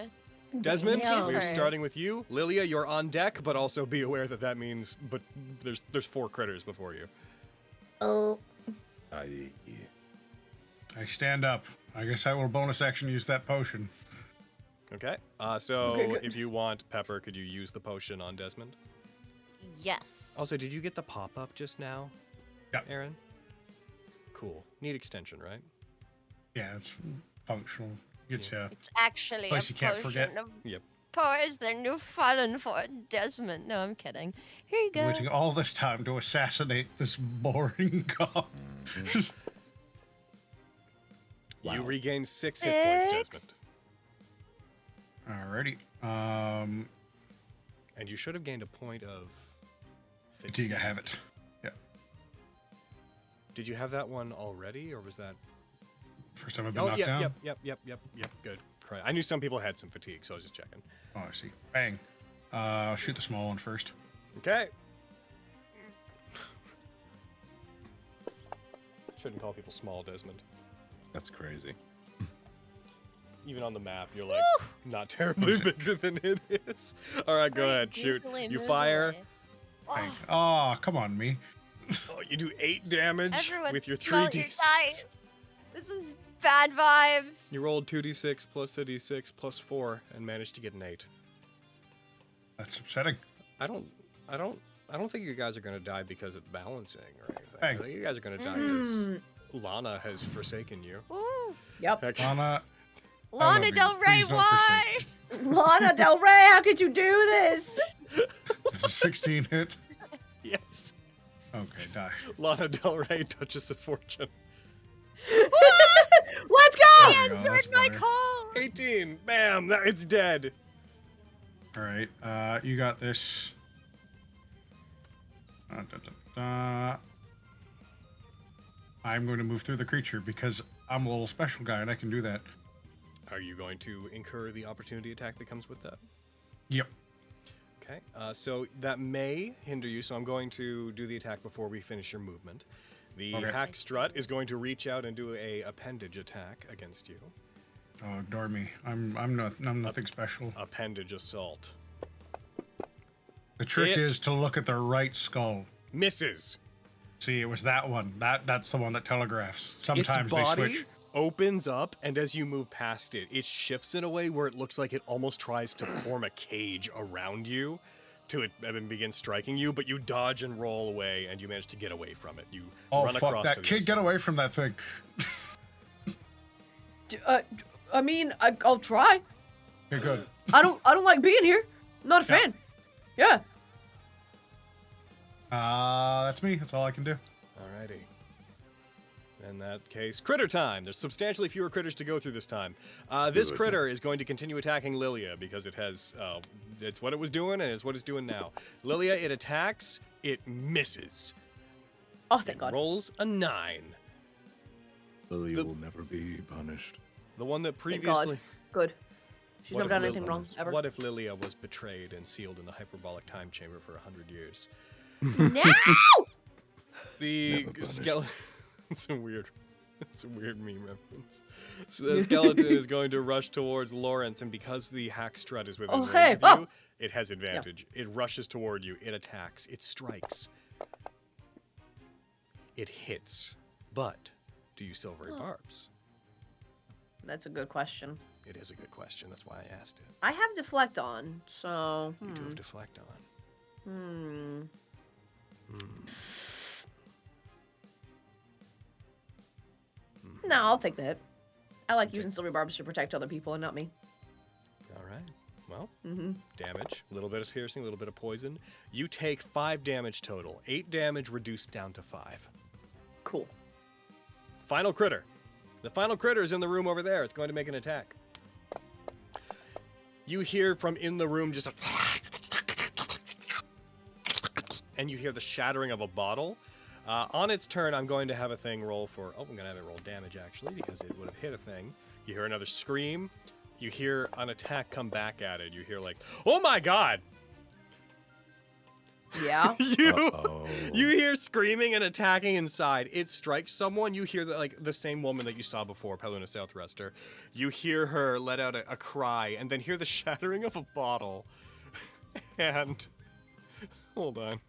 Desmond, Damn. we're starting with you. Lilia, you're on deck, but also be aware that that means there's 4 critters before you. Oh. I stand up. I guess I will bonus action use that potion. Okay. So Okay, good. if you want, Pepper, could you use the potion on Desmond? Yes. Also, did you get the pop-up just now? Yep. Aaron? Cool. Neat extension, right? Yeah, it's functional. Gets you. It's actually Place a you can't potion forget. of Yep. poison you've fallen for, Desmond. No, I'm kidding. Here you go. Waiting all this time to assassinate this boring god. You Wow. regain 6 hit points, Desmond. Alrighty. And you should have gained a point of Fatigue, I have it. Yeah. Did you have that one already, or was that? First time I've been Oh, knocked yep, down. yep. Good. I knew some people had some fatigue, so I was just checking. Oh, I see. Bang. I'll shoot the small one first. Okay. Shouldn't call people small, Desmond. That's crazy. Even on the map, you're like not terribly bigger than it is. All right, go ahead, shoot. Easily You move fire. away. Bang. Oh, come on, me. Oh, you do 8 damage Everyone with your smell 3d6. your dice. This is bad vibes. You rolled 2d6 plus a d6 plus 4 and managed to get an 8. That's upsetting. I don't think you guys are gonna die because of balancing or anything. Bang. I think you guys are gonna die because Lana has forsaken you. Ooh. Yep. Heck, Lana, Lana you. Del Rey, Please don't why? Lana Del Rey, how could you do this? it's a 16 hit. yes. Okay, die. Lana Del Rey, Duchess of Fortune. Let's go! There we go, Answered that's my better. call. 18. Bam. It's dead. All right. You got this. I'm going to move through the creature because I'm a little special guy and I can do that. Are you going to incur the opportunity attack that comes with that? Yep. Okay, so that may hinder you, so I'm going to do the attack before we finish your movement. The Okay. hack strut is going to reach out and do a appendage attack against you. Oh, ignore me. I'm nothing special. Appendage assault. The trick It- is to look at the right skull. Misses. See, it was that one. That's the one that telegraphs. Sometimes Its they body switch. opens up, and as you move past it, it shifts in a way where it looks like it almost tries to form a cage around you to it and begin striking you, but you dodge and roll away, and you manage to get away from it. You Oh, run fuck across that to the kid! other Get side. away from that thing. I mean, I'll try. Okay, good. I don't like being here. I'm not a Yeah. fan. Yeah. That's me. That's all I can do. Alrighty. In that case, critter time. There's substantially fewer critters to go through this time. This Good. critter is going to continue attacking Lilia because it has, it's what it was doing and it's what it's doing now. Lilia, it attacks, it misses. Oh, thank It God. rolls a 9. Lily The- will never be punished. The one that Thank previously... God. Good. She's What never if done Lil- anything wrong ever. What if Lilia was betrayed and sealed in the hyperbolic time chamber for 100 years? No! The Never punished. skeleton... It's a weird meme reference. So the skeleton is going to rush towards Lawrence, and because the hack strut is within Oh, range hey, of oh. you, it has advantage. It rushes toward you. It attacks. It strikes. It hits. But do you silvery barbs? That's a good question. It is a good question. That's why I asked it. I have deflect on, so. You do have deflect on. No, I'll take the hit. I like using silver barbs to protect other people and not me. All right. Well, Mm-hmm. damage. A little bit of piercing, a little bit of poison. You take 5 damage total. 8 damage reduced down to 5. Cool. Final critter. The final critter is in the room over there. It's going to make an attack. You hear from in the room just a... and you hear the shattering of a bottle. On its turn, I'm going to have a thing roll for... Oh, I'm going to have it roll damage, actually, because it would have hit a thing. You hear another scream. You hear an attack come back at it. You hear like, oh my god! Yeah. Uh-oh. You hear screaming and attacking inside. It strikes someone. You hear the same woman that you saw before, Paluna Southwester. You hear her let out a cry, and then hear the shattering of a bottle. And hold on.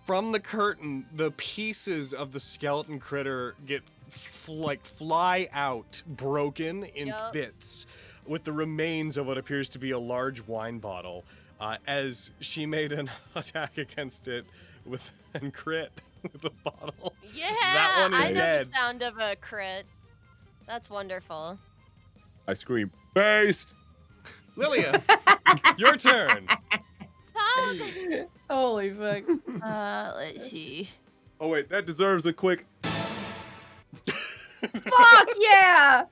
From the curtain, the pieces of the skeleton critter get fly out, broken in Yup. bits, with the remains of what appears to be a large wine bottle, as she made an attack against it with and crit with the bottle. Yeah, That one is I know dead. the sound of a crit. That's wonderful. I scream, based! Lilia, your turn. Pog! Holy fuck. Let's see. Oh wait, that deserves a quick... Fuck yeah!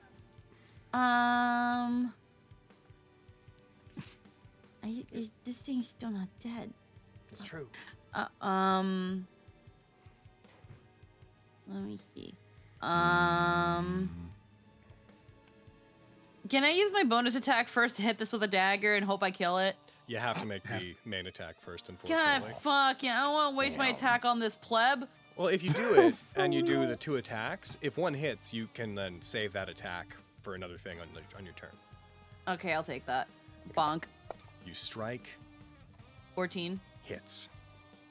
This thing's still not dead. It's true. Let me see. Can I use my bonus attack first to hit this with a dagger and hope I kill it? You have to make the main attack first, God, unfortunately. fuck, yeah, I don't want to waste my attack on this pleb. Well, if you do it and you do the 2 attacks, if one hits, you can then save that attack for another thing on your turn. Okay, I'll take that. Bonk. You strike, 14. hits.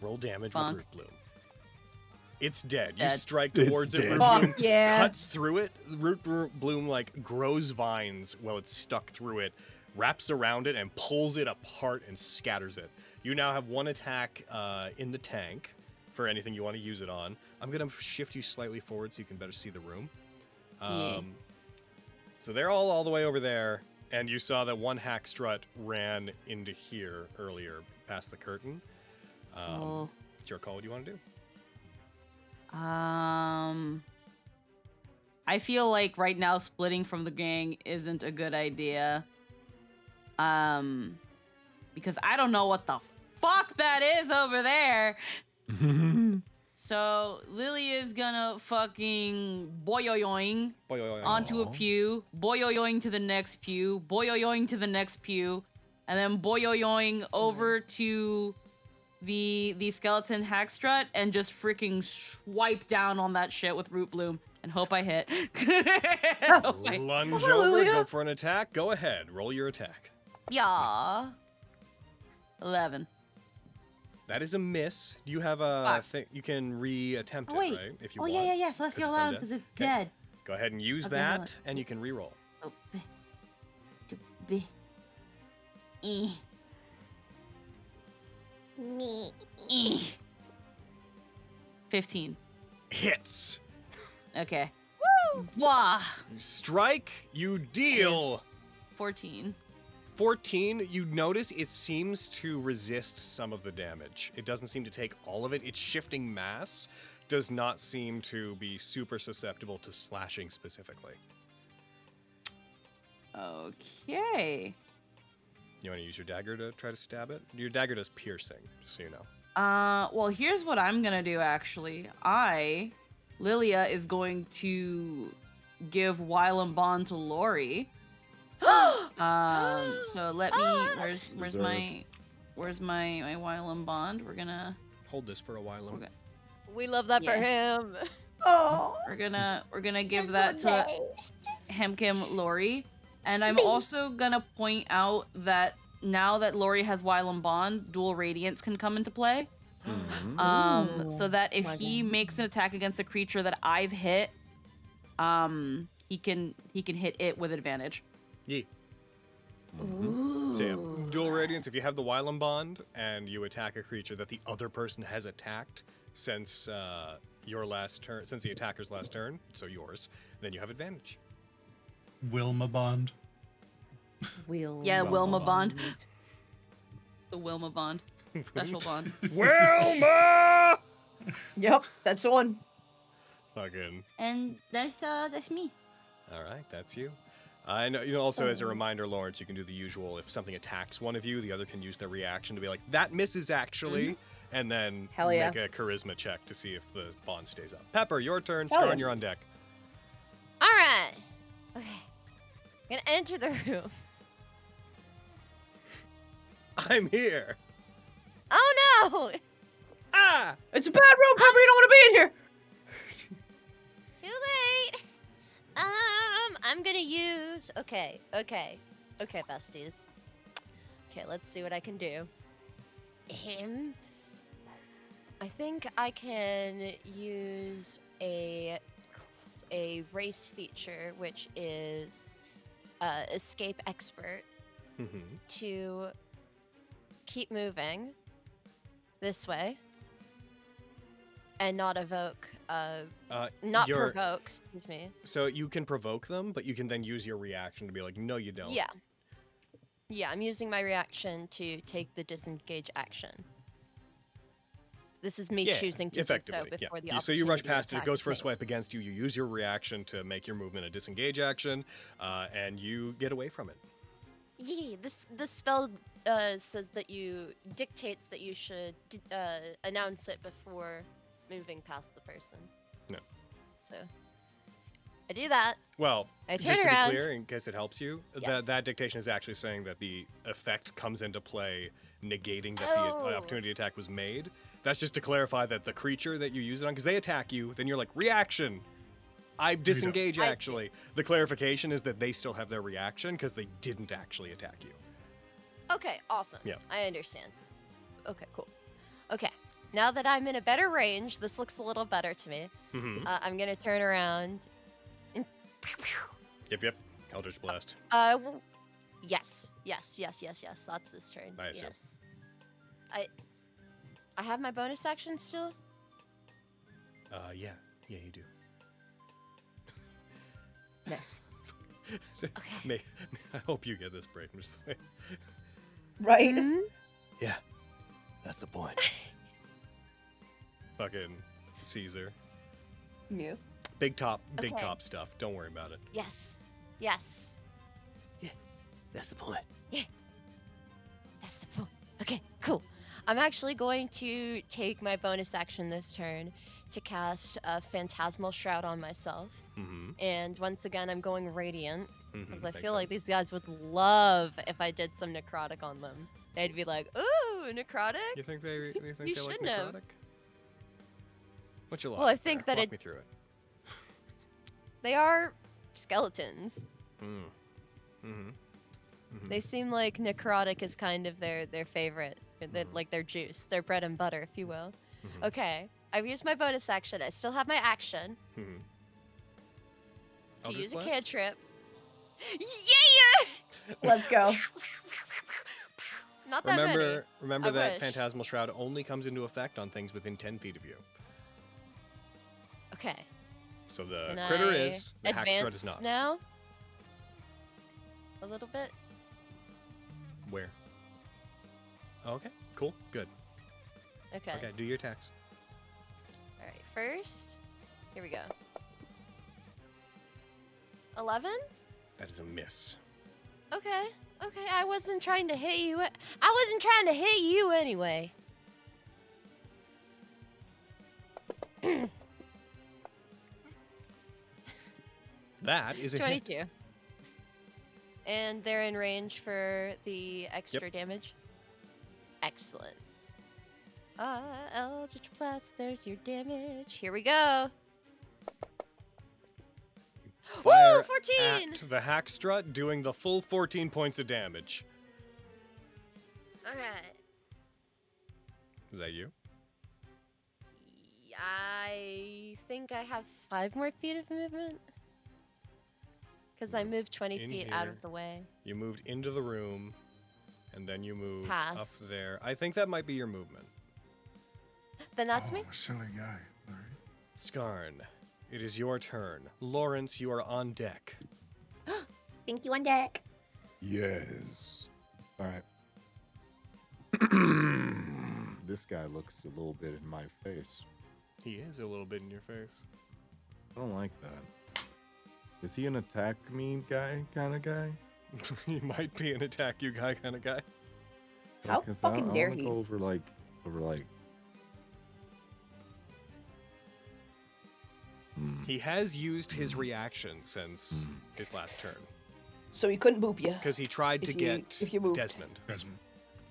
Roll damage Bonk. with root bloom. It's dead. You Dead. strike It's towards it. dead. Root Fuck bloom yeah. cuts through it. Root bloom like grows vines while it's stuck through it, wraps around it and pulls it apart and scatters it. You now have 1 attack in the tank for anything you want to use it on. I'm gonna shift you slightly forward so you can better see the room. Yeah. So they're all the way over there, and you saw that 1 hack strut ran into here earlier, past the curtain. Oh. It's your call. What do you want to do? I feel like right now splitting from the gang isn't a good idea. Because I don't know what the fuck that is over there. So Lily is gonna fucking boyoyoing onto a pew, boyoyoing to the next pew, boyoyoing to the next pew, and then boyoyoing over to the skeleton hack strut and just freaking swipe down on that shit with root bloom and hope I hit. Lunge over, go for an attack. Go ahead, roll your attack. Yeah. 11. That is a miss. You have a thing. You can re-attempt it, wait. right? If you Oh, want. yeah. Celestial it's Love undead. because it's Okay. dead. Go ahead and use Okay, that, hold and you can re-roll. Oh, eh. Me. 15. Hits. Okay. Woo! Wah! You strike. You deal. 14. 14, you notice it seems to resist some of the damage. It doesn't seem to take all of it. Its shifting mass does not seem to be super susceptible to slashing specifically. Okay. You want to use your dagger to try to stab it? Your dagger does piercing, just so you know. Well, here's what I'm gonna do, actually. Lilia is going to give Wylam Bond to Lori. So let me, where's my Wylam Bond? We're gonna, Hold this for a while. Okay. We love that for him. Oh. we're gonna give that to Hemkim Lori. And I'm also gonna point out that now that Lori has Wylam Bond, dual radiance can come into play. So that if he makes an attack against a creature that I've hit, he can hit it with advantage. Yeah. So yeah, dual radiance. If you have the Wylam Bond and you attack a creature that the other person has attacked since your last turn, since the attacker's last turn, so yours, then you have advantage. Wilma Bond. Yeah, Wilma Bond. The Wilma Bond. Special Bond. Wilma! Yep, that's the one. Fucking. And that's me. All right, that's you. I know. You know. Also, as a reminder, Lawrence, you can do the usual. If something attacks one of you, the other can use their reaction to be like, "That misses actually," and then Hell yeah. make a charisma check to see if the bond stays up. Pepper, your turn. Hell Scarn, yeah. you're on deck. All right. Okay. I'm gonna enter the room. I'm here. Oh no! Ah! It's a bad room, Pepper. You don't want to be in here. Too late. I'm gonna use. Okay, besties. Okay, let's see what I can do. Him. I think I can use a race feature, which is escape expert, to keep moving this way and not evoke. Not provoke. Excuse me. So you can provoke them, but you can then use your reaction to be like, "No, you don't." Yeah. Yeah, I'm using my reaction to take the disengage action. This is me choosing to do so effectively. before the So opportunity you rush past it. It attack goes for a me. swipe against you. You use your reaction to make your movement a disengage action, and you get away from it. Yeah, this spell says that dictates that you should announce it before moving past the person. No. So I do that. Well, I turn just to around. be clear, in case it helps you, Yes. that dictation is actually saying that the effect comes into play, negating that the Oh. opportunity attack was made. That's just to clarify that the creature that you use it on, because they attack you, then you're like, reaction. I disengage, I see. actually. The clarification is that they still have their reaction because they didn't actually attack you. Okay, awesome. Yeah. I understand. Okay, cool. Okay, now that I'm in a better range, this looks a little better to me. Mm-hmm. I'm gonna turn around and. Yep. Eldritch Blast. Yes. That's this turn. I assume. Yes. I have my bonus action still. Yeah, you do. Nice. May, I hope you get this, Braden. Just the way. Right? Yeah, that's the point. Fucking Caesar. Yeah. Big top Okay. stuff. Don't worry about it. Yes. Yes. That's the point. That's the point. Okay, cool. I'm actually going to take my bonus action this turn to cast a Phantasmal Shroud on myself. Mm-hmm. And once again, I'm going Radiant. Because I Makes feel like sense. these guys would love if I did some necrotic on them. They'd be like, ooh, necrotic? You think they think You they like shouldn't have. necrotic? What's your Well, I logic think there? that Walk it- me through it. They are skeletons. Mm. Mm-hmm. They seem like necrotic is kind of their favorite. Like their juice, their bread and butter, if you will. Mhm. Okay, I've used my bonus action. I still have my action Mm-hmm. to Eldritch use a Blast? cantrip. Yeah! Let's go. Not that many. Remember I that wish. Phantasmal Shroud only comes into effect on things within 10 feet of you. Okay. So the Can critter I is, the hack strut is advance not. now? A little bit? Where? Oh, okay, cool, good. Okay. Okay, do your attacks. Alright, first, here we go. 11? That is a miss. Okay. Okay, I wasn't trying to hit you. I wasn't trying to hit you anyway. That is a hit. 22. And they're in range for the extra damage. Excellent. Eldritch Blast, there's your damage. Here we go. Woo, Fire 14! at the hack strut, doing the full 14 points of damage. Alright. Is that you? I think I have 5 more feet of movement. Because I moved 20 In feet out here. of the way. You moved into the room, and then you moved Past. up there. I think that might be your movement. Then that's me. Silly guy. All right. Skarn, it is your turn. Lawrence, you are on deck. Thank you on deck. Yes. All right. This guy looks a little bit in my face. He is a little bit in your face. I don't like that. Is he an attack me guy kind of guy? He might be an attack you guy kind of guy. How 'Cause fucking I dare wanna he? go over like. He has used his reaction since his last turn. So he couldn't boop you. Because he tried to If get you moved. Desmond. Desmond.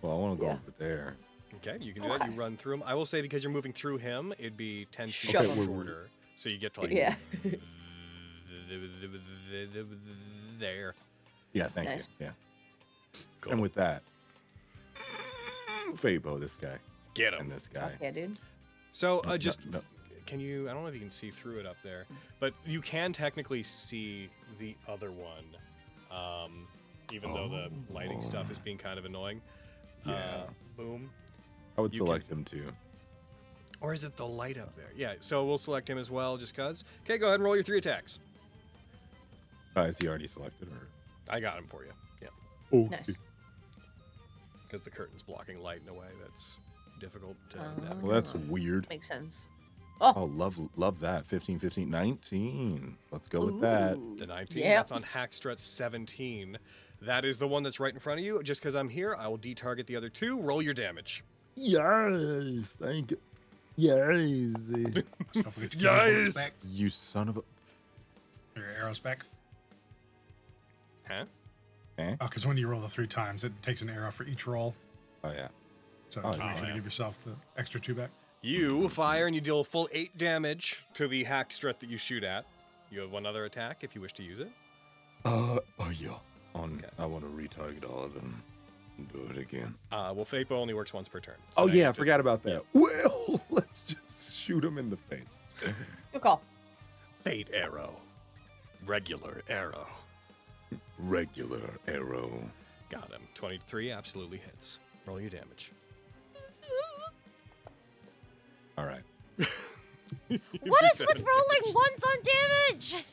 Well, I want to go Yeah. over there. Okay, you can do that. You run through him. I will say because you're moving through him, it'd be 10 feet Shove him. shorter. So you get to like Yeah. there. Yeah, thank Nice. you. Yeah. Cool. And with that, Fabo, this guy, Get and him. this guy. Yeah, dude. So No, just no. can you? I don't know if you can see through it up there, but you can technically see the other one, even though the lighting stuff is being kind of annoying. Yeah. Boom. I would You can- select him too. Or is it the light up there? Yeah. So we'll select him as well, just cause. Okay, go ahead and roll your 3 attacks. Is he already selected or? I got him for you. Yeah. Oh, Nice. Because the curtain's blocking light in a way that's difficult to Oh. navigate. Well, that's weird. Makes sense. Oh, love that. 15, 15, 19. Let's go with that. Ooh. The 19, Yep. that's on Hackstrut 17. That is the one that's right in front of you. Just because I'm here, I will detarget the other 2. Roll your damage. Yes, thank you. Yes. Don't forget to give your bullets Yes! back. You son of a. Your arrows back. Huh? Eh? Because when you roll the 3 times, it takes an arrow for each roll. Oh yeah. So Oh, just make sure yeah. to give yourself the extra 2 back. You fire and you deal a full 8 damage to the Hackstrut that you shoot at. You have one other attack if you wish to use it. Oh yeah. Okay. I want to retarget all of them and do it again. Well, Fapo only works once per turn. So Oh now you yeah, I have to- forgot about that. Well, let's just shoot him in the face. Good call. Fate arrow. Regular arrow. Regular arrow. Got him. 23 absolutely hits. Roll your damage. All right. What is with rolling ones on damage?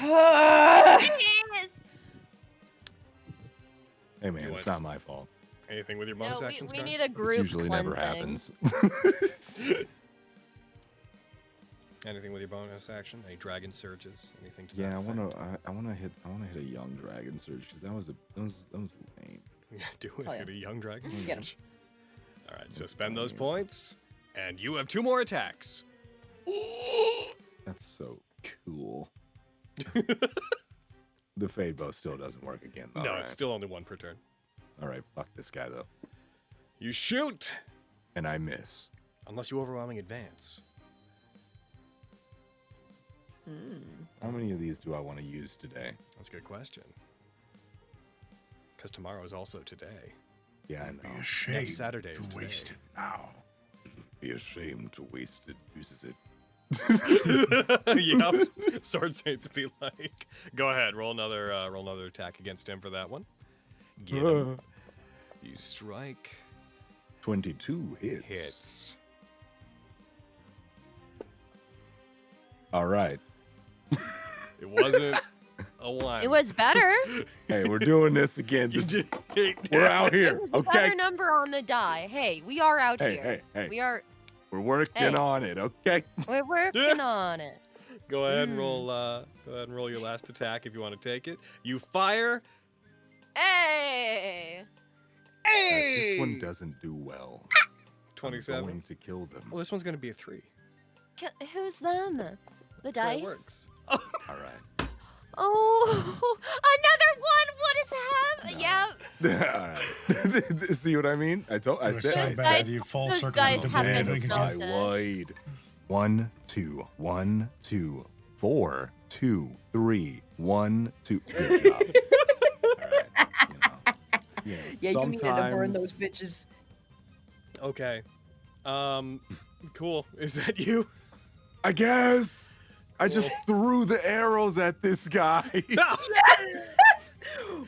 Yes. Hey man, You it's what? not my fault. Anything with your No, bonus we, actions? we Gar? need a This group usually never cleansing. happens. Anything with your bonus action? Any dragon surges? Anything to Yeah, that I effect? wanna hit a young dragon surge because that was lame. Yeah, do it. Oh, yeah. Hit a young dragon Get 'em. surge. All right, so That's spend those fine. points, and you have 2 more attacks. That's so cool. The fade bow still doesn't work again, though. No, right? it's still only 1 per turn. All right. Fuck this guy though, You shoot, and I miss. unless you overwhelming advance. How many of these do I want to use today? That's a good question. Because tomorrow is also today. Yeah, I Be know. ashamed Saturday is to waste today. it now. Be ashamed to waste it. Uses it. Yep. Sword Saints be like, go ahead, roll another attack against him for that one. Get him. You strike. 22 hits. Hits. All right. It wasn't a 1. It was better. Hey, we're doing this again. You This- did great. we're out It here, was a okay? better number on the die. Hey, we are out Hey, here. hey. We are. We're working Hey. on it, okay? We're working on it. Go ahead and roll. Go ahead and roll your last attack if you want to take it. You fire. Hey. This one doesn't do well. I'm 27. going to kill them. Well, this one's gonna be a 3. Who's them? The That's how it dice. works. All right. Oh, another one. What is happening? Yep. All right. See what I mean? I It was so said. Those bad dice- you full those circle dice into have Man, been being I spelled. lied. 1, 2, 1, 2, 4, 2, 3, 1, 2. Good job. All right. Yeah, you needed to burn those sometimes- bitches. Okay. Cool. Is that you? I guess. I just threw the arrows at this guy.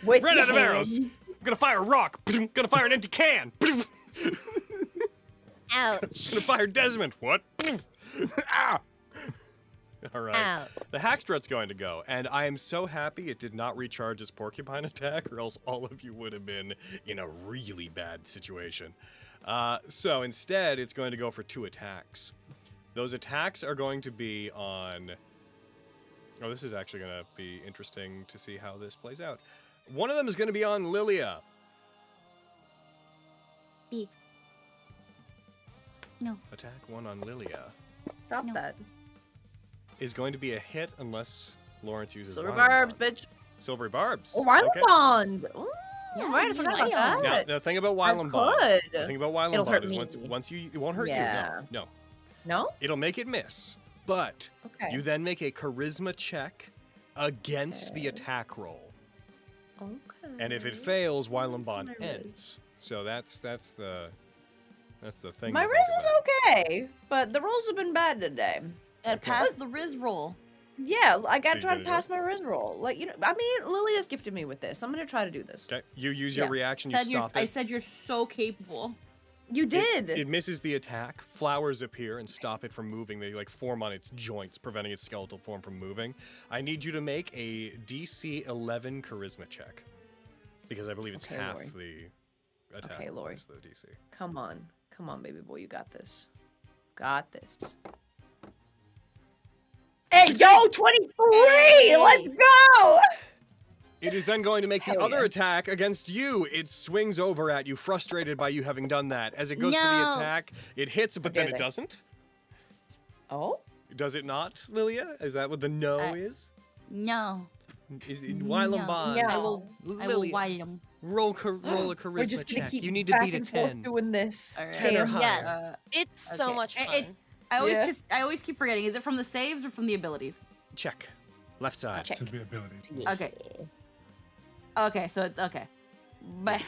With Ran your out of arrows. hand. I'm gonna fire a rock. Gonna fire an empty can. Ouch. Gonna fire Desmond. What? Ah! All right. Ouch. The Hackstrut's going to go, and I am so happy it did not recharge its porcupine attack, or else all of you would have been in a really bad situation. So instead, it's going to go for 2 attacks. Those attacks are going to be on... Oh, this is actually going to be interesting to see how this plays out. One of them is going to be on Lilia. B. No. Attack 1 on Lilia Stop No. that. is going to be a hit unless Lawrence uses Silver Violent barbs, Bond. bitch. Silvery Barbs. Oh, Wild Okay. Bond. Ooh, Yeah, right, I you forgot like about Now, that. the thing about I Wylam Bond. The could. thing about Wylam It'll Bond hurt is me. once you, it won't hurt Yeah. you. No, no. No? It'll make it miss, but Okay. you then make a charisma check against the attack roll, Okay. and if it fails, Wylam Bond My riz. ends. So that's the thing. My to riz think is about. okay, but the rolls have been bad today. And Okay. pass the Riz roll. Yeah, I gotta you try did to it, pass my riz roll. Like, you know, I mean, Lily has gifted me with this. I'm gonna try to do this. Okay, you use your Yeah. reaction. You stop I it. said you're so capable. You did. It misses the attack. Flowers appear and stop it from moving. They like form on its joints, preventing its skeletal form from moving. I need you to make a DC 11 charisma check, because I believe it's Okay, half Lori. the attack. Okay, Lori. is the DC. Come on, baby boy, you got this. Got this. Hey, yo, 23! Let's go! It is then going to make the Hell other yeah. attack against you. It swings over at you, frustrated by you having done that. As it goes for the No. attack, it hits, but then Okay, it then. doesn't. Oh? Does it not, Lilia? Is that what the no Uh, is? No. Is it Wylam No. Bond? No. I will Lilia, wild him. roll a We're charisma just gonna check. keep You need to back beat a and forth 10. doing this. All right. 10 or Damn. higher. Yes. It's so okay. much fun. It- Yeah. I always keep forgetting. Is it from the saves or from the abilities? Check. Left side. Check. To be ability. Okay. Okay, so it's okay. But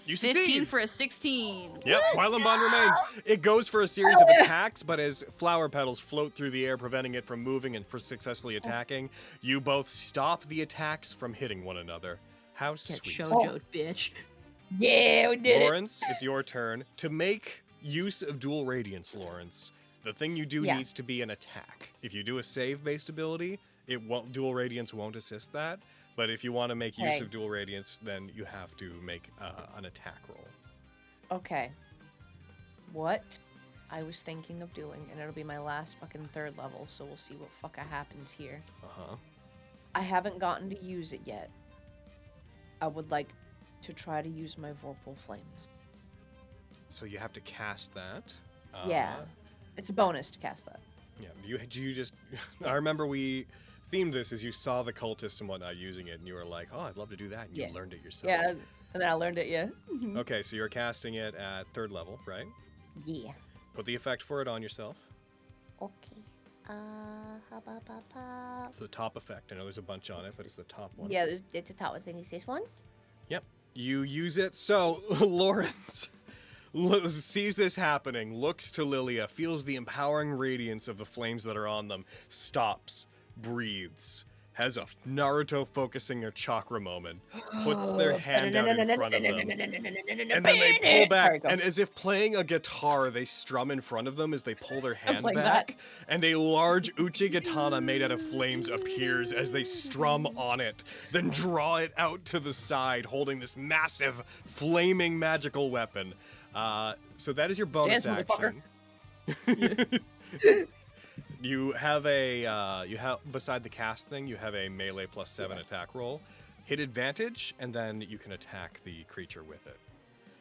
You 15 succeed. for a 16. Yep, Wylam Bond remains. It goes for a series of attacks, but as flower petals float through the air, preventing it from moving and for successfully attacking, you both stop the attacks from hitting one another. How Get sweet. shoujoed, bitch. Yeah, we did it. Lawrence, it's your turn. To make use of dual radiance, Lawrence, the thing you do Yeah. needs to be an attack. If you do a save-based ability, dual radiance won't assist that. But if you want to make use Okay. of dual radiance, then you have to make an attack roll. Okay. What I was thinking of doing, and it'll be my last fucking 3rd level, so we'll see what fucking happens here. Uh-huh. I haven't gotten to use it yet. I would like to try to use my Vorpal Flames. So you have to cast that. Yeah. It's a bonus to cast that. Yeah. Do you just? I remember we themed this as you saw the cultists and whatnot using it, and you were like, "Oh, I'd love to do that," and you learned it yourself. Yeah, and then I learned it, yeah. Okay, so you're casting it at 3rd level, right? Yeah. Put the effect for it on yourself. Okay. It's the top effect. I know there's a bunch on it, but it's the top one. Yeah, it's a top thing. Is this one? Yep. You use it. So Lawrence sees this happening, looks to Lilia, feels the empowering radiance of the flames that are on them, stops, breathes, has a Naruto focusing a chakra moment, puts their hand out in front of them, and then they pull back, and as if playing a guitar, they strum in front of them as they pull their hand back, and a large Uchigatana made out of flames appears as they strum on it, then draw it out to the side, holding this massive, flaming magical weapon. So that is your bonus action. You have beside the cast thing, you have a melee +7 attack roll, hit advantage, and then you can attack the creature with it.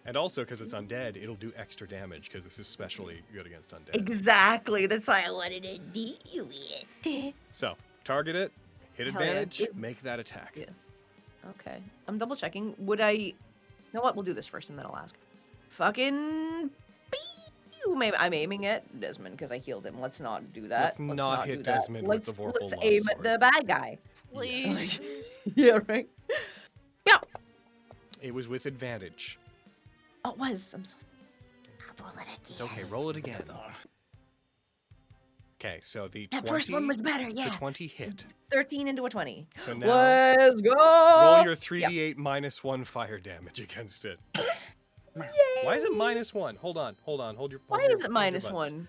And also, because it's undead, it'll do extra damage because this is especially good against undead. Exactly. That's why I wanted to do it. So target it, hit Hell yeah. advantage, make that attack. Yeah. Okay. I'm double checking. Would I? You know what? We'll do this first, and then I'll ask. Fucking. Maybe I'm aiming at Desmond because I healed him. Let's not do that. Let's not hit do that. Desmond with the Vorpal Let's aim at longsword. the bad guy. Please. Yeah, right. Yeah. It was with advantage. Oh, it was. I'm so. I'll roll it again. It's okay, roll it again. Okay, so the 20. That first one was better, yeah. The 20 hit. 13 into a 20. So now Let's go. roll your 3d8 -1 fire damage against it. Yay. Why is it -1? Hold on. Hold your. Why hold your- is it hold your -1?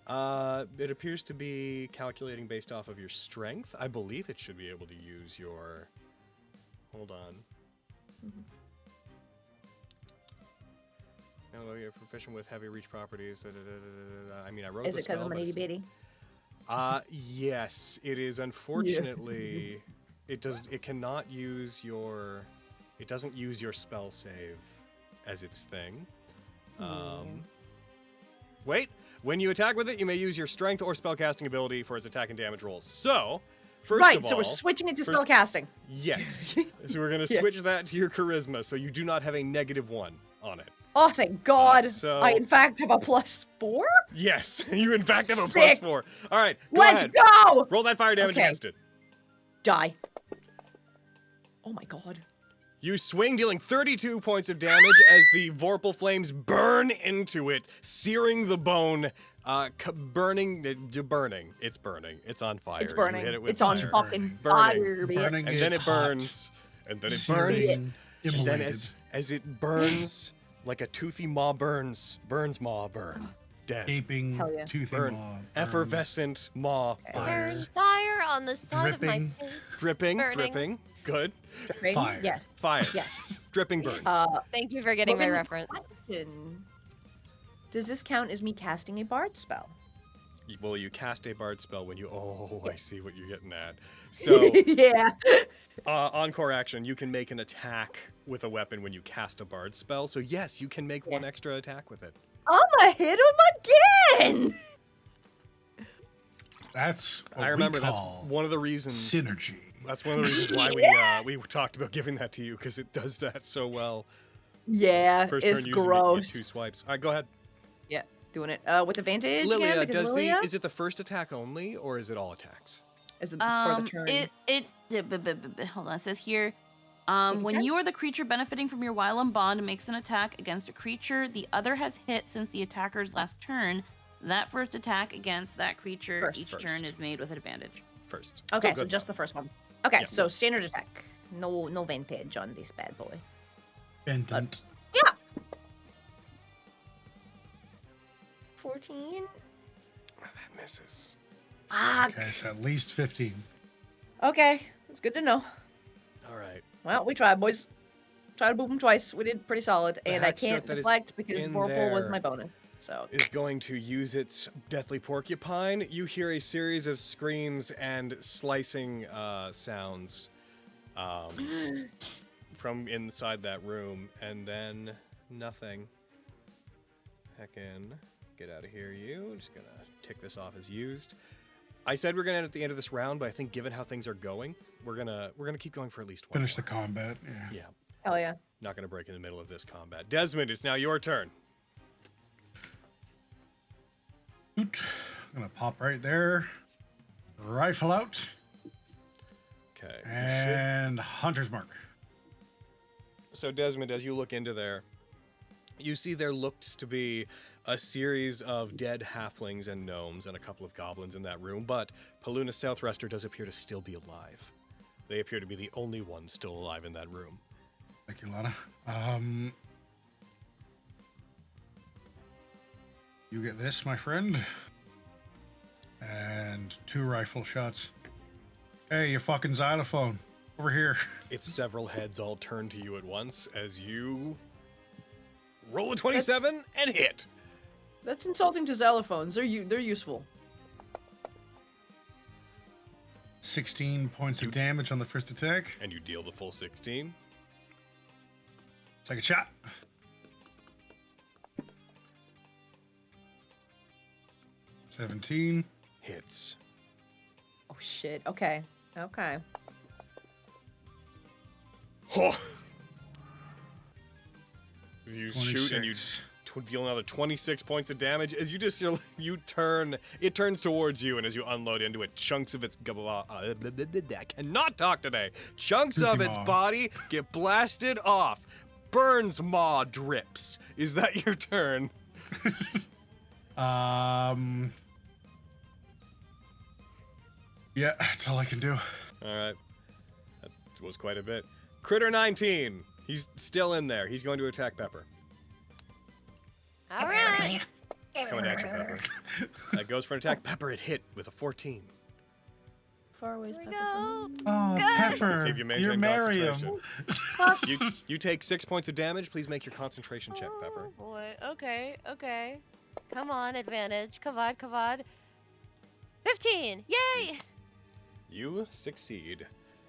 butts. It appears to be calculating based off of your strength. I believe it should be able to use your. Hold on. Although you're proficient with heavy reach properties. I mean, I wrote Is the it because spell, I'm an but itty it's- bitty? Yes, it is. Unfortunately, it does. It cannot use your. It doesn't use your spell save as its thing. Wait. When you attack with it, you may use your strength or spellcasting ability for its attack and damage rolls. So, first Right, of all, so we're switching it to first- spellcasting. yes. So we're gonna Yeah. switch that to your charisma, so you do not have a -1 on it. Oh, thank God. so- I, in fact, have a +4? Yes, you in fact have a Sick. +4. All right, go Let's ahead. go! Roll that fire damage Okay. against it. Die. Oh my God. You swing, dealing 32 points of damage as the Vorpal flames burn into it, searing the bone, burning. It's burning. It's on fire. It's You burning. hit it with It's on fire. fucking Burning. fire, man. Burning And then it hot, burns. And then it searing, burns. And then immolated, as it burns, like a toothy maw burns maw burn. Dead. gaping, Hell yeah. toothy Burn. maw, burn, Effervescent maw Fire. burns. There's fire on the side of my Dripping. face. Dripping, Burning. dripping. Good. Dripping? Fire. Yes. Fire. Yes. Dripping burns. Thank you for getting my Logan, reference. question. Does this count as me casting a bard spell? Well, you cast a bard spell when you. Oh, I see what you're getting at. So, Yeah. encore action, you can make an attack with a weapon when you cast a bard spell. So, yes, you can make one extra attack with it. I'ma hit him again! That's what I remember we that's call one of the reasons. synergy. That's one of the reasons why we talked about giving that to you because it does that so well. Yeah, First it's turn using it, you gross. get 2 swipes. All right, go ahead. Yeah, doing it. With advantage again, Lilia, because does Lilia? is it the first attack only or is it all attacks? Is it for the turn? Hold on. It says here, Take when your you or the creature benefiting from your Wylam bond makes an attack against a creature the other has hit since the attacker's last turn, that first attack against that creature each turn First. is made with advantage. First. Okay, Still so good, just though. the first one. Okay, Yeah. so standard attack. No vantage on this bad boy. Benton. 14. That misses. Ah, Okay, so at least 15. okay. That's good to know. All right. Well, we tried, boys. Try to boop him twice. We did pretty solid, The and I hack can't start that is deflect because in Whirlpool was there my bonus. So is going to use its deathly porcupine. You hear a series of screams and slicing sounds from inside that room, and then nothing. Heckin', get out of here, you. Just gonna tick this off as used. I said we're gonna end at the end of this round, but I think given how things are going, we're gonna keep going for at least one. Finish the more. combat. Yeah. Yeah, hell yeah. not gonna break in the middle of this combat. Desmond, it's now your turn. Oot. I'm gonna pop right there. Rifle out. Okay. And hunter's mark. So Desmond, as you look into there, you see there looks to be a series of dead halflings and gnomes and a couple of goblins in that room, but Paluna Southwester does appear to still be alive. They appear to be the only ones still alive in that room. Thank you, Lana. You get this, my friend. And 2 rifle shots. Hey, you fucking xylophone. Over here. It's several heads all turn to you at once as you roll a 27 and hit. That's insulting to xylophones. They're useful. 16 points of damage on the first attack. And you deal the full 16. Second shot. $17. Hits. Oh shit. Okay. Okay. Oh. You shoot and you 26. deal another 26 points of damage as you just it turns towards you, and as you unload into it, chunks of its I cannot talk today. Chunks of its Maw. body get blasted off. Burns maw drips. Is that your turn? Yeah, that's all I can do. All right. That was quite a bit. Critter 19. He's still in there. He's going to attack Pepper. All right. It's coming at you, Pepper. That goes for an attack. Pepper, it hit with a 14. Far away. Here we go. Oh, Pepper, See if you maintain you're Miriam. concentration. You take 6 points of damage. Please make your concentration check, Pepper. Oh boy. Okay. Okay. Come on, advantage. Come on. Come on. 15. Yay! You succeed.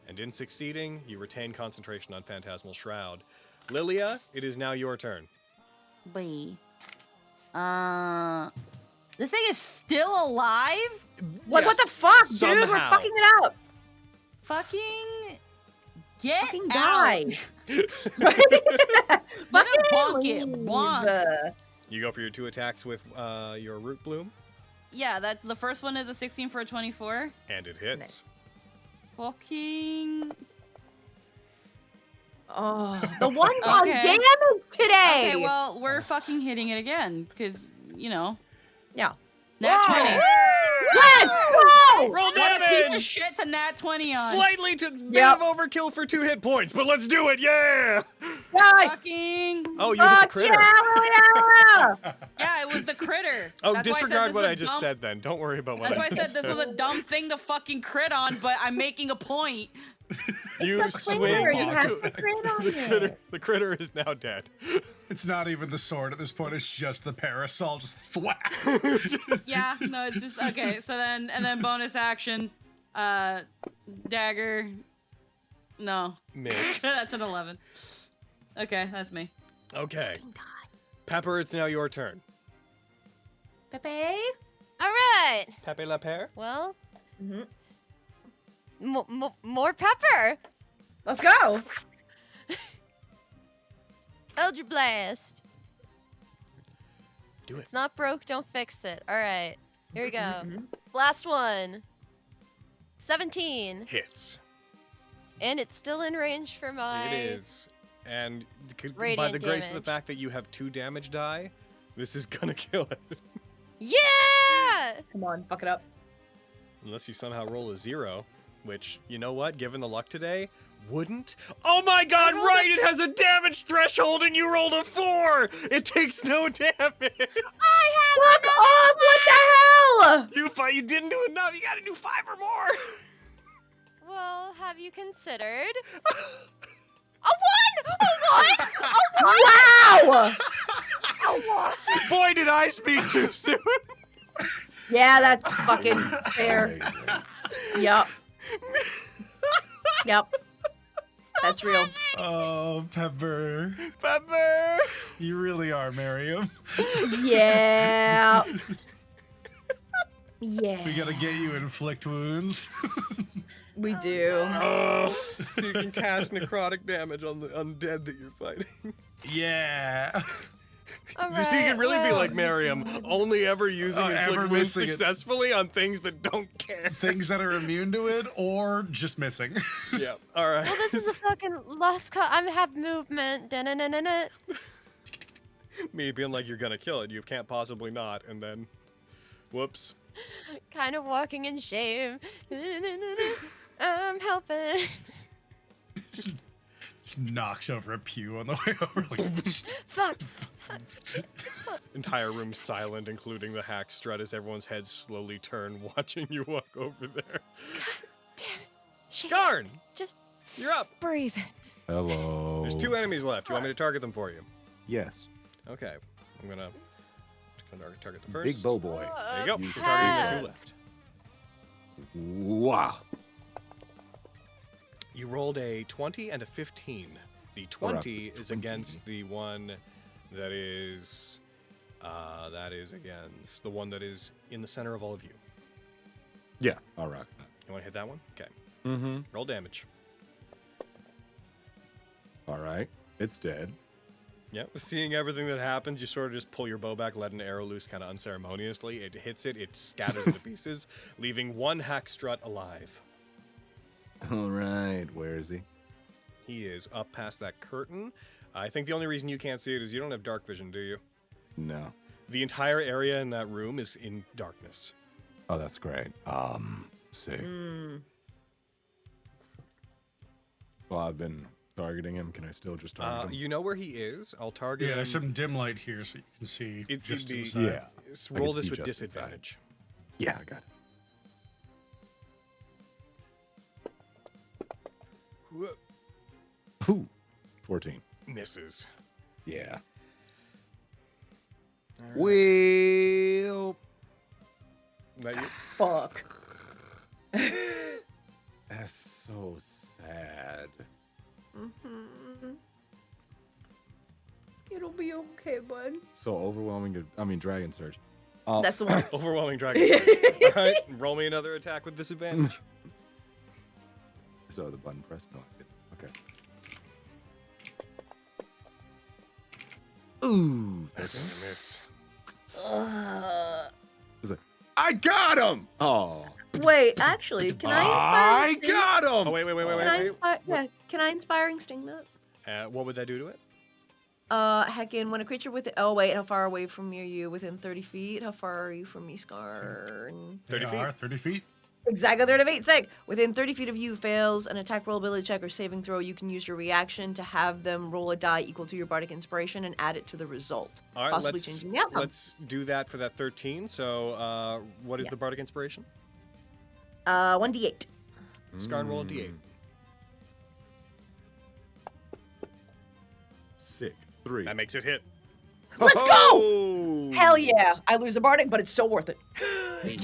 And in succeeding, you retain concentration on Phantasmal Shroud. Lilia, it is now your turn. Boy. This thing is still alive? What Yes, the fuck, dude? We're somehow. fucking it up. Fucking get Fucking out. die. Let him bonk it. leave. Bonk. You go for your 2 attacks with your Root Bloom, Yeah, that's the first one is a 16 for a 24. and it hits. Nice. Fucking. Oh, the one on Okay. damage today. Okay, well, we're fucking hitting it again because, you know. Yeah. Nat 20. Let's go! Roll What a piece of damage! shit to Nat 20 on. Slightly to bit of overkill for 2 hit points, but let's do it, yeah! Die! Fucking. Oh, you hit the Fuck critter. yeah! Yeah, it was the critter. Oh, That's why I said disregard this what was I a just dumb- said then. Don't worry about what That's why I I just said this was a dumb thing to fucking crit on, but I'm making a point. You It's a swing critter, you onto have it. to crit on the critter, it. the critter is now dead. It's not even the sword at this point. It's just the parasol. Just thwack. Yeah, no, it's just okay. So then, and then bonus action, dagger. No, Miss. that's an 11. Okay, that's me. Okay. Pepper, it's now your turn. Pepe? All right. Pepe La Pere? Well, Mm-hmm. more pepper. Let's go. Eldritch Blast. Do it. It's not broke, don't fix it. All right. Here we go. Mhm. Last one. 17. Hits. And it's still in range for my... It is. And by Radiant the grace of the damage. fact that you have 2 damage die, this is gonna kill it. Yeah! Come on, fuck it up. Unless you somehow roll a 0, which, you know what, given the luck today, wouldn't. Oh my god, rolled right! It has a damage threshold and you rolled a 4! It takes no damage! Fuck off! What the hell? You didn't do enough, you gotta do 5 or more! Well, have you considered Wow! Boy, did I speak too soon. Yeah, that's fucking fair. Amazing. Yep. Yep. That's real. Oh, Pepper. Pepper. You really are, Miriam. Yeah. Yeah. We gotta get you inflict wounds. We do. Oh, so you can cast necrotic damage on the undead that you're fighting. Yeah. All So you can really be well, like Miriam, only ever using ever inflict wounds missing it. successfully on things that don't care. Things that are immune to it or just missing. Yeah. All right. Well, this is a fucking lost cause. I have movement. Da-na-na-na-na. Me being like, you're gonna kill it. You can't possibly not, and then, whoops. Kind of walking in shame. I'm helping. Just knocks over a pew on the way over. Like, Fuck. Entire room silent, including the hack strut, as everyone's heads slowly turn, watching you walk over there. Damn it. Shit. Skarn, Just you're up. breathe. Hello. There's 2 enemies left. You want me to target them for you? Yes. Okay. I'm gonna target the first. Big bow boy. There you go. Use You're the targeting the 2 left. Wow. You rolled a 20 and a 15. The 20 is 20. against the one that is against the one that is in the center of all of you. Yeah, I'll rock that. You want to hit that one? Okay. Mm-hmm. Roll damage. All right. It's dead. Yep. Seeing everything that happens, you sort of just pull your bow back, let an arrow loose kind of unceremoniously. It hits it, it scatters into pieces, leaving one hack strut alive. All right. Where is he? He is up past that curtain. I think the only reason you can't see it is you don't have dark vision, do you? No. The entire area in that room is in darkness. Oh, that's great. Sick. Well, I've been targeting him. Can I still just target him? You know where he is. I'll target yeah, him. there's some dim light here so you can see It just should be- inside. Yeah. I Roll can this see with just inside. disadvantage. Yeah, I got it. Ooh, 14. Misses. Yeah. All right. Well, That you? Fuck. that's so sad. It'll be okay, bud. So overwhelming. I mean, Dragon Surge. That's the one. Overwhelming dragon. Surge. All right, roll me another attack with disadvantage. So the button pressed. No, I didn't. Okay. Ooh, That's gonna miss. I got him. Oh, Wait, actually, can I inspire? I got him. Oh wait. Can I inspire? Yeah, can I inspiring sting that? What would that do to it? Heckin', when a creature within. Oh wait, how far away from are you? Within 30 feet. How far are you from me, Scar? 30 They feet. are 30 feet. Exactly 30 feet. Sick. Within 30 feet of you fails an attack roll, ability check, or saving throw. You can use your reaction to have them roll a die equal to your bardic inspiration and add it to the result, All right, possibly let's changing the outcome. let's do that for that 13. So, what is Yeah. the bardic inspiration? 1d8. Skarn, roll a d8. Sick. 3. That makes it hit. Let's go! Oh! Hell yeah! I lose a bardic, but it's so worth it.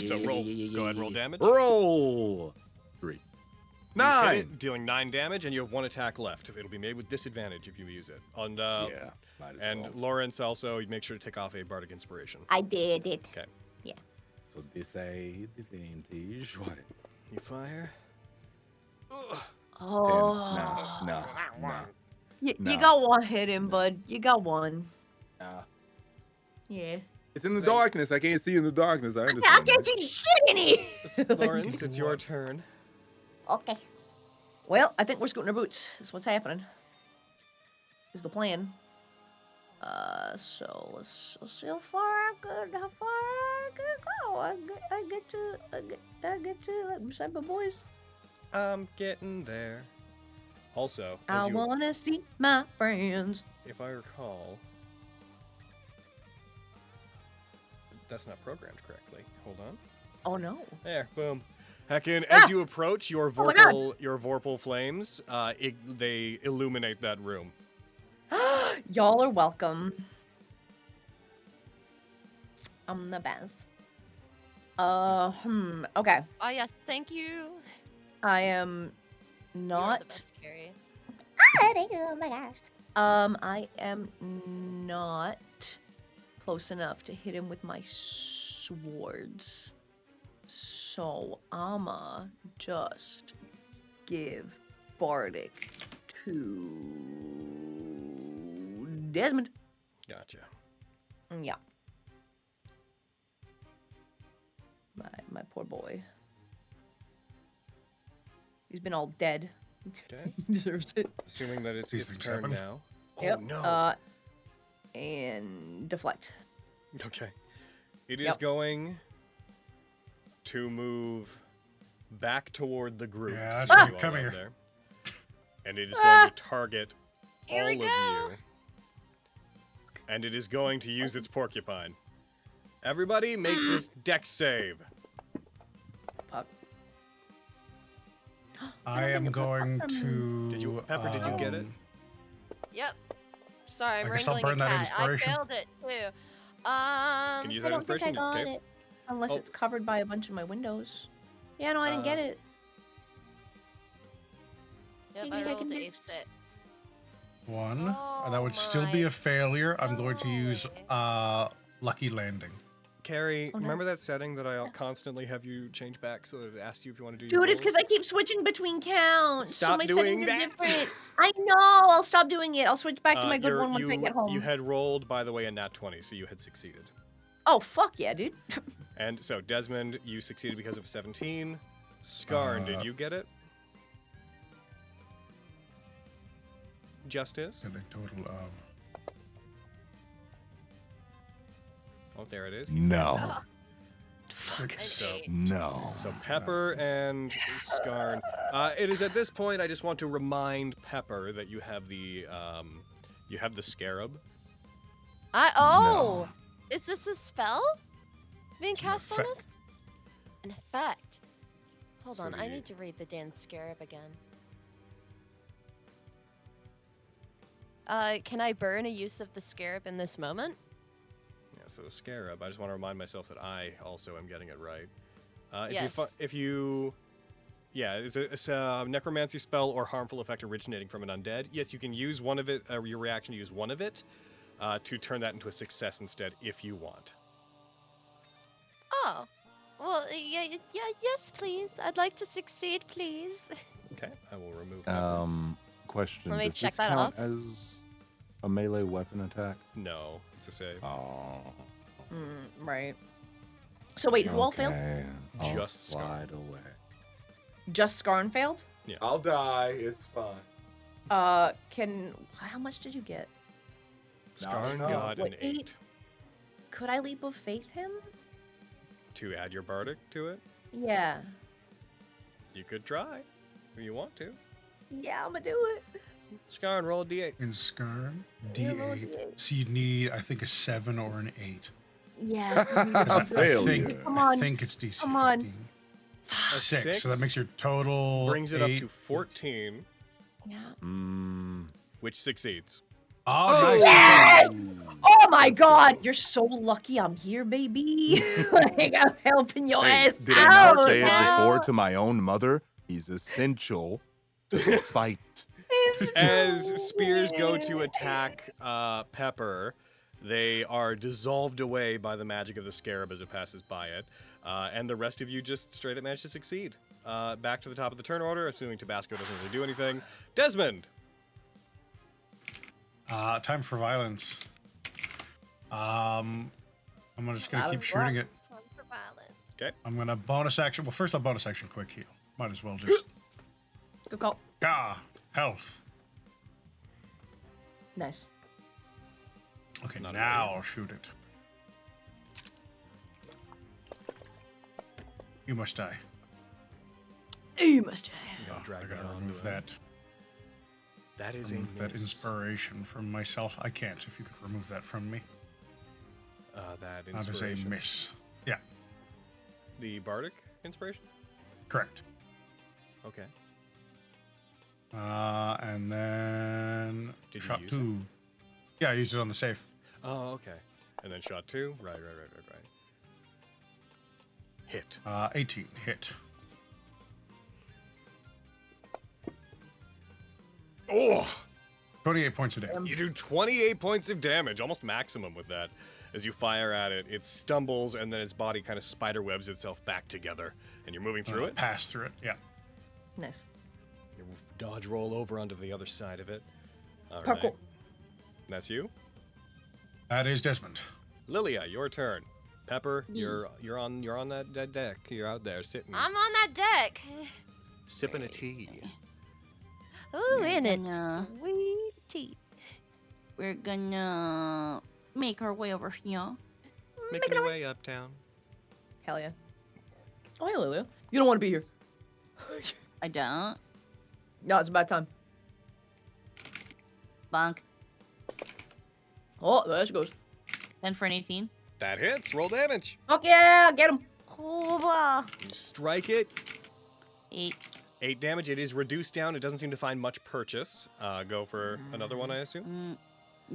So roll. Go ahead, roll damage. Roll. 3. You hit 9. it, dealing 9 damage, and you have 1 attack left. It'll be made with disadvantage if you use it. And Yeah. Might as and well. Lawrence also, you make sure to take off a bardic inspiration. I did it. Okay. So this a advantage. What? You fire. Ugh. Oh. Nah. You No. got one hit in, bud. You got one. Nah. Yeah. It's in the darkness. I can't see in the darkness. I I understand. can't that. see shit in it. Lawrence, it's your turn. Okay. Well, I think we're scooting our boots. That's what's happening. Is the plan. So let's see how far I could go. I get to let me say my boys. I'm getting there. Also, I wanna see my friends. if I recall, that's not programmed correctly. Hold on. Oh no. There, boom. Heckin, as you approach, your Oh my God. Vorpal flames, they illuminate that room. Y'all are welcome. I'm the best. Okay. Oh yes, thank you. I am You're the not. best, Carrie. Oh my gosh. I am not close enough to hit him with my swords. So I'ma just give Bardic to Desmond. Gotcha. Yeah. My poor boy. He's been all dead. Okay. He deserves it. Assuming that it's These its things turn happen. now. Yep. Oh no. And deflect. Okay. It is Yep. going to move back toward the group. Yeah, to that's see right. you all Come out here. there. And it is going to target Here all we of go. you. And it is going to use its porcupine. Everybody make this dex save. Fuck. I am going to. Did you- Pepper, did you get it? Yep. Sorry, I'm I guess I'll wrangling a burn that cat. I inspiration. failed it too. Can you use I that don't think I inspiration? got Okay. it. Unless Oh. it's covered by a bunch of my windows. Yeah, no, I didn't get it. Yep, Maybe I I rolled can a mix. 6. One. Oh That would still be my a failure. I'm going to use golly. lucky landing. Carrie, Oh, no. remember that setting that I constantly have you change back so that it asks you if you want to do your Dude, it's rolls? because I keep switching between counts. Stop so my doing settings are that. different. I know. I'll stop doing it. I'll switch back to my good You're- one once I get home. You had rolled, by the way, a nat 20, so you had succeeded. Oh, fuck yeah, dude. And so, Desmond, you succeeded because of 17. Skarn, did you get it? Justice? Get a total of. Oh, there it is. No. Fuck. So, No. so Pepper and Skarn. It is at this point I just want to remind Pepper that you have the scarab. Oh! Is this a spell being It's an cast on effect. us? An effect. Hold So on, I the- need to read the Dan Scarab again. Can I burn a use of the scarab in this moment? Yeah, so the scarab. I just want to remind myself that I also am getting it right. Yes. It's a necromancy spell or harmful effect originating from an undead. Yes, you can use one of it. Your reaction to use one of it to turn that into a success instead, if you want. Oh. Well, yeah, yes, please. I'd like to succeed, please. Okay, I will remove that. Question. Let me Does check this that count off. as a melee weapon attack? No, it's a save. Oh. Right. So wait, who all failed? Okay, I'll Just Scar. slide away. Just Skarn failed? I'll die. It's fine. How much did you get? Skarn No. got an Wait. 8. Could I leap of faith him? To add your bardic to it, Yeah. you could try if you want to. Yeah, I'm gonna do it. Skarn, roll a d8. In Skarn, Yeah, roll a D8. D8. So you need, I think, a 7 or an 8. Yeah. 'Cause A failure. Come I on. think it's DC Come on. 15. A 6. So that makes your total. brings it up 8. to 14, Yeah. which succeeds. Oh, nice. Yes! Oh my god, you're so lucky I'm here, baby. Like, I'm helping your Hey, ass did I out. not say it now. before to my own mother? He's essential to the fight. As spears go to attack Pepper, they are dissolved away by the magic of the scarab as it passes by it. And the rest of you just straight up manage to succeed. Back to the top of the turn order, assuming Tabasco doesn't really do anything. Desmond! Time for violence. I'm just gonna Out keep of shooting it. Time for violence. Okay. I'm gonna bonus action. Well, first I'll bonus action quick heal. Might as well just. Good call. Health. Nice. Okay, Not now really. I'll shoot it. You must die. You must You gotta Oh, drag I it gotta onto remove it. that. That is a Remove that miss. inspiration from myself. I can't. If you could remove that from me. That That is a inspiration. miss. Yeah. The bardic inspiration? Correct. Okay. And then Did you shot use 2. Yeah, I used it on the safe. Oh, okay. And then shot 2. Right. Hit. 18 hit. Oh! 28 points of damage. You do 28 points of damage, almost maximum with that. As you fire at it, it stumbles, and then its body kind of spiderwebs itself back together. And you're moving through it. Pass through it. Yeah. Nice. You dodge roll over onto the other side of it. All Parkour. right. That's you. That is Desmond. Lilia, your turn. Pepper, you're on that deck. You're out there sitting, I'm on that deck. sipping a tea. Ooh, We're and it's gonna- sweet tea. We're gonna make our way over here. Making your way uptown. Hell yeah. Oh, hey, Lulu. You don't want to be here. I don't. No, it's about time. Bonk. Oh, there she goes. 10 for an 18. That hits. Roll damage. Fuck yeah, get him. Oh, blah. You strike it. 8. 8 damage. It is reduced down. It doesn't seem to find much purchase. Go for another one, I assume.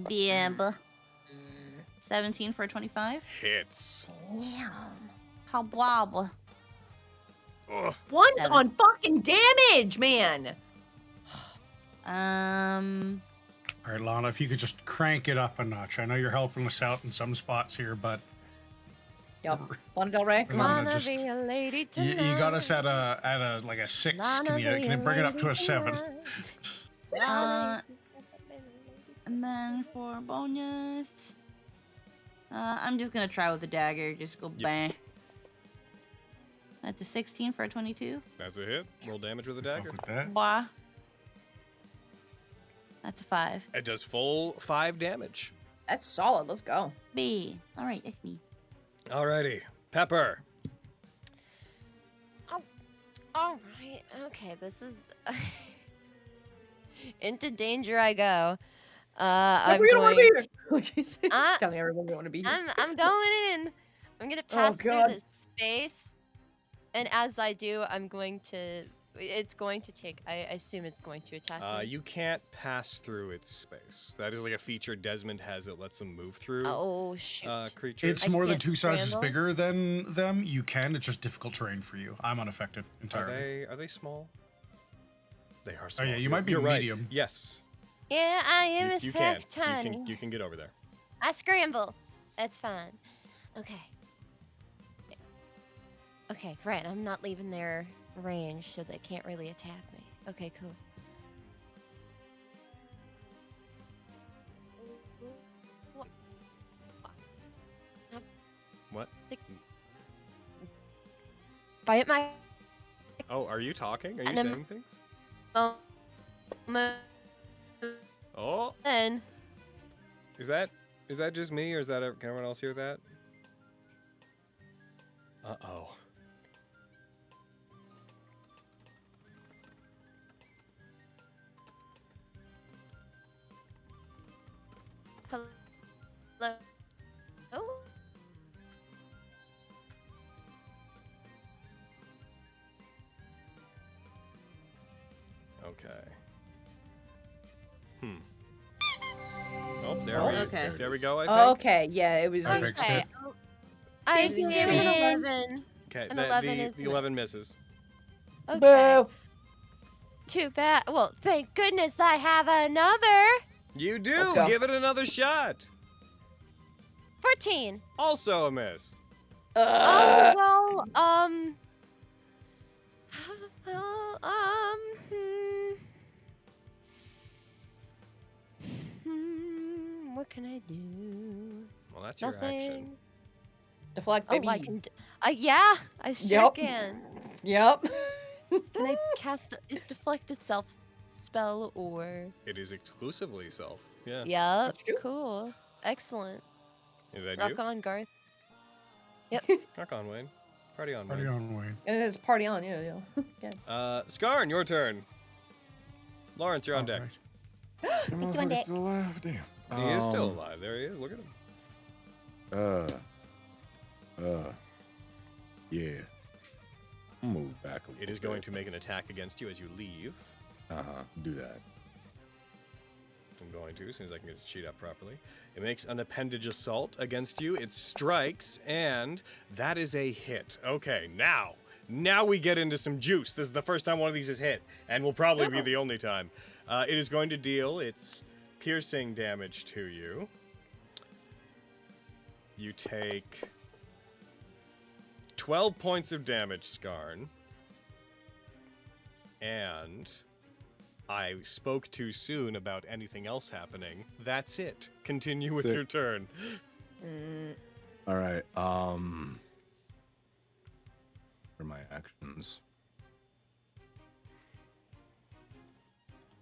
Bib. 17 for a 25. Hits. How blob. Ugh. One's 7. on fucking damage, man. All right, Lana, if you could just crank it up a notch. I know you're helping us out in some spots here, but Yep. Lana Del Rey, come on. Lana, Wanna just- be a lady you tonight. got us at a like a 6. Can you bring it up to a 7? And then for bonus, I'm just gonna try with the dagger. Just go bang. That's a 16 for a 22. That's a hit. Roll damage with a dagger. Fuck with that. Blah. That's a 5. It does full 5 damage. That's solid. Let's go. B. All right, it's me. Alrighty. Pepper. All right. Okay, this is into danger I go. I'm We don't want to going. be here. Just telling everyone we want to be here. I'm going in. I'm gonna pass through God. this space, and as I do, I'm going to. It's going to take. I assume it's going to attack me. You can't pass through its space. That is like a feature Desmond has that lets them move through Oh shoot! creatures. It's I more than can't 2 sizes scramble? bigger than them. You can. It's just difficult terrain for you. I'm unaffected entirely. Are they small? They are Oh small. yeah, you might be You're right. medium. Yes. Yeah, I am in You fact can. tiny. You can get over there. I scramble. That's fine. Okay. Okay, right. I'm not leaving their range, so they can't really attack me. Okay, cool. What? Fight my Oh, are you talking? Are you And I'm- saying things? moment. Oh, Then is that just me, or is that can everyone else hear that? Uh-oh. hello. Oh. Okay. Oh, there Oh, we okay. There we go, I think. Okay, yeah, it was. I fixed Okay. it. I Thank assume you. an 11. Okay, An the 11 is the an- 11 misses. Okay. Boo! Too bad. Well, thank goodness I have another. You do. Let's go. Give it another shot. 14. Also a miss. Oh, well, what can I do? Well, that's your action. Nothing. Deflect, Oh, baby. I can. Yeah, I sure Yup. can. Yep. Can I cast? Is deflect a self spell or? It is exclusively self. Yeah. Yeah. That's true. Cool. Excellent. Is that Rock you? on, Garth. Rock on, Wayne. Party on, Party Wayne. on, Wayne. It's a party on, yeah. Skarn, your turn. Lawrence, you're on deck. Alright. The one motherfucker's day. still alive. Damn. He is still alive. There he is. Look at him. Yeah. Move back a little It is going to make an attack against you as you leave. Do that. I'm going to, as soon as I can get it sheet up properly. It makes an appendage assault against you. It strikes, and that is a hit. Okay, now we get into some juice. This is the first time one of these is hit, and will probably be the only time. It is going to deal its piercing damage to you. You take 12 points of damage, Skarn. And I spoke too soon about anything else happening. That's it. Continue with your turn. All right. For my actions.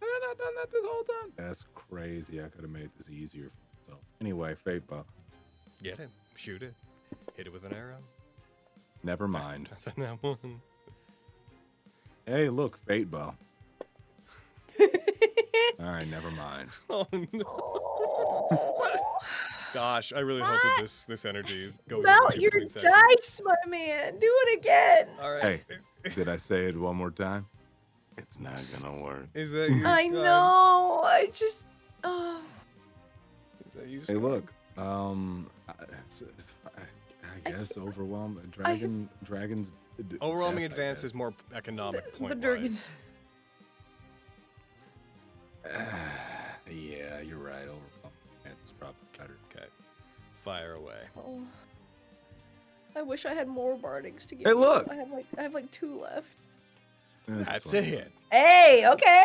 Have I not done that this whole time? That's crazy. I could have made this easier for myself. Anyway, Fate Bow. Get it. Shoot it. Hit it with an arrow. Never mind. That's that one. Hey, look, Fate Bow. All right, never mind. Oh no. Gosh, I really hope that this energy goes away Melt your between sessions. dice, my man. Do it again. All right. Hey, did I say it one more time? It's not gonna work. Is that you, I Sky? know. I just. Oh. Is that you, Hey, Sky? look. I guess overwhelm dragons. Overwhelming death, I advance guess. is more economic The point dragons. Yeah, you're right. Overwhelming advance is probably better. Okay. Fire away. Oh. I wish I had more bardings to give. Hey, you. look! I have like 2 left. That's fine. a hit. Hey, okay.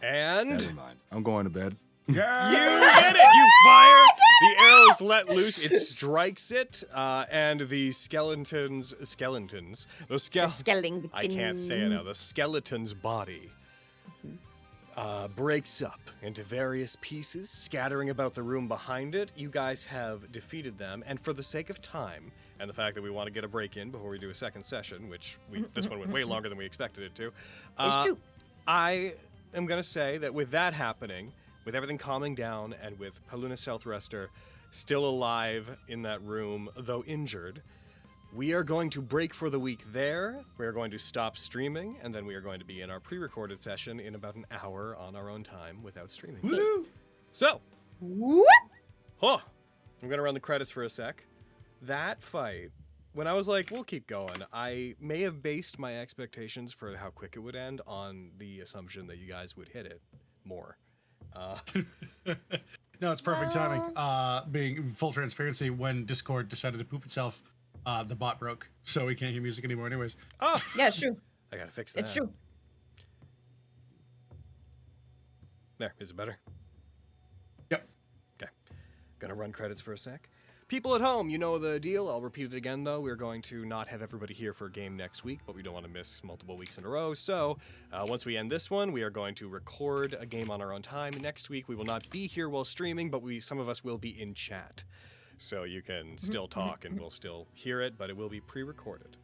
And Never mind. I'm going to bed. Yeah. you did it! You fire! The arrows let loose. It strikes it, and the skeletons, Skeleton. I can't say it now. The skeleton's body breaks up into various pieces, scattering about the room behind it. You guys have defeated them, and for the sake of time, and the fact that we want to get a break in before we do a second session, which this one went way longer than we expected it to, It's 2. I am going to say that with that happening, with everything calming down, and with Paluna Southwester still alive in that room, though injured, we are going to break for the week there. We are going to stop streaming, and then we are going to be in our pre-recorded session in about an hour on our own time without streaming. Woo! So, What? I'm going to run the credits for a sec. That fight, when I was like, we'll keep going, I may have based my expectations for how quick it would end on the assumption that you guys would hit it more. No, it's perfect timing. Being full transparency, when Discord decided to poop itself, the bot broke, so we can't hear music anymore. Anyways, Oh, Yeah, it's true. I got to fix that. It's true. There, is it better? Yep. Okay. Gonna run credits for a sec. People at home, you know the deal. I'll repeat it again, though. We're going to not have everybody here for a game next week, but we don't want to miss multiple weeks in a row. So once we end this one, we are going to record a game on our own time. Next week, we will not be here while streaming, but some of us will be in chat. So you can still talk and we'll still hear it, but it will be pre-recorded.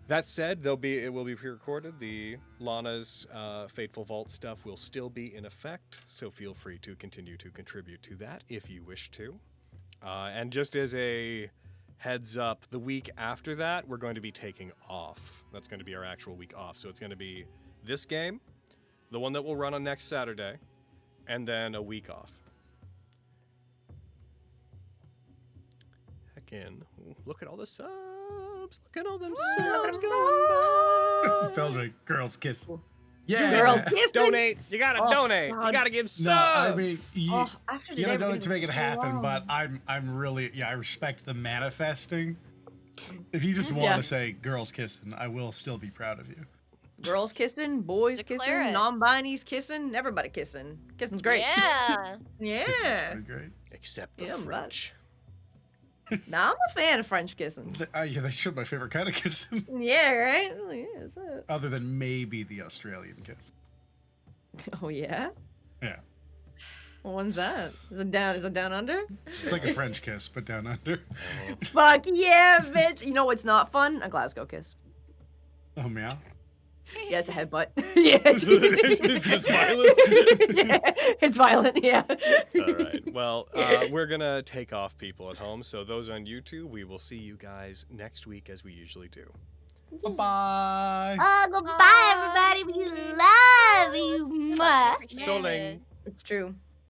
That said, it will be pre-recorded. The Lana's Fateful Vault stuff will still be in effect, so feel free to continue to contribute to that if you wish to. And just as a heads up, the week after that, we're going to be taking off. That's going to be our actual week off. So it's going to be this game, the one that will run on next Saturday, and then a week off. Heck in. Look at all the subs. Look at all them subs going by. Feldrick, girls kiss. Yeah, Girl kissing. Donate. You gotta Oh, donate. You God. gotta give subs. No, I mean, After you gotta donate to make it everything happen. wrong. But I'm really, I respect the manifesting. If you just want Yeah. to say girls kissing, I will still be proud of you. Girls kissing, boys Declare kissing, it. non-binaries kissing, everybody kissing. Kissing's great. Yeah. Yeah. Kissing's pretty great. Except the Yeah, but- French. Nah, I'm a fan of French kissing. Yeah, that's sure my favorite kind of kissing, Yeah, right? Oh, yeah, that's it. other than maybe the Australian kiss. Oh, yeah? Yeah, What one's that? Is it down under? it's like a French kiss, but down under. Fuck yeah, bitch. You know what's not fun? A Glasgow kiss. Oh meow. Yeah, it's a headbutt. Yeah. It's just violence? Yeah, it's violent, yeah. All right. Well, we're going to take off, people at home. So those on YouTube, we will see you guys next week as we usually do. Bye. Oh, goodbye, everybody. We love you. Much Mwah. appreciated. Soling. It's true.